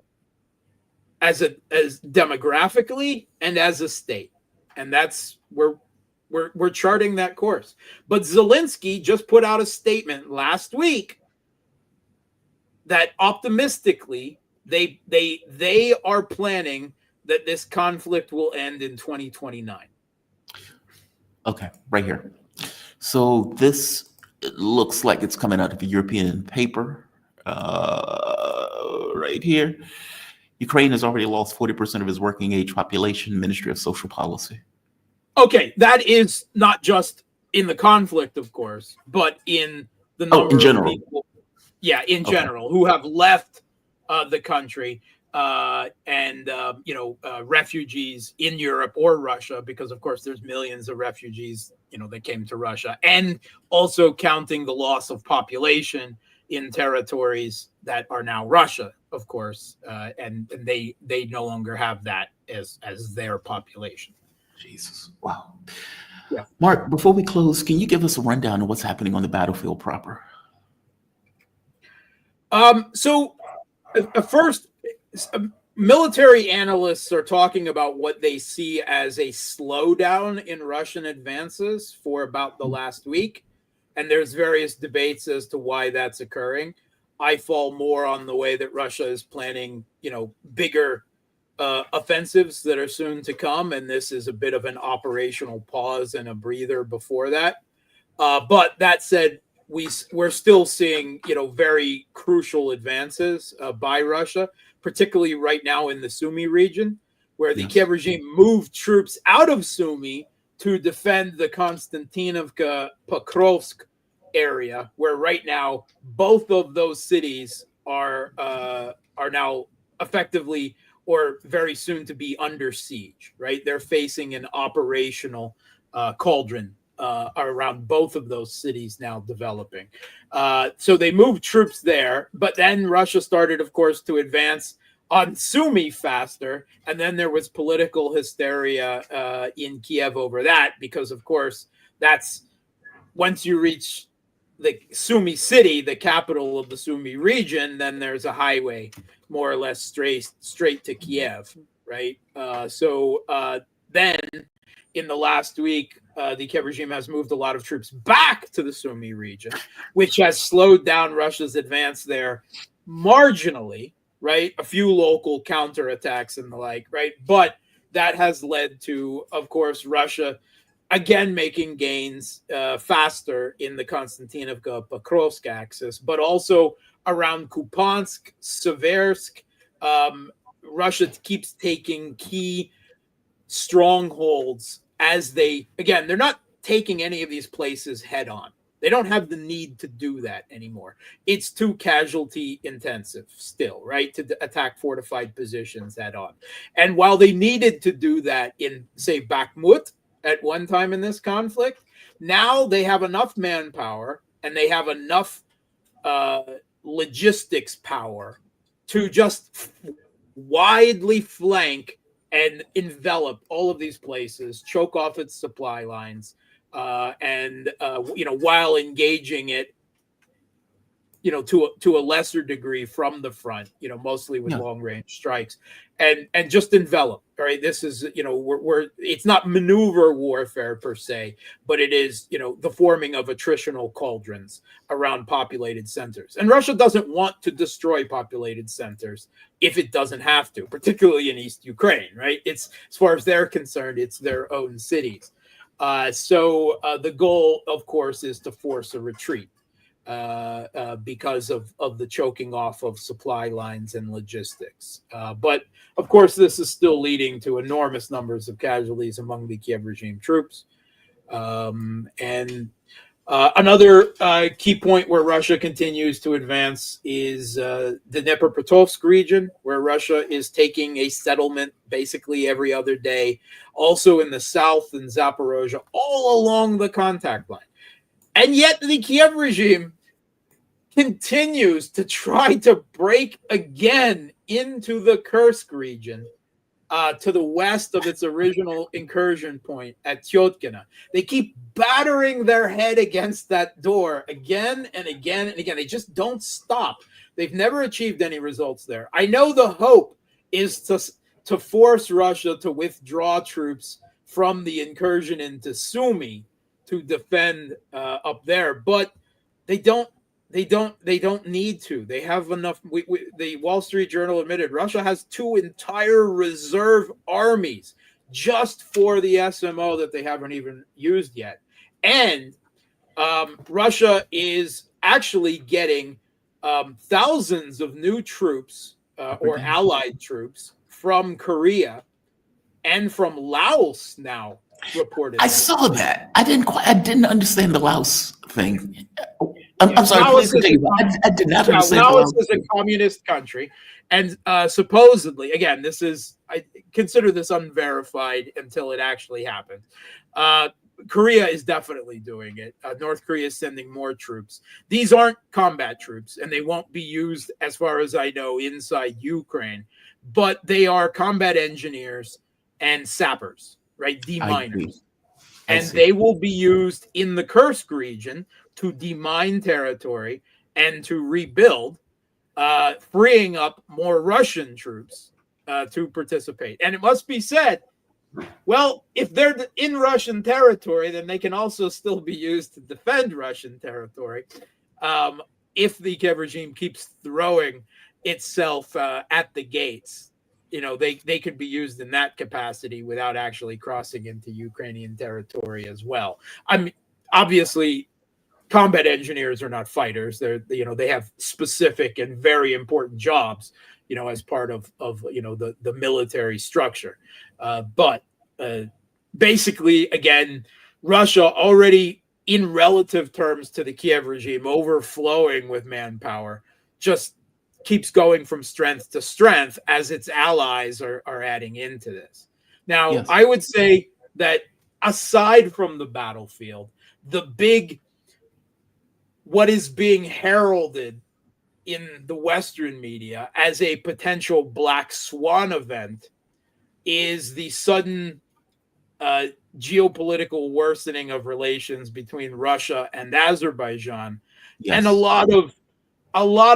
as demographically and as a state, and that's we're charting that course. But Zelensky just put out a statement last week that optimistically they are planning that this conflict will end in 2029. Okay, right here. So this looks like it's coming out of a European paper. Right here. Ukraine has already lost 40% of its working age population, Ministry of Social Policy. Okay, that is not just in the conflict, of course, but in the number in general. of people, in general, who have left the country and refugees in Europe or Russia, because of course there's millions of refugees, that came to Russia, and also counting the loss of population in territories that are now Russia, of course, and they no longer have that as their population. Jesus. Wow. Yeah. Mark, before we close, can you give us a rundown of what's happening on the battlefield proper? So first, military analysts are talking about what they see as a slowdown in Russian advances for about the last week. And there's various debates as to why that's occurring. I fall more on the way that Russia is planning, bigger offensives that are soon to come, and this is a bit of an operational pause and a breather before that. But that said, we're still seeing, very crucial advances by Russia, particularly right now in the Sumy region, where the Kiev regime moved troops out of Sumy to defend the Konstantinovka Pokrovsk area, where right now both of those cities are now effectively or very soon to be under siege. Right, they're facing an operational cauldron around both of those cities now developing. So they moved troops there, but then Russia started, of course, to advance on Sumy faster, and then there was political hysteria in Kiev over that, because of course that's once you reach the Sumy city, the capital of the Sumy region, then there's a highway more or less straight to Kiev, right? Then in the last week, the Kiev regime has moved a lot of troops back to the Sumy region, which has slowed down Russia's advance there marginally, right? A few local counterattacks and the like, right? But that has led to, of course, Russia again making gains faster in the Konstantinovka Pokrovsk axis, but also around Kupiansk, Seversk. Russia keeps taking key strongholds as they're not taking any of these places head on. They don't have the need to do that anymore. It's too casualty intensive still, right? To attack fortified positions head on. And while they needed to do that in, say, Bakhmut at one time in this conflict, now they have enough manpower and they have enough logistics power to just widely flank and envelop all of these places, choke off its supply lines, and while engaging it, to a lesser degree from the front, mostly with long range strikes, and just envelop. Right, this is it's not maneuver warfare per se, but it is the forming of attritional cauldrons around populated centers. And Russia doesn't want to destroy populated centers if it doesn't have to, particularly in East Ukraine. Right, it's as far as they're concerned, it's their own cities. So the goal, of course, is to force a retreat because of the choking off of supply lines and logistics. But of course, this is still leading to enormous numbers of casualties among the Kiev regime troops. And Another key point where Russia continues to advance is the Dnipropetrovsk region, where Russia is taking a settlement basically every other day. Also in the south in Zaporozhye, all along the contact line. And yet the Kiev regime continues to try to break again into the Kursk region, to the west of its original incursion point at Tyotkina. They keep battering their head against that door again and again and again. They just don't stop. They've never achieved any results there. I know the hope is to force Russia to withdraw troops from the incursion into Sumy to defend up there, but they don't need to. They have enough. The Wall Street Journal admitted Russia has 2 entire reserve armies just for the SMO that they haven't even used yet. And Russia is actually getting thousands of new troops or allied troops from Korea and from Laos now reported. I saw that. I didn't understand the Laos thing. I'm sorry, please continue. I did not understand. Laos is a communist country, and supposedly, again, I consider this unverified until it actually happened. Korea is definitely doing it. North Korea is sending more troops. These aren't combat troops, and they won't be used, as far as I know, inside Ukraine, but they are combat engineers and sappers, right? Deminers. And they will be used in the Kursk region to demine territory and to rebuild, freeing up more Russian troops to participate. And it must be said, well, if they're in Russian territory, then they can also still be used to defend Russian territory if the Kiev regime keeps throwing itself at the gates. You know, they could be used in that capacity without actually crossing into Ukrainian territory as well. I mean, obviously, combat engineers are not fighters. They have specific and very important jobs, as part of the military structure. But basically, again, Russia already, in relative terms to the Kiev regime, overflowing with manpower, just keeps going from strength to strength as its allies are adding into this. Now, yes. I would say that aside from the battlefield, what is being heralded in the Western media as a potential black swan event is the sudden geopolitical worsening of relations between Russia and Azerbaijan. Yes. And a lot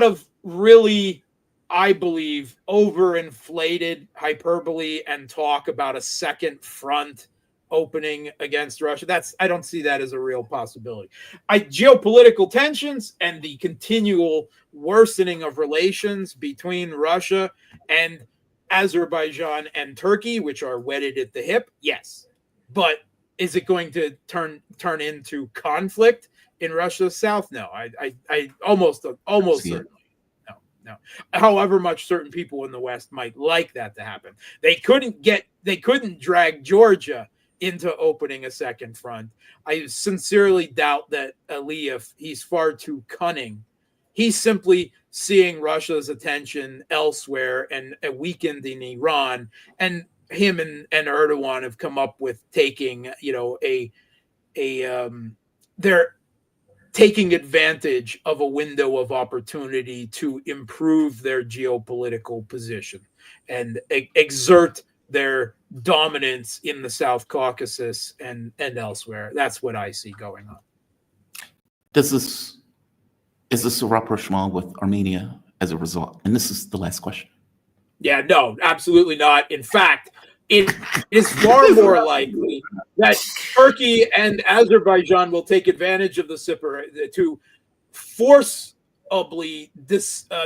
of really, I believe, overinflated hyperbole and talk about a second front opening against Russia. I don't see that as a real possibility. Geopolitical tensions and the continual worsening of relations between Russia and Azerbaijan and Turkey, which are wedded at the hip, yes. But is it going to turn into conflict in Russia's south? No, I almost certainly. No. However much certain people in the West might like that to happen, they couldn't drag Georgia into opening a second front. I sincerely doubt that Aliyev, he's far too cunning. He's simply seeing Russia's attention elsewhere and weakened in Iran, and him and Erdogan have come up with taking, they're taking advantage of a window of opportunity to improve their geopolitical position and exert their dominance in the South Caucasus and elsewhere. That's what I see going on. Is this a rapprochement with Armenia as a result? And this is the last question. Yeah, no, absolutely not. In fact, it is far more likely that Turkey and Azerbaijan will take advantage of the SIPR to forcibly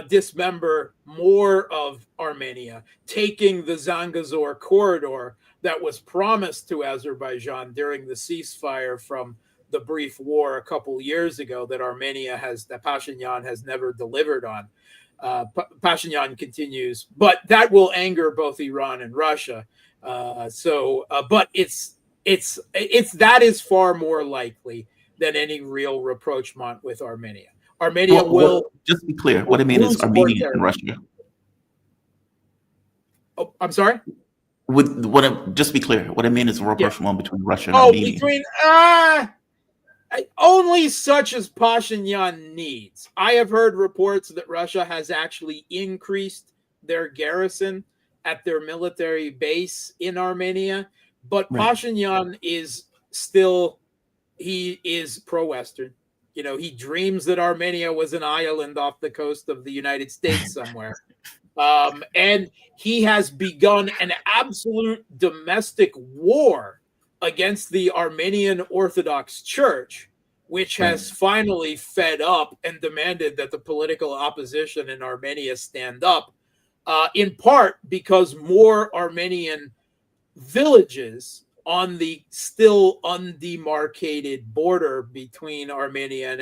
dismember more of Armenia, taking the Zangezur corridor that was promised to Azerbaijan during the ceasefire from the brief war a couple years ago that Pashinyan has never delivered on. Pashinyan continues, but that will anger both Iran and Russia. But that is far more likely than any real rapprochement with Armenia. Armenia just to be clear, what I mean is Armenia and Russia. Oh, I'm sorry? Just be clear, what I mean is a rapprochement between Russia and Armenia. Only such as Pashinyan needs. I have heard reports that Russia has actually increased their garrison at their military base in Armenia, but Pashinyan is still, he is pro-Western. You know, he dreams that Armenia was an island off the coast of the United States somewhere. And he has begun an absolute domestic war against the Armenian Orthodox Church, which has finally fed up and demanded that the political opposition in Armenia stand up, in part because more Armenian villages on the still undemarcated border between Armenia and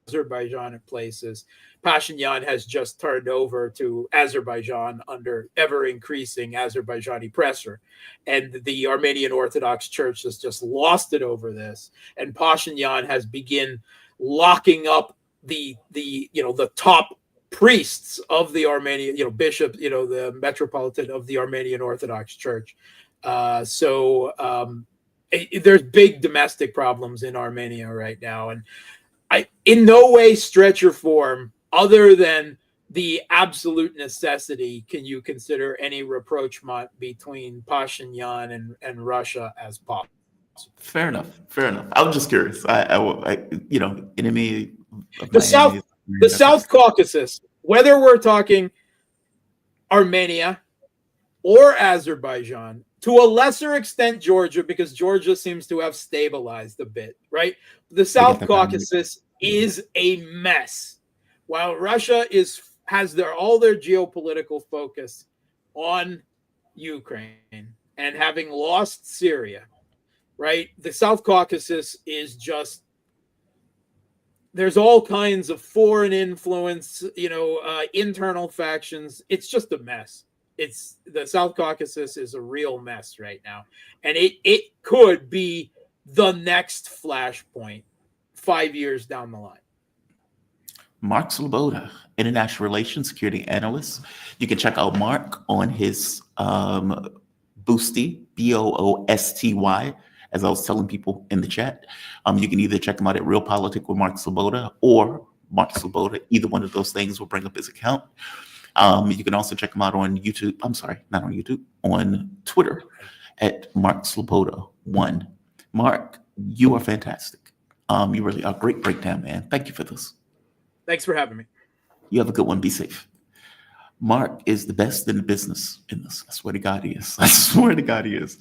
Azerbaijan in places, Pashinyan has just turned over to Azerbaijan under ever-increasing Azerbaijani pressure. And the Armenian Orthodox Church has just lost it over this. And Pashinyan has begun locking up the top priests of the Armenian, bishop, the metropolitan of the Armenian Orthodox Church. There's big domestic problems in Armenia right now. And I, in no way, stretch or form, other than the absolute necessity, can you consider any rapprochement between Pashinyan and Russia as possible. Fair enough. I was just curious. Enemy of the South Caucasus, whether we're talking Armenia or Azerbaijan, to a lesser extent Georgia, because Georgia seems to have stabilized a bit, right? The South Caucasus is a mess. While Russia has all their geopolitical focus on Ukraine and having lost Syria, right? The South Caucasus is just, there's all kinds of foreign influence, internal factions. It's just a mess. The South Caucasus is a real mess right now. And it could be the next flashpoint 5 years down the line. Mark Sabota, international relations security analyst. You can check out Mark on his Boosty, Boosty, as I was telling people in the chat. You can either check him out at Real Politic with Mark Sabota or Mark Sabota. Either one of those things will bring up his account. You can also check him out on YouTube. I'm sorry, not on YouTube, on Twitter at Mark Sleboda 1. Mark, you are fantastic. You really are. Great breakdown, man. Thank you for this. Thanks for having me. You have a good one. Be safe. Mark is the best in the business in this. I swear to God he is. I swear to God he is.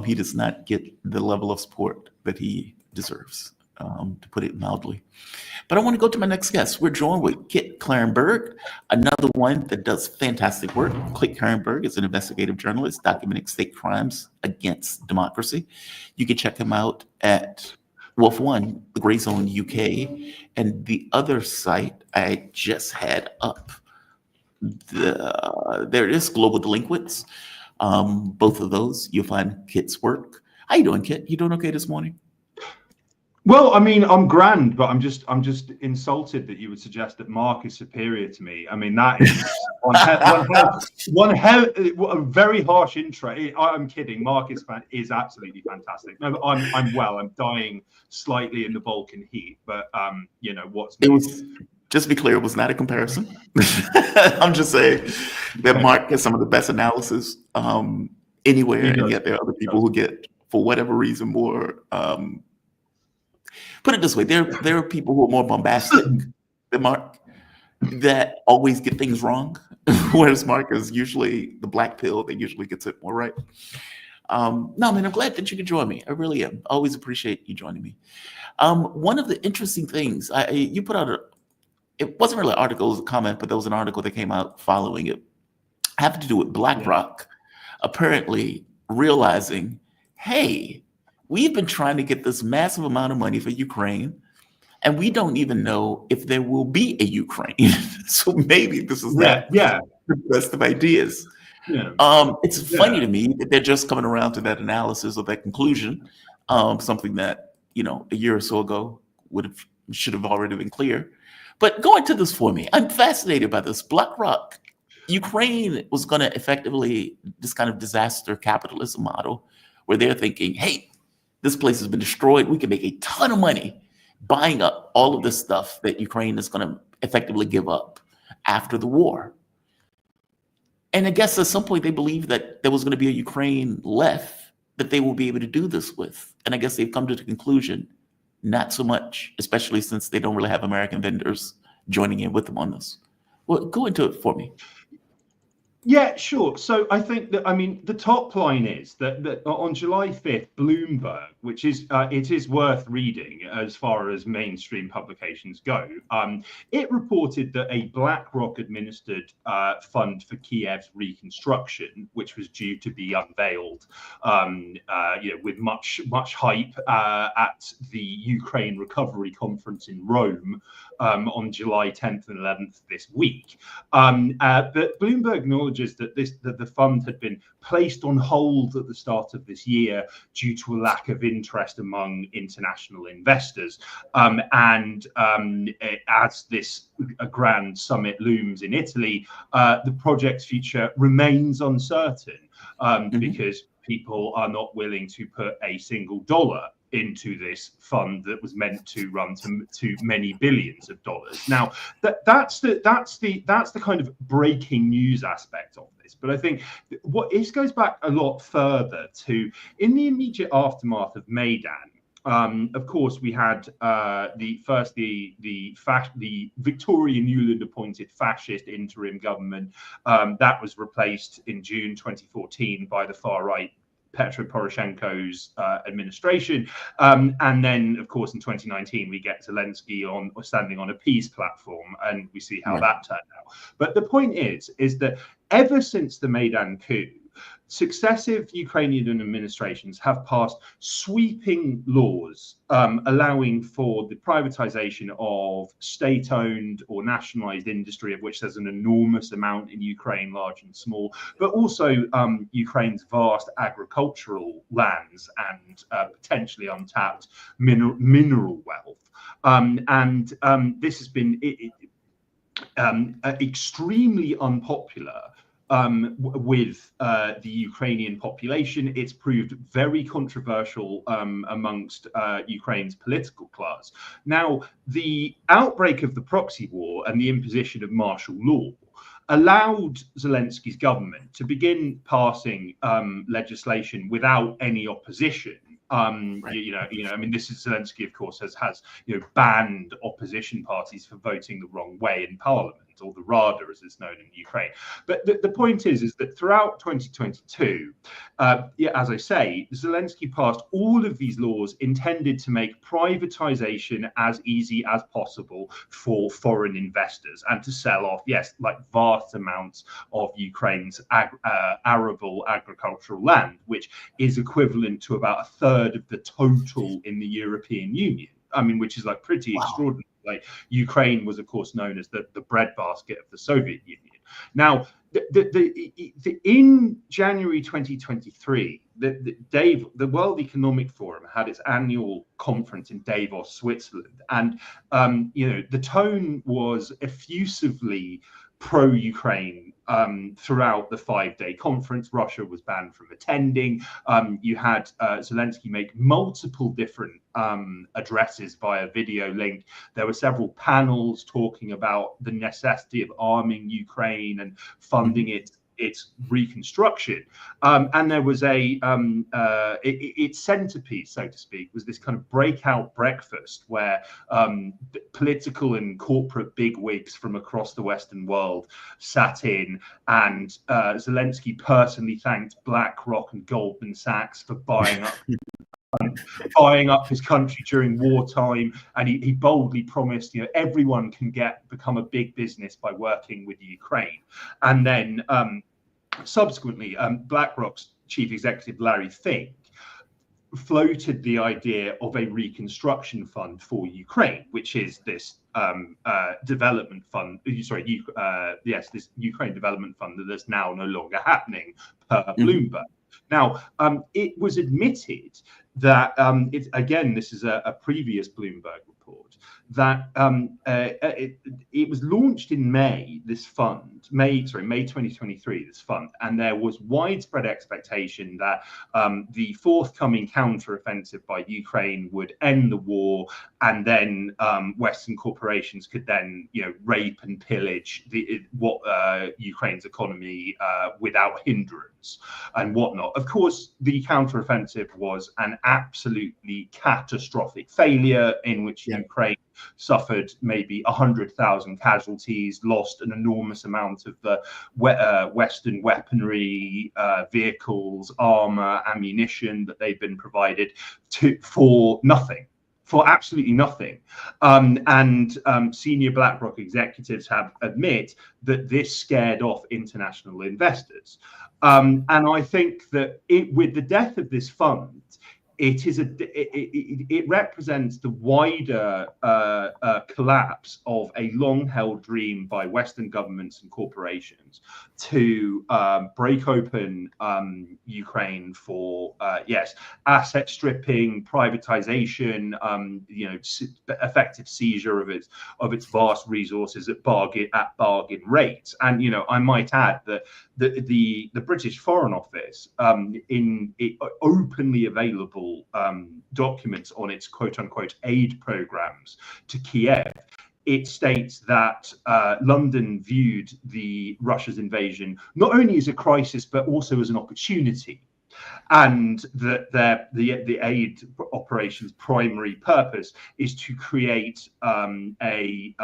He does not get the level of support that he deserves, to put it mildly. But I want to go to my next guest. We're joined with Kit Clarenberg, another one that does fantastic work. Kit Clarenberg is an investigative journalist documenting state crimes against democracy. You can check him out at Wolf One, the Gray Zone UK, and the other site I just had up. There it is, Global Delinquents. Both of those, you'll find Kit's work. How you doing, Kit? You doing okay this morning? Well, I mean, I'm grand, but I'm just insulted that you would suggest that Mark is superior to me. I mean, that is a very harsh intro. I'm kidding. Mark is absolutely fantastic. No, I'm well. I'm dying slightly in the Balkan heat, but just to be clear, it was not a comparison. I'm just saying that Mark has some of the best analysis anywhere, and yet there are other people who get, for whatever reason, more. Put it this way, there are people who are more bombastic than Mark that always get things wrong, whereas Mark is usually the black pill that usually gets it more right. No, man, I'm glad that you could join me. I really am. I always appreciate you joining me. One of the interesting things, you put out it wasn't really an article, it was a comment, but there was an article that came out following it. Having to do with BlackRock apparently realizing, hey, we've been trying to get this massive amount of money for Ukraine, and we don't even know if there will be a Ukraine. So maybe this is not the best of ideas. Yeah. It's funny to me that they're just coming around to that analysis or that conclusion, something that a year or so ago should have already been clear. But go into this for me. I'm fascinated by this. BlackRock, Ukraine was going to effectively this kind of disaster capitalism model where they're thinking, hey, this place has been destroyed. We can make a ton of money buying up all of this stuff that Ukraine is going to effectively give up after the war. And I guess at some point they believed that there was going to be a Ukraine left that they will be able to do this with. And I guess they've come to the conclusion, not so much, especially since they don't really have American vendors joining in with them on this. Well, go into it for me. Yeah, sure. So I think that, the top line is that on July 5th, Bloomberg, which is, it is worth reading as far as mainstream publications go, it reported that a BlackRock administered fund for Kiev's reconstruction, which was due to be unveiled, with much hype at the Ukraine Recovery Conference in Rome on July 10th and 11th this week. But Bloomberg acknowledges that the fund had been placed on hold at the start of this year due to a lack of interest among international investors. As this grand summit looms in Italy, the project's future remains uncertain because people are not willing to put a single dollar into this fund that was meant to run to many billions of dollars. Now, that's the kind of breaking news aspect of this. But I think this goes back a lot further to in the immediate aftermath of Maidan. Of course, we had the Victoria Nuland appointed fascist interim government that was replaced in June 2014 by the far right Petro Poroshenko's administration. And then, of course, in 2019, we get Zelensky standing on a peace platform, and we see how that turned out. But the point is that ever since the Maidan coup, successive Ukrainian administrations have passed sweeping laws allowing for the privatization of state-owned or nationalized industry, of which there's an enormous amount in Ukraine, large and small, but also Ukraine's vast agricultural lands and potentially untapped mineral wealth. This has been extremely unpopular with the Ukrainian population. It's proved very controversial amongst Ukraine's political class. Now, the outbreak of the proxy war and the imposition of martial law allowed Zelensky's government to begin passing legislation without any opposition. This is Zelensky, of course, has banned opposition parties for voting the wrong way in parliament, or the Rada, as it's known in Ukraine. But the point is that throughout 2022, as I say, Zelensky passed all of these laws intended to make privatization as easy as possible for foreign investors and to sell off, vast amounts of Ukraine's arable agricultural land, which is equivalent to about a third of the total in the European Union. Which is pretty extraordinary. Ukraine was, of course, known as the breadbasket of the Soviet Union. Now, in January 2023, the World Economic Forum had its annual conference in Davos, Switzerland, and the tone was effusively pro-Ukraine throughout the 5-day conference. Russia was banned from attending. You had Zelensky make multiple different addresses via video link. There were several panels talking about the necessity of arming Ukraine and funding its reconstruction. And there was its centerpiece, so to speak, was this kind of breakout breakfast where political and corporate bigwigs from across the Western world sat in, and Zelensky personally thanked BlackRock and Goldman Sachs for buying up his country during wartime, and he boldly promised, everyone can become a big business by working with Ukraine. And then subsequently, BlackRock's chief executive Larry Fink floated the idea of a reconstruction fund for Ukraine, which is this development fund. This Ukraine development fund that is now no longer happening per Bloomberg. Now, it was admitted that it's again, this is a previous Bloomberg report, that it was launched in May, this fund, May 2023, this fund, and there was widespread expectation that the forthcoming counteroffensive by Ukraine would end the war, and then Western corporations could then, rape and pillage Ukraine's economy without hindrance and whatnot. Of course, the counteroffensive was an absolutely catastrophic failure in which Ukraine suffered maybe 100,000 casualties, lost an enormous amount of the Western weaponry, vehicles, armor, ammunition that they've been provided for nothing. For absolutely nothing. And senior BlackRock executives have admit that this scared off international investors. And I think that with the death of this fund, it represents the wider collapse of a long-held dream by Western governments and corporations to break open Ukraine for asset stripping, privatization, effective seizure of its vast resources at bargain rates. And I might add that the British Foreign Office, in openly available documents on its quote-unquote aid programs to Kiev, it states that London viewed Russia's invasion not only as a crisis but also as an opportunity, and that the aid operation's primary purpose is to create a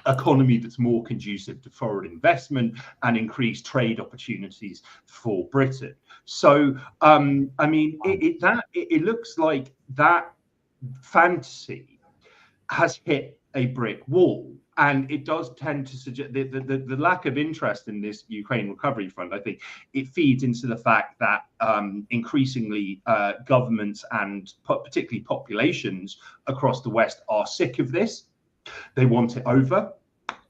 economy that's more conducive to foreign investment and increase trade opportunities for Britain. So, it looks like that fantasy has hit a brick wall, and it does tend to suggest the lack of interest in this Ukraine recovery fund. I think it feeds into the fact that increasingly governments and particularly populations across the West are sick of this. They want it over.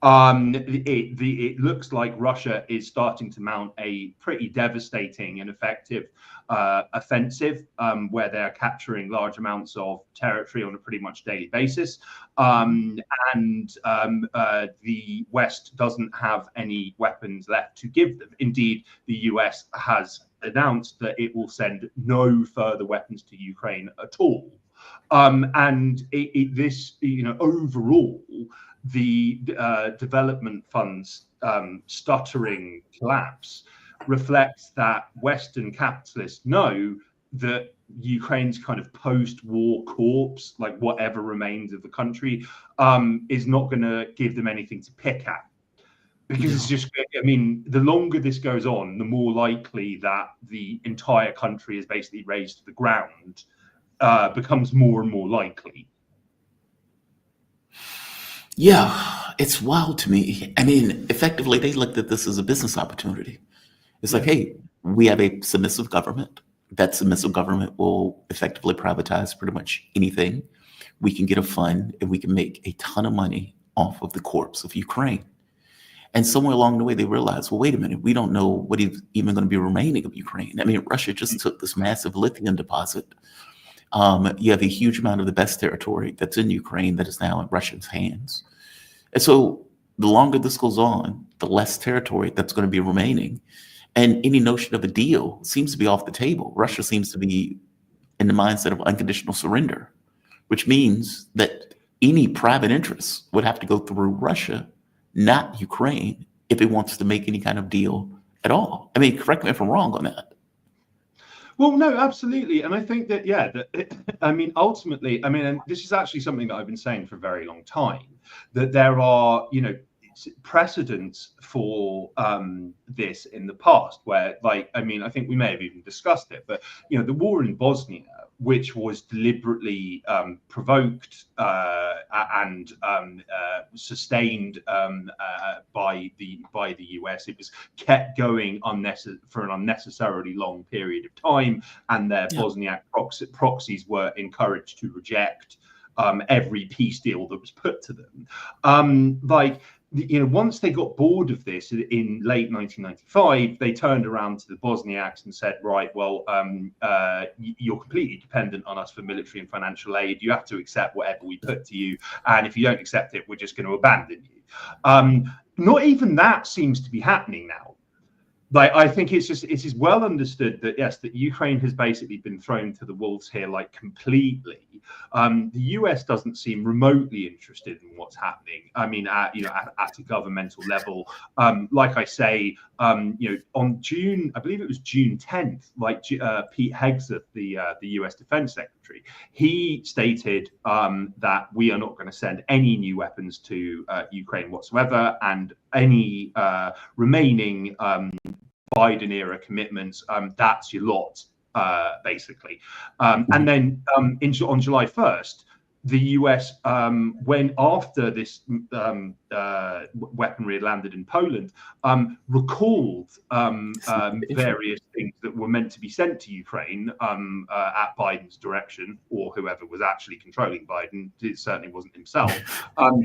It looks like Russia is starting to mount a pretty devastating and effective offensive where they're capturing large amounts of territory on a pretty much daily basis. And the West doesn't have any weapons left to give them. Indeed, the US has announced that it will send no further weapons to Ukraine at all. And this, overall, the development funds stuttering collapse reflects that Western capitalists know that Ukraine's kind of post-war corpse, like whatever remains of the country, is not going to give them anything to pick at. Because it's just, the longer this goes on, the more likely that the entire country is basically razed to the ground becomes more and more likely. Yeah, it's wild to me. Effectively, they looked at this as a business opportunity. It's like, hey, we have a submissive government. That submissive government will effectively privatize pretty much anything. We can get a fund and we can make a ton of money off of the corpse of Ukraine. And somewhere along the way, they realized, well, wait a minute, we don't know what is even going to be remaining of Ukraine. Russia just took this massive lithium deposit. You have a huge amount of the best territory that's in Ukraine that is now in Russia's hands. And so the longer this goes on, the less territory that's going to be remaining. And any notion of a deal seems to be off the table. Russia seems to be in the mindset of unconditional surrender, which means that any private interests would have to go through Russia, not Ukraine, if it wants to make any kind of deal at all. Correct me if I'm wrong on that. Well, no, absolutely. And I think that, ultimately, and this is actually something that I've been saying for a very long time, that there are, precedents for this in the past where, I think we may have even discussed it, but, the war in Bosnia, which was deliberately provoked and sustained by the US. It was kept going for an unnecessarily long period of time, and their Bosniak proxies were encouraged to reject every peace deal that was put to them. once they got bored of this in late 1995, they turned around to the Bosniaks and said, right, well, you're completely dependent on us for military and financial aid. You have to accept whatever we put to you. And if you don't accept it, we're just going to abandon you. Not even that seems to be happening now. Like, I think it is well understood that, yes, that Ukraine has basically been thrown to the wolves here, like, completely. The US doesn't seem remotely interested in what's happening. I mean, at a governmental level, like I say, on June, I believe it was June 10th, like Pete Hegseth, the US Defense Secretary, he stated that we are not going to send any new weapons to Ukraine whatsoever, and any remaining Biden era commitments, that's your lot, basically. And then on July 1st, the US, when after this weaponry had landed in Poland, recalled various things that were meant to be sent to Ukraine at Biden's direction, or whoever was actually controlling Biden. It certainly wasn't himself. So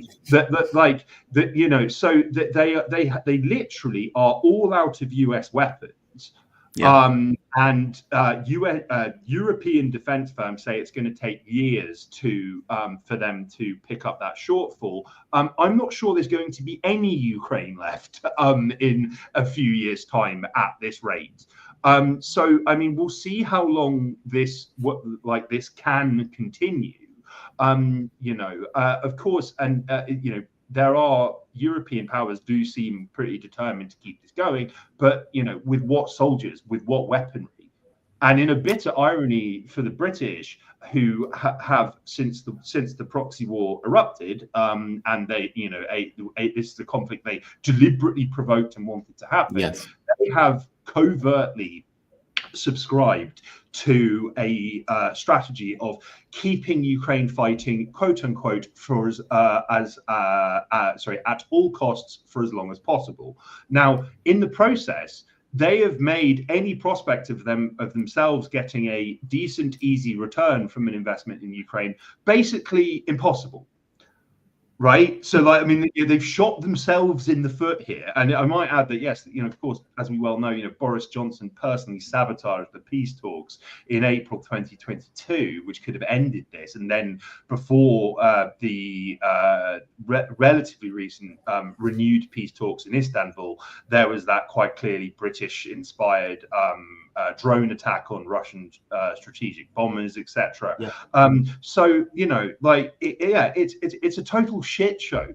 that they literally are all out of US weapons. Yeah. And European defense firms say it's going to take years for them to pick up that shortfall. I'm not sure there's going to be any Ukraine left in a few years' time at this rate. So, I mean, we'll see how long this can continue. Of course, and there are European powers do seem pretty determined to keep this going, but with what soldiers, with what weaponry, and in a bitter irony for the British, who have since the proxy war erupted, and they this is a conflict they deliberately provoked and wanted to happen. Yes. They have covertly subscribed to a strategy of keeping Ukraine fighting, quote unquote, for at all costs for as long as possible. Now, in the process, they have made any prospect of themselves getting a decent, easy return from an investment in Ukraine basically impossible. Right, so they've shot themselves in the foot here, and I might add that yes, of course, as we well know, Boris Johnson personally sabotaged the peace talks in April 2022, which could have ended this, and then before the relatively recent renewed peace talks in Istanbul, there was that quite clearly British-inspired drone attack on Russian strategic bombers, etc. Yeah. So it's a total shit show,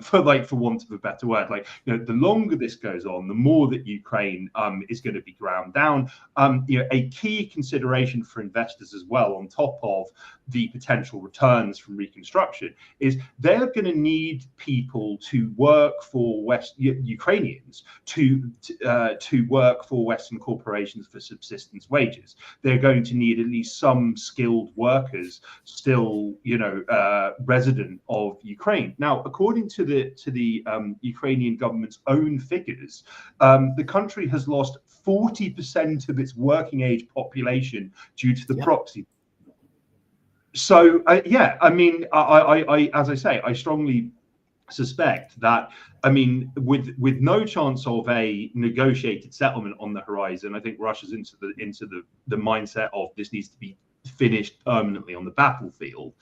for want of a better word. The longer this goes on, the more that Ukraine is going to be ground down. A key consideration for investors as well, on top of the potential returns from reconstruction, is they're going to need people to work for Ukrainians to work for Western corporations for subsistence wages. They're going to need at least some skilled workers still, resident of Ukraine. Now, according to the Ukrainian government's own figures, the country has lost 40% of its working age population due to the proxy. So I as I say, I strongly suspect that, with no chance of a negotiated settlement on the horizon, I think Russia's into the mindset of this needs to be finished permanently on the battlefield,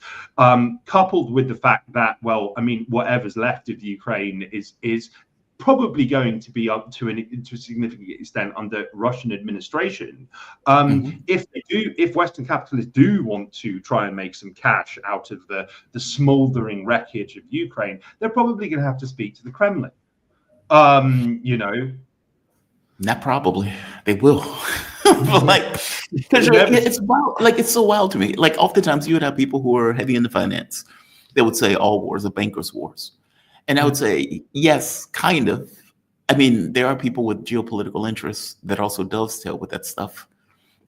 coupled with the fact that, whatever's left of Ukraine is probably going to be up to a significant extent under Russian administration. If Western capitalists do want to try and make some cash out of the smoldering wreckage of Ukraine, they're probably going to have to speak to the Kremlin. Not probably, they will. It's wild. It's so wild to me. Oftentimes you would have people who are heavy into finance. They would say all wars are bankers' wars. And I would say, yes, kind of. There are people with geopolitical interests that also dovetail with that stuff.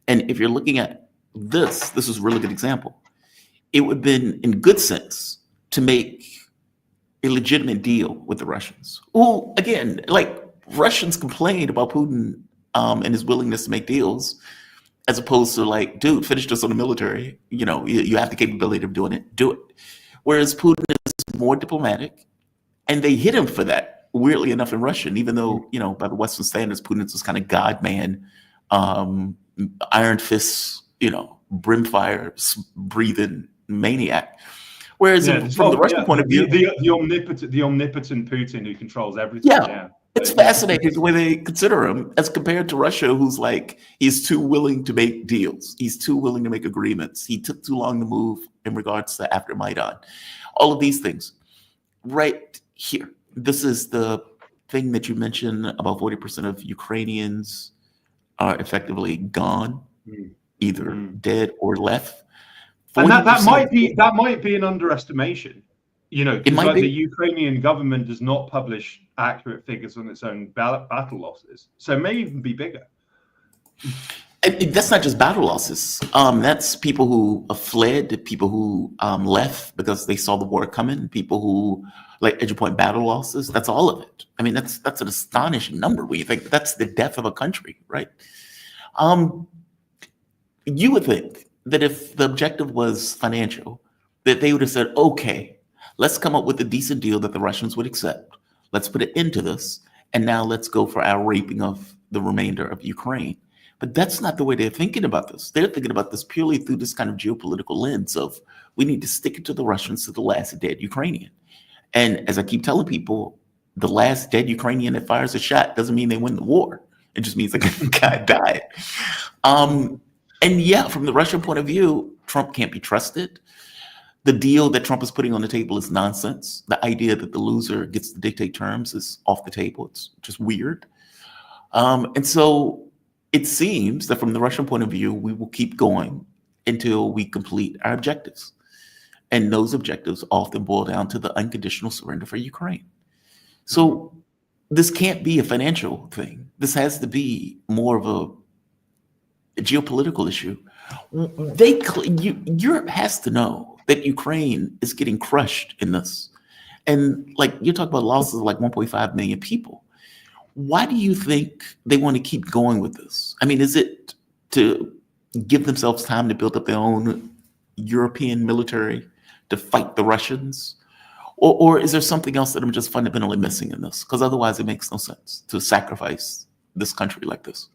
And if you're looking at this is a really good example. It would have been in good sense to make a legitimate deal with the Russians. Well, again, Russians complained about Putin and his willingness to make deals, as opposed to dude, finish this on the military. You have the capability of doing it, do it. Whereas Putin is more diplomatic. And they hit him for that, weirdly enough, in Russia. And even though, by the Western standards, Putin's this kind of God man, iron fists, brimfire breathing maniac. Whereas from the Russian point of view, the omnipotent Putin who controls everything. Yeah. It's fascinating the way they consider him as compared to Russia, who's like, he's too willing to make deals. He's too willing to make agreements. He took too long to move in regards to after Maidan. All of these things. Right here. This is the thing that you mentioned, about 40% of Ukrainians are effectively gone, either dead or left. And that might be an underestimation. Because the Ukrainian government does not publish accurate figures on its own battle losses, so it may even be bigger. And that's not just battle losses. That's people who fled, people who left because they saw the war coming, people who, like, as you point, battle losses. That's all of it. I mean, that's an astonishing number when you think that's the death of a country, right? You would think that if the objective was financial, that they would have said, okay, let's come up with a decent deal that the Russians would accept. Let's put an end to this. And now let's go for our raping of the remainder of Ukraine. But that's not the way they're thinking about this. They're thinking about this purely through this kind of geopolitical lens of, we need to stick it to the Russians to the last dead Ukrainian. And as I keep telling people, the last dead Ukrainian that fires a shot doesn't mean they win the war. It just means the guy died. And yeah, from the Russian point of view, Trump can't be trusted. The deal that Trump is putting on the table is nonsense. The idea that the loser gets to dictate terms is off the table. It's just weird. And so it seems that from the Russian point of view, we will keep going until we complete our objectives. And those objectives often boil down to the unconditional surrender for Ukraine. So this can't be a financial thing. This has to be more of a geopolitical issue. Europe has to know that Ukraine is getting crushed in this. And like, you talk about losses of like 1.5 million people. Why do you think they want to keep going with this? I mean, is it to give themselves time to build up their own European military to fight the Russians? Or is there something else that I'm just fundamentally missing in this? Because otherwise it makes no sense to sacrifice this country like this.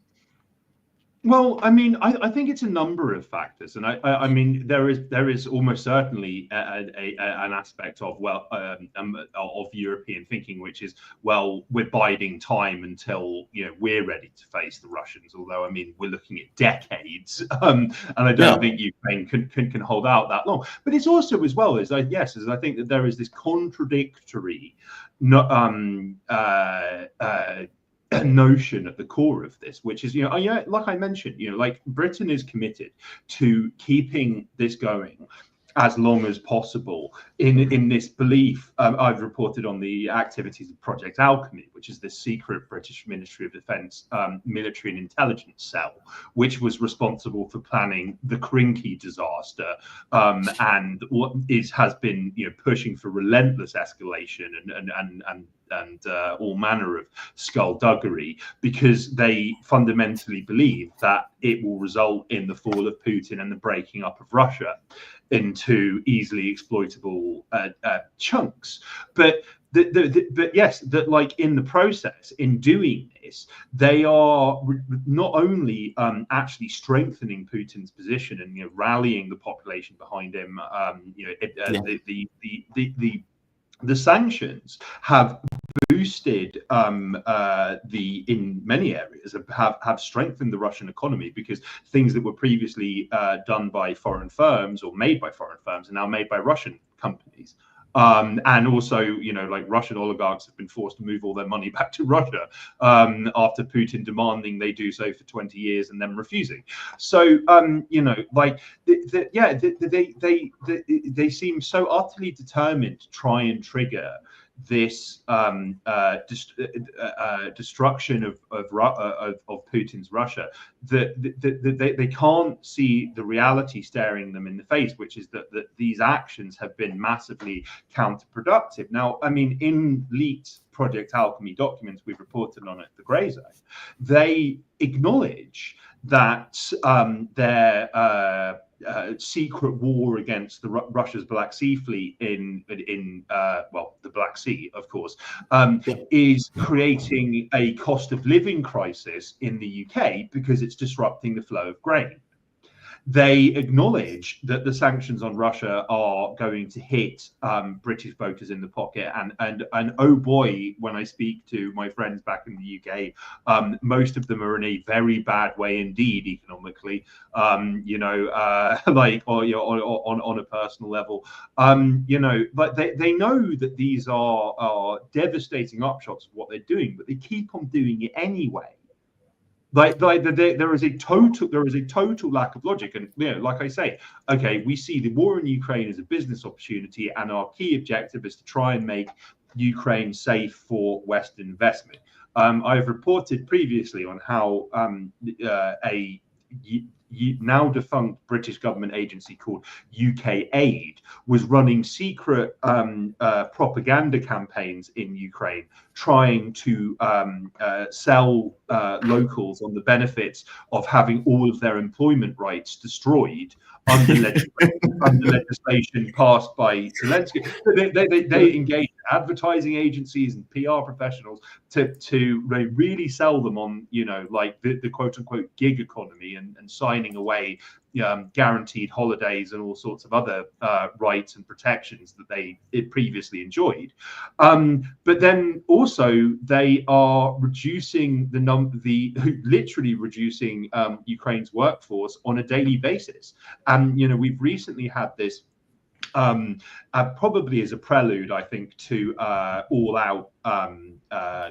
Well, I mean, I think it's a number of factors, and I mean, there is almost certainly an aspect of of European thinking, which is, well, we're biding time until we're ready to face the Russians. Although, I mean, we're looking at decades, and I don't think Ukraine can hold out that long. But it's also, as well as I think that there is this contradictory notion at the core of this, which is, like I mentioned, like Britain is committed to keeping this going as long as possible in this belief. I've reported on the activities of Project Alchemy, which is this secret British Ministry of Defence military and intelligence cell, which was responsible for planning the Krinky disaster, and what has been pushing for relentless escalation and all manner of skullduggery, because they fundamentally believe that it will result in the fall of Putin and the breaking up of Russia into easily exploitable chunks. But yes, that like in the process, in doing this, they are not only actually strengthening Putin's position and rallying the population behind him. The sanctions have boosted in many areas have strengthened the Russian economy, because things that were previously done by foreign firms or made by foreign firms are now made by Russian companies. And also, like Russian oligarchs have been forced to move all their money back to Russia after Putin demanding they do so for 20 years and then refusing. So, like, they seem so utterly determined to try and trigger this destruction of Putin's Russia, that they can't see the reality staring them in the face, which is that these actions have been massively counterproductive. Now, I mean, in leaked Project Alchemy documents we've reported on at the Grey Zone, they acknowledge that secret war against Russia's Black Sea fleet in the Black Sea, of course, is creating a cost of living crisis in the UK because it's disrupting the flow of grain. They acknowledge that the sanctions on Russia are going to hit British voters in the pocket, and oh boy, when I speak to my friends back in the UK, most of them are in a very bad way indeed economically. Like on a personal level, but they know that these are devastating upshots of what they're doing, but they keep on doing it anyway. There is a total lack of logic, and like I say, okay, we see the war in Ukraine as a business opportunity, and our key objective is to try and make Ukraine safe for Western investment. I've reported previously on how a now defunct British government agency called UK Aid was running secret propaganda campaigns in Ukraine, trying to sell locals on the benefits of having all of their employment rights destroyed under legislation passed by Zelensky. They engaged advertising agencies and PR professionals to really sell them on, like the quote unquote gig economy and signing away guaranteed holidays and all sorts of other rights and protections that they previously enjoyed. But then also they are reducing literally reducing Ukraine's workforce on a daily basis. And we've recently had this probably as a prelude, I think, to all-out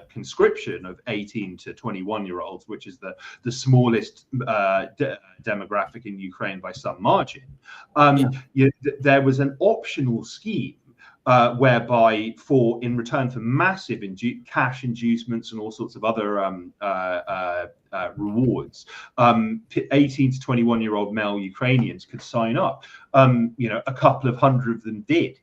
conscription of 18 to 21-year-olds, which is the smallest demographic in Ukraine by some margin. There was an optional scheme whereby, in return for massive cash inducements and all sorts of other rewards, 18 to 21-year-old male Ukrainians could sign up. A couple of hundred of them did.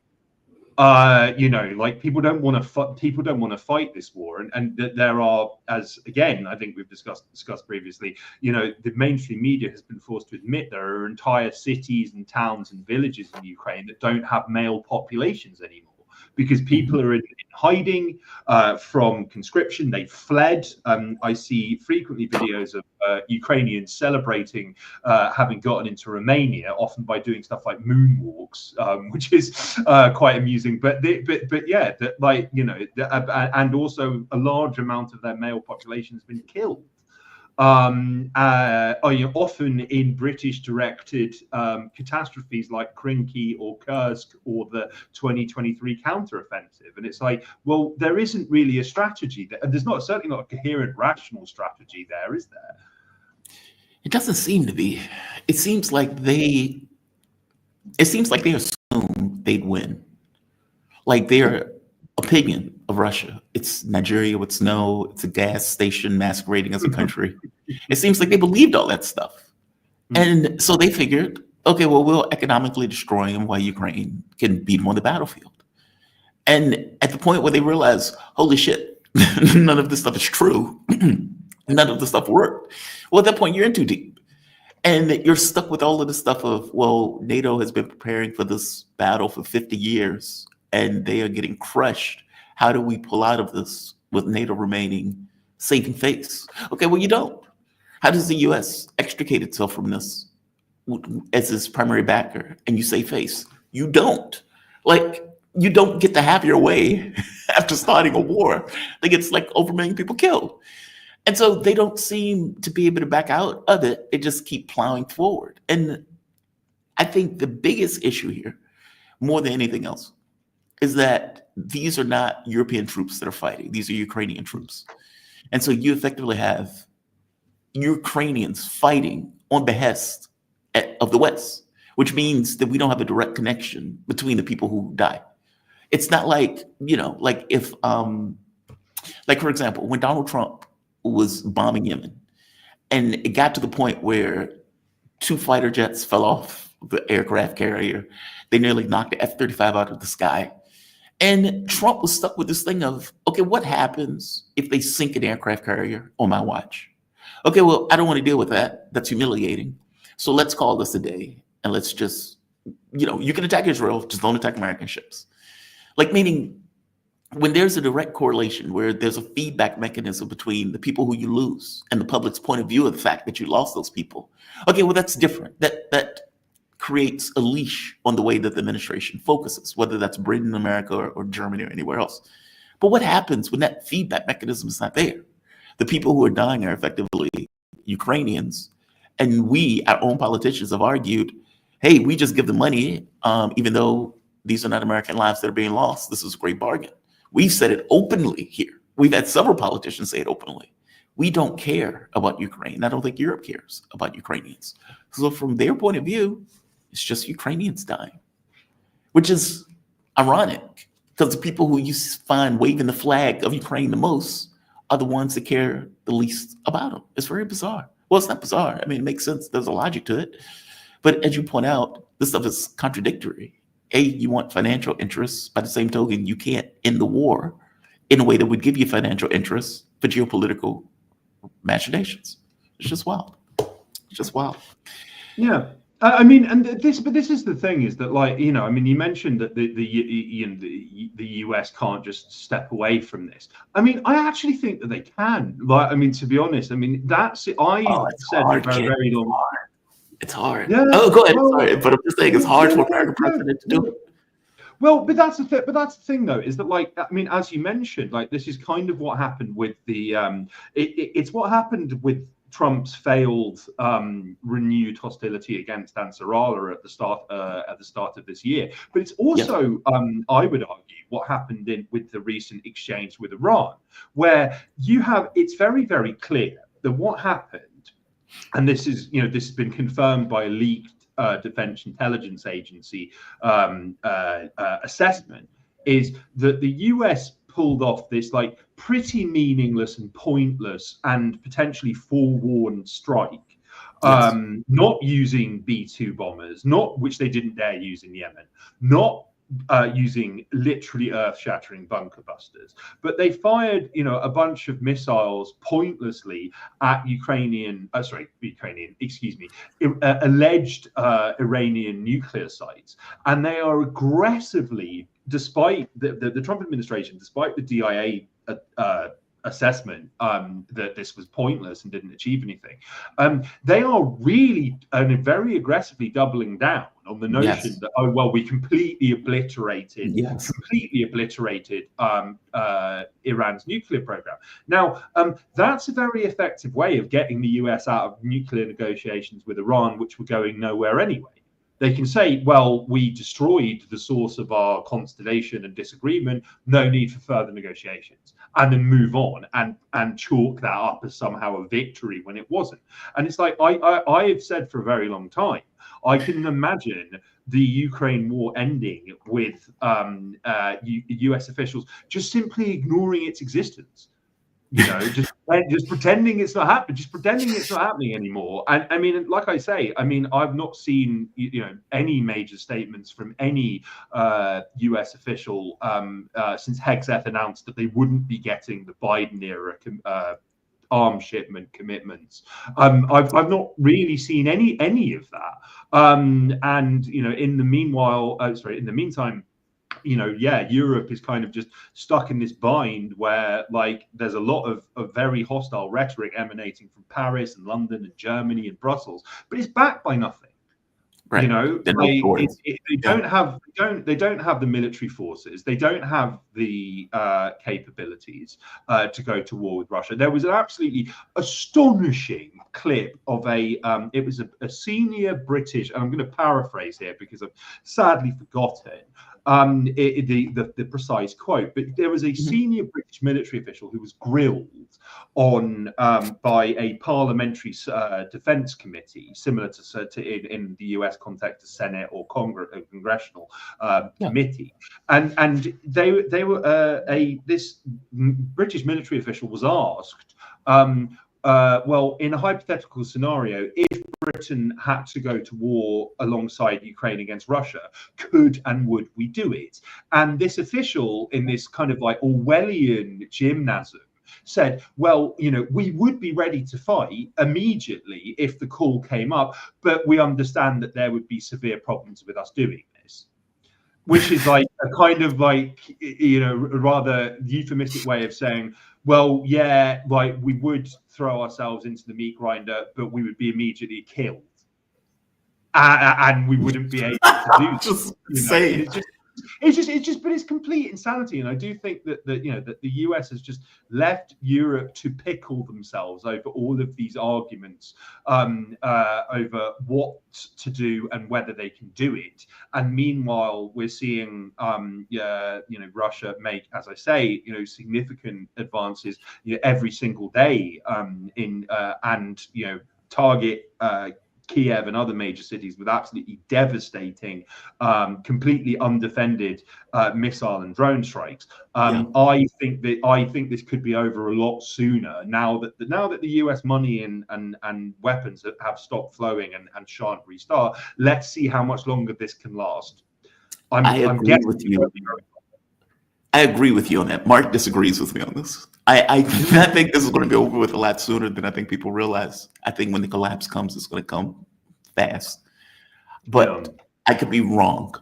Like people don't want to fight this war, and there are, as again I think we've discussed previously, the mainstream media has been forced to admit there are entire cities and towns and villages in Ukraine that don't have male populations anymore because people are in hiding from conscription. They fled. I see frequently videos of Ukrainians celebrating having gotten into Romania, often by doing stuff like moonwalks, which is quite amusing. But yeah, and also a large amount of their male population has been killed. Often in British-directed catastrophes like Krinky or Kursk or the 2023 counteroffensive, and it's like, well, there isn't really a strategy there, and there's certainly not a coherent, rational strategy there, is there? It doesn't seem to be. It seems like they assume they'd win. Like their opinion of Russia, it's Nigeria with snow, it's a gas station masquerading as a country. It seems like they believed all that stuff. And so they figured, okay, well, we'll economically destroy them while Ukraine can beat them on the battlefield. And at the point where they realize, holy shit, none of this stuff is true. None of the stuff worked. Well, at that point, you're in too deep. And you're stuck with all of the stuff of, well, NATO has been preparing for this battle for 50 years, and they are getting crushed. How do we pull out of this with NATO remaining saving face? Okay, well, you don't. How does the U.S. extricate itself from this as its primary backer and you save face? You don't. Like, you don't get to have your way after starting a war that gets like over a million people killed. And so they don't seem to be able to back out of it. They just keep plowing forward. And I think the biggest issue here, more than anything else, is that these are not European troops that are fighting. These are Ukrainian troops. And so you effectively have Ukrainians fighting on behest of the West, which means that we don't have a direct connection between the people who die. It's not like, like if, like for example, when Donald Trump was bombing Yemen, and it got to the point where 2 fighter jets fell off the aircraft carrier, they nearly knocked the F-35 out of the sky. And Trump was stuck with this thing of, okay, what happens if they sink an aircraft carrier on my watch? Okay, well, I don't want to deal with that. That's humiliating. So let's call this a day. and let's just, you can attack Israel, just don't attack American ships. Like, meaning when there's a direct correlation where there's a feedback mechanism between the people who you lose and the public's point of view of the fact that you lost those people. Okay, well, that's different. That creates a leash on the way that the administration focuses, whether that's Britain, America, or Germany, or anywhere else. But what happens when that feedback mechanism is not there? The people who are dying are effectively Ukrainians, and we, our own politicians, have argued, hey, we just give the money, even though these are not American lives that are being lost. This is a great bargain. We've said it openly here. We've had several politicians say it openly. We don't care about Ukraine. I don't think Europe cares about Ukrainians. So from their point of view, it's just Ukrainians dying, which is ironic because the people who you find waving the flag of Ukraine the most are the ones that care the least about them. It's very bizarre. Well, it's not bizarre. I mean, it makes sense. There's a logic to it. But as you point out, this stuff is contradictory. You want financial interests. By the same token, you can't end the war in a way that would give you financial interests for geopolitical machinations. It's just wild. It's just wild. Yeah. I mean, but this is the thing, is that, like, I mean, you mentioned that the US can't just step away from this. I mean, I actually think that they can. Like, I mean, to be honest, I mean, that's it. I said hard, for a very long time. It's hard. Yeah, oh, go ahead. well, Sorry, but I'm just saying it's hard for American president to do it. Well, but that's the thing, though, is that, like, I mean, as you mentioned, like, this is kind of what happened with the it's what happened with Trump's failed renewed hostility against Ansar Allah at the start of this year. But it's also, I would argue, what happened with the recent exchange with Iran, where it's very, very clear that what happened, and this has been confirmed by a leaked Defense Intelligence Agency assessment, is that the US pulled off this, like, pretty meaningless and pointless and potentially forewarned strike, not using B-2 bombers, which they didn't dare use in Yemen, not using literally earth-shattering bunker busters, but they fired, a bunch of missiles pointlessly at alleged Iranian nuclear sites, and they are aggressively, despite the Trump administration, despite the DIA assessment that this was pointless and didn't achieve anything, they are really and very aggressively doubling down on the notion that, we completely obliterated Iran's nuclear program. Now, that's a very effective way of getting the US out of nuclear negotiations with Iran, which were going nowhere anyway. They can say, well, we destroyed the source of our consternation and disagreement, no need for further negotiations, and then move on and chalk that up as somehow a victory when it wasn't. And it's like, I have said for a very long time, I can imagine the Ukraine war ending with US officials just simply ignoring its existence. Just pretending it's not happening, anymore. And I mean, like I say, I've not seen any major statements from any US official since Hegseth announced that they wouldn't be getting the Biden era arms shipment commitments. I've not really seen any of that. And in the meantime, Europe is kind of just stuck in this bind where, like, there's a lot of very hostile rhetoric emanating from Paris and London and Germany and Brussels, but it's backed by nothing. Right. They don't have the military forces. They don't have the capabilities to go to war with Russia. There was an absolutely astonishing clip of it was a senior British, and I'm going to paraphrase here because I've sadly forgotten the precise quote, but there was a senior British military official who was grilled on by a parliamentary defense committee, similar to in the US context, a Senate or congressional committee, and they were this British military official was asked, well, in a hypothetical scenario, if Britain had to go to war alongside Ukraine against Russia, could and would we do it? And this official, in this kind of like Orwellian gymnasm, said, well, we would be ready to fight immediately if the call came up, but we understand that there would be severe problems with us doing this. Which is like a kind of like, rather euphemistic way of saying, well, yeah, like we would throw ourselves into the meat grinder, but we would be immediately killed. And we wouldn't be able to do Just that. say But it's complete insanity. And I do think that the US has just left Europe to pickle themselves over all of these arguments over what to do and whether they can do it. And meanwhile, we're seeing Russia make, as I say, significant advances every single day and target Kiev and other major cities with absolutely devastating, completely undefended missile and drone strikes. I think this could be over a lot sooner now that the US money and weapons have stopped flowing and shan't restart. Let's see how much longer this can last. I agree with you. I agree with you on that. Mark disagrees with me on this. I think this is going to be over with a lot sooner than I think people realize. I think when the collapse comes, it's going to come fast. But I could be wrong,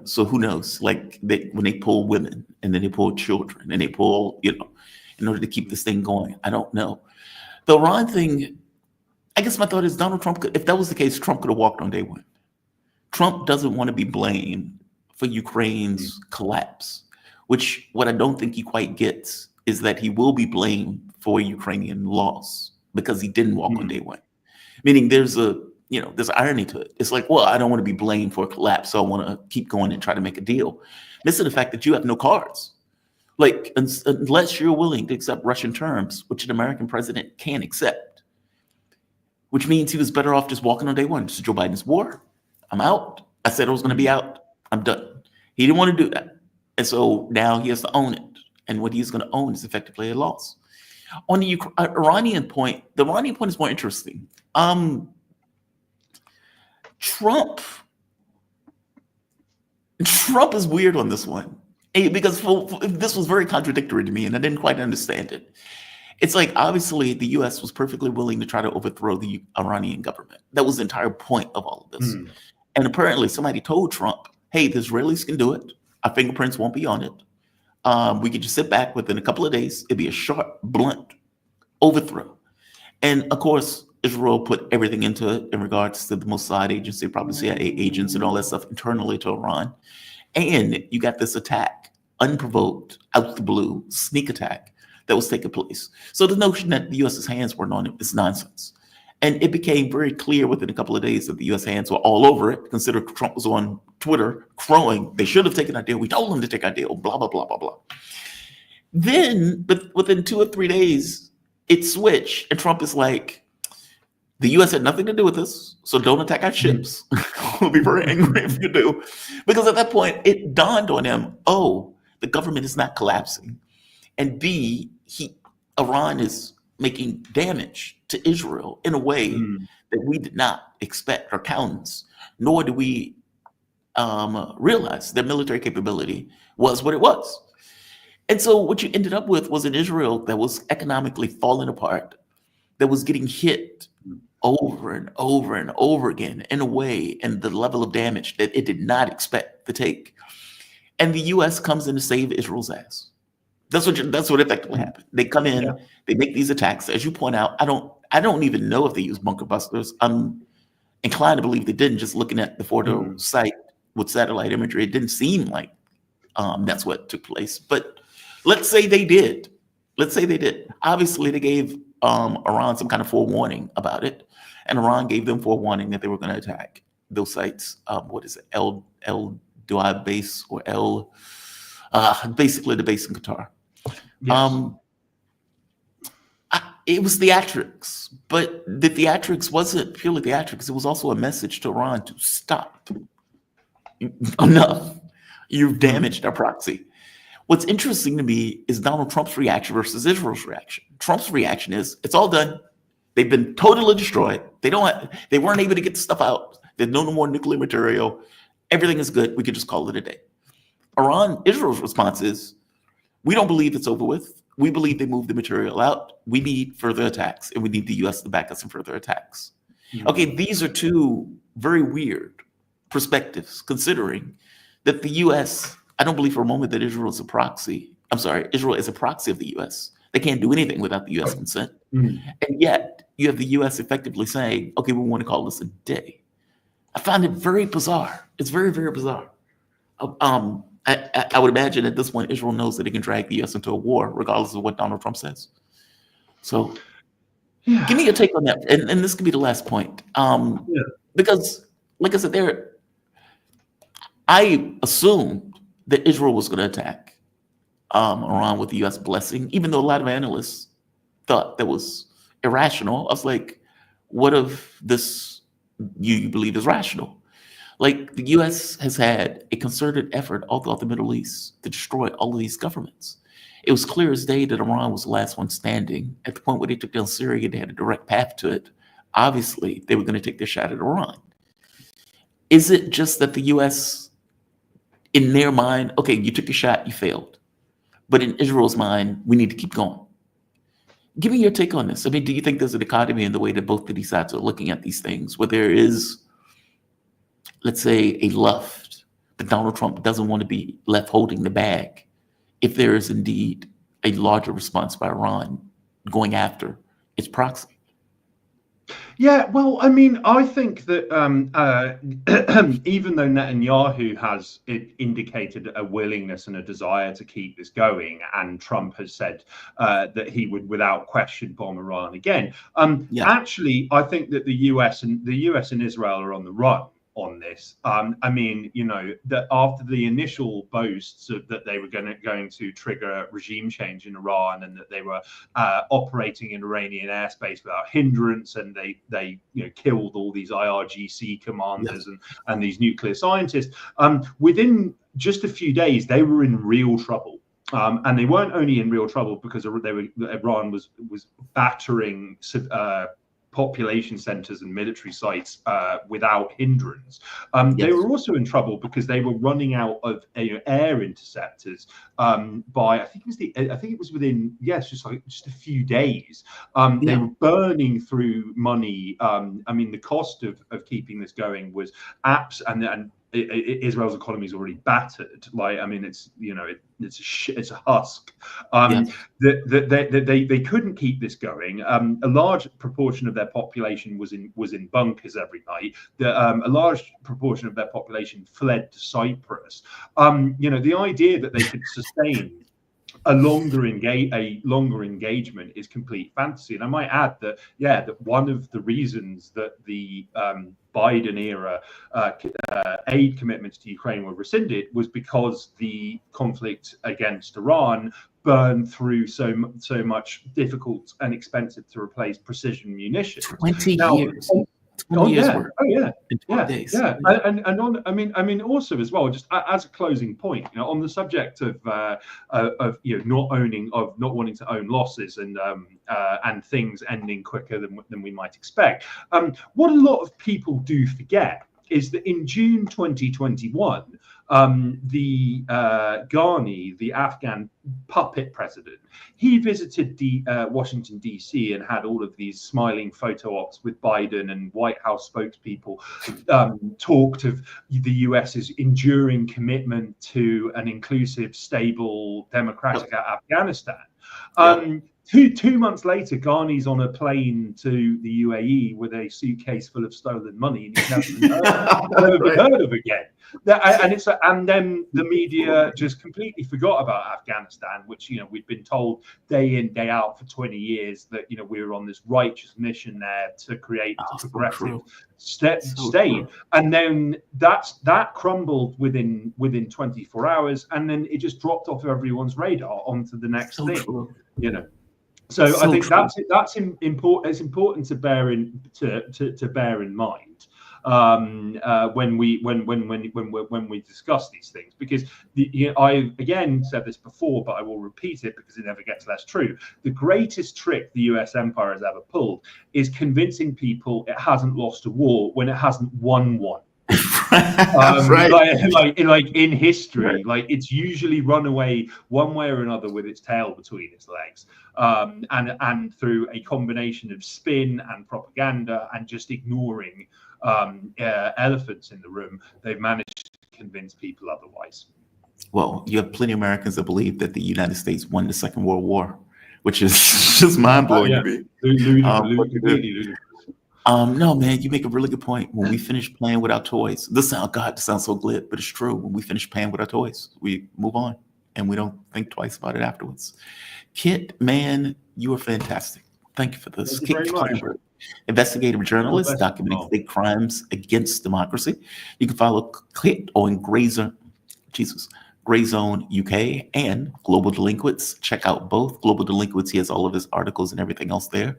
so who knows? Like when they pull women and then they pull children and they pull, in order to keep this thing going. I don't know. The Iran thing, I guess my thought is Donald Trump, if that was the case, Trump could have walked on day one. Trump doesn't want to be blamed for Ukraine's collapse, which what I don't think he quite gets is that he will be blamed for Ukrainian loss because he didn't walk on day one. Meaning there's irony to it. It's like, well, I don't want to be blamed for a collapse, so I want to keep going and try to make a deal. Missing the fact that you have no cards. Like, unless you're willing to accept Russian terms, which an American president can't accept, which means he was better off just walking on day one. This is Joe Biden's war. I'm out. I said I was going to be out. I'm done. He didn't want to do that. And so now he has to own it. And what he's going to own is effectively a loss. On the Iranian point, the Iranian point is more interesting. Trump is weird on this one because this was very contradictory to me and I didn't quite understand it. It's like, obviously, the U.S. was perfectly willing to try to overthrow the Iranian government. That was the entire point of all of this. And apparently somebody told Trump, hey, the Israelis can do it. Our fingerprints won't be on it. We could just sit back within a couple of days. It'd be a sharp, blunt overthrow. And of course, Israel put everything into it in regards to the Mossad agency, probably CIA agents and all that stuff internally to Iran. And you got this attack, unprovoked, out the blue, sneak attack that was taking place. So the notion that the U.S.'s hands weren't on it is nonsense. And it became very clear within a couple of days that the U.S. hands were all over it. Consider Trump was on Twitter crowing, they should have taken our deal. We told them to take our deal, blah, blah, blah, blah, blah. Then, but within 2 or 3 days, it switched. And Trump is like, the U.S. had nothing to do with this, so don't attack our ships. We'll be very angry if you do. Because at that point, it dawned on him, oh, the government is not collapsing. And B, Iran is making damage to Israel in a way that we did not expect or countenance, nor do we realize their military capability was what it was. And so what you ended up with was an Israel that was economically falling apart, that was getting hit over and over and over again in a way and the level of damage that it did not expect to take. And the U.S. comes in to save Israel's ass. That's what effectively happened. They come in, they make these attacks. As you point out, I don't even know if they use bunker busters. I'm inclined to believe they didn't. Just looking at the photo site with satellite imagery, it didn't seem like that's what took place. But let's say they did. Obviously, they gave Iran some kind of forewarning about it, and Iran gave them forewarning that they were going to attack those sites. What is it? El Duaib base or basically the base in Qatar. Yes. It was theatrics, but the theatrics wasn't purely theatrics. It was also a message to Iran to stop. Enough. You've damaged our proxy. What's interesting to me is Donald Trump's reaction versus Israel's reaction. Trump's reaction is, it's all done. They've been totally destroyed. They weren't able to get the stuff out. There's no more nuclear material. Everything is good. We could just call it a day. Israel's response is, we don't believe it's over with. we believe they moved the material out. We need further attacks, and we need the U.S. to back us in further attacks. Okay, these are two very weird perspectives, considering that the U.S., I don't believe for a moment that Israel is a proxy. I'm sorry, Israel is a proxy of the U.S. They can't do anything without the U.S. consent. And yet, you have the U.S. effectively saying, okay, we want to call this a day. I find it very bizarre. It's very, very bizarre. I would imagine at this point, Israel knows that it can drag the U.S. into a war, regardless of what Donald Trump says. So give me your take on that. And this could be the last point. Because, like I said, I assumed that Israel was going to attack Iran with the U.S. blessing, even though a lot of analysts thought that was irrational. I was like, what if this you believe is rational? Like, the U.S. has had a concerted effort all throughout the Middle East to destroy all of these governments. It was clear as day that Iran was the last one standing. At the point where they took down Syria, they had a direct path to it. Obviously, they were going to take their shot at Iran. Is it just that the U.S., in their mind, okay, you took your shot, you failed. But in Israel's mind, we need to keep going. Give me your take on this. I mean, do you think there's a dichotomy in the way that both of these sides are looking at these things, where there is, let's say, a left, that Donald Trump doesn't want to be left holding the bag if there is indeed a larger response by Iran going after its proxy? Yeah, well, I mean, I think that even though Netanyahu has indicated a willingness and a desire to keep this going, and Trump has said that he would, without question, bomb Iran again, actually, I think that the US and Israel are on the run on this. I mean, you know, that after the initial boasts of that they were going to trigger regime change in Iran, and that they were operating in Iranian airspace without hindrance, and they killed all these IRGC commanders and these nuclear scientists, within just a few days they were in real trouble. And they weren't only in real trouble because Iran was battering population centers and military sites without hindrance. They were also in trouble because they were running out of air interceptors by I think it was within just a few days. They were burning through money. I mean, the cost of keeping this going was and Israel's economy is already battered. Like, I mean, it's it's a husk. They couldn't keep this going. A large proportion of their population was in bunkers every night. A large proportion of their population fled to Cyprus. The idea that they could sustain a longer engagement is complete fantasy. And I might add that one of the reasons that the Biden era aid commitments to Ukraine were rescinded was because the conflict against Iran burned through so much difficult and expensive to replace precision munitions. 20 years. 20 years worth. In 20 days. And also as well, just as a closing point, on the subject of not wanting to own losses and things ending quicker than we might expect. What a lot of people do forget is that in June 2021, the Ghani, the Afghan puppet president, he visited Washington, D.C. and had all of these smiling photo ops with Biden, and White House spokespeople talked of the US's enduring commitment to an inclusive, stable, democratic Afghanistan. 2 months later, Ghani's on a plane to the UAE with a suitcase full of stolen money, and he's never been heard of again. And then the media just completely forgot about Afghanistan, which we've been told day in, day out for 20 years that we were on this righteous mission there to create a progressive state. And then that crumbled within 24 hours, and then it just dropped off everyone's radar onto the next thing. So I think that's important. It's important to bear in mind when we discuss these things, because I again said this before, but I will repeat it because it never gets less true. The greatest trick the US empire has ever pulled is convincing people it hasn't lost a war when it hasn't won one. Right. like in history, like it's usually run away one way or another with its tail between its legs, and through a combination of spin and propaganda and just ignoring elephants in the room, they've managed to convince people otherwise. Well, you have plenty of Americans that believe that the United States won the Second World War, which is just mind-blowing to me. Completely ludicrous. No, man, you make a really good point. When we finish playing with our toys, this sounds so glib, but it's true. When we finish playing with our toys, we move on and we don't think twice about it afterwards. Kit, man, you are fantastic. Thank you for this. Thank you Kit very much. Clarenberg, investigative journalist documenting state crimes against democracy. You can follow Kit on Gray Zone UK and Global Delinquents. Check out both. Global Delinquents, he has all of his articles and everything else there.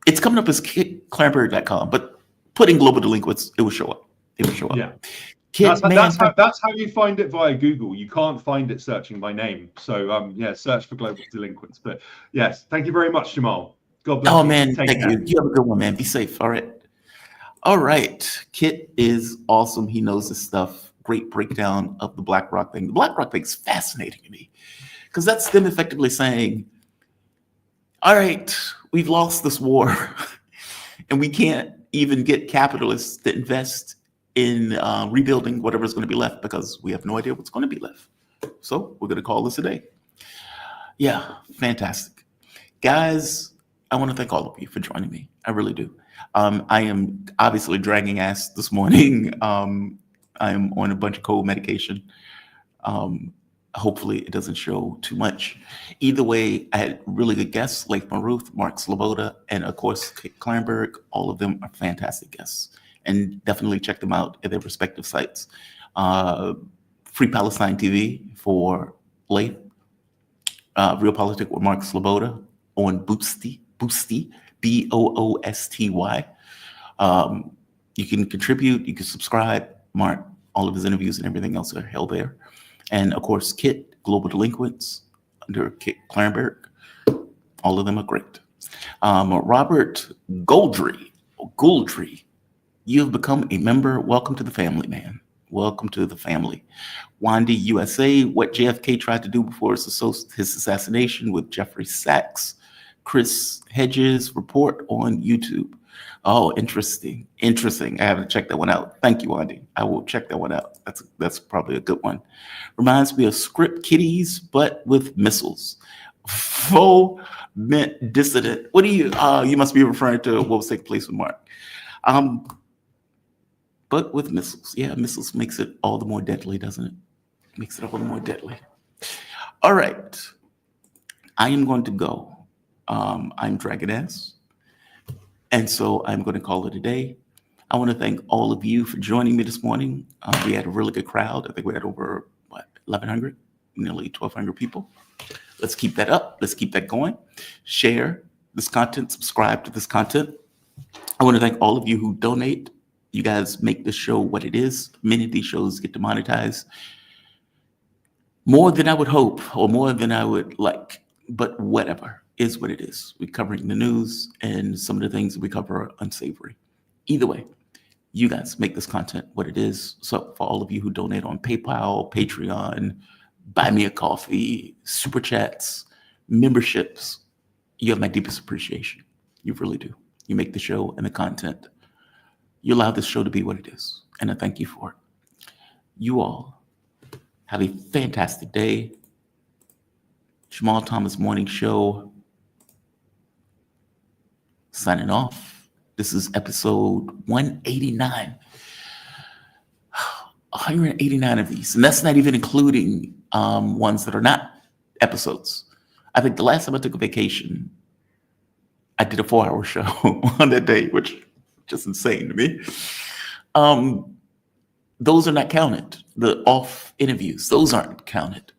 It's coming up as kitklarenberg.com, but put in Global Delinquents, it will show up. Yeah. Kit, That's how you find it via Google. You can't find it searching by name. So search for Global Delinquents. But yes, thank you very much, Jamal. God bless you. Oh man, Take thank care. you. You have a good one, man. Be safe. All right. Kit is awesome. He knows his stuff. Great breakdown of the BlackRock thing. The BlackRock thing is fascinating to me because that's them effectively saying, all right, we've lost this war and we can't even get capitalists to invest in rebuilding whatever's going to be left because we have no idea what's going to be left. So we're going to call this a day. Yeah, fantastic. Guys, I want to thank all of you for joining me. I really do. I am obviously dragging ass this morning. I am on a bunch of cold medication. Hopefully it doesn't show too much. Either way, I had really good guests, Laith Marouf, Mark Sabota, and of course, Kit Clarenberg. All of them are fantastic guests. And definitely check them out at their respective sites. Free Palestine TV for Laith. Real Politic with Mark Sleboda on Boosty, Boosty. You can contribute, you can subscribe. Mark, all of his interviews and everything else are held there. And of course, Kit, Global Delinquents under Kit Clarenberg. All of them are great. Robert Gouldry, you have become a member. Welcome to the family, man. Welcome to the family. Wandy USA, what JFK tried to do before his assassination with Jeffrey Sachs. Chris Hedges report on YouTube. Oh, interesting. I have to check that one out. Thank you, Wandy. I will check that one out. That's probably a good one. Reminds me of script kiddies, but with missiles. Faux mint dissident. What do you must be referring to what was taking place with Mark. But with missiles. Yeah, missiles makes it all the more deadly, doesn't it? Makes it all the more deadly. All right. I am going to go. I'm dragging ass. And so I'm going to call it a day. I want to thank all of you for joining me this morning. We had a really good crowd. I think we had over, 1,100, nearly 1,200 people. Let's keep that up. Let's keep that going. Share this content. Subscribe to this content. I want to thank all of you who donate. You guys make this show what it is. Many of these shows get demonetized. More than I would hope or more than I would like, but whatever is what it is. We're covering the news and some of the things that we cover are unsavory. Either way, you guys make this content what it is. So for all of you who donate on PayPal, Patreon, Buy Me a Coffee, Super Chats, memberships, you have my deepest appreciation. You really do. You make the show and the content. You allow this show to be what it is. And I thank you for it. You all have a fantastic day. Jamal Thomas Morning Show signing off. This is episode 189. 189 of these. And that's not even including ones that are not episodes. I think the last time I took a vacation, I did a 4-hour show on that day, which is just insane to me. Those are not counted. The off interviews, those aren't counted.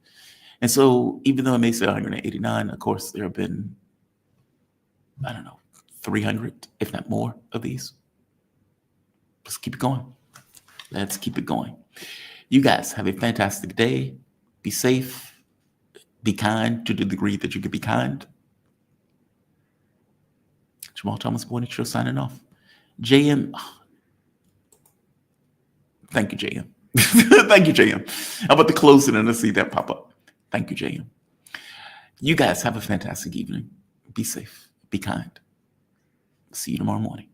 And so even though I may say 189, of course, there have been, 300, if not more of these. Let's keep it going. Let's keep it going. You guys have a fantastic day. Be safe. Be kind to the degree that you can be kind. Jamal Thomas Morning Show signing off. JM. Thank you, JM. Thank you, JM. I'm about to close it and I see that pop up. Thank you, JM. You guys have a fantastic evening. Be safe. Be kind. See you tomorrow morning.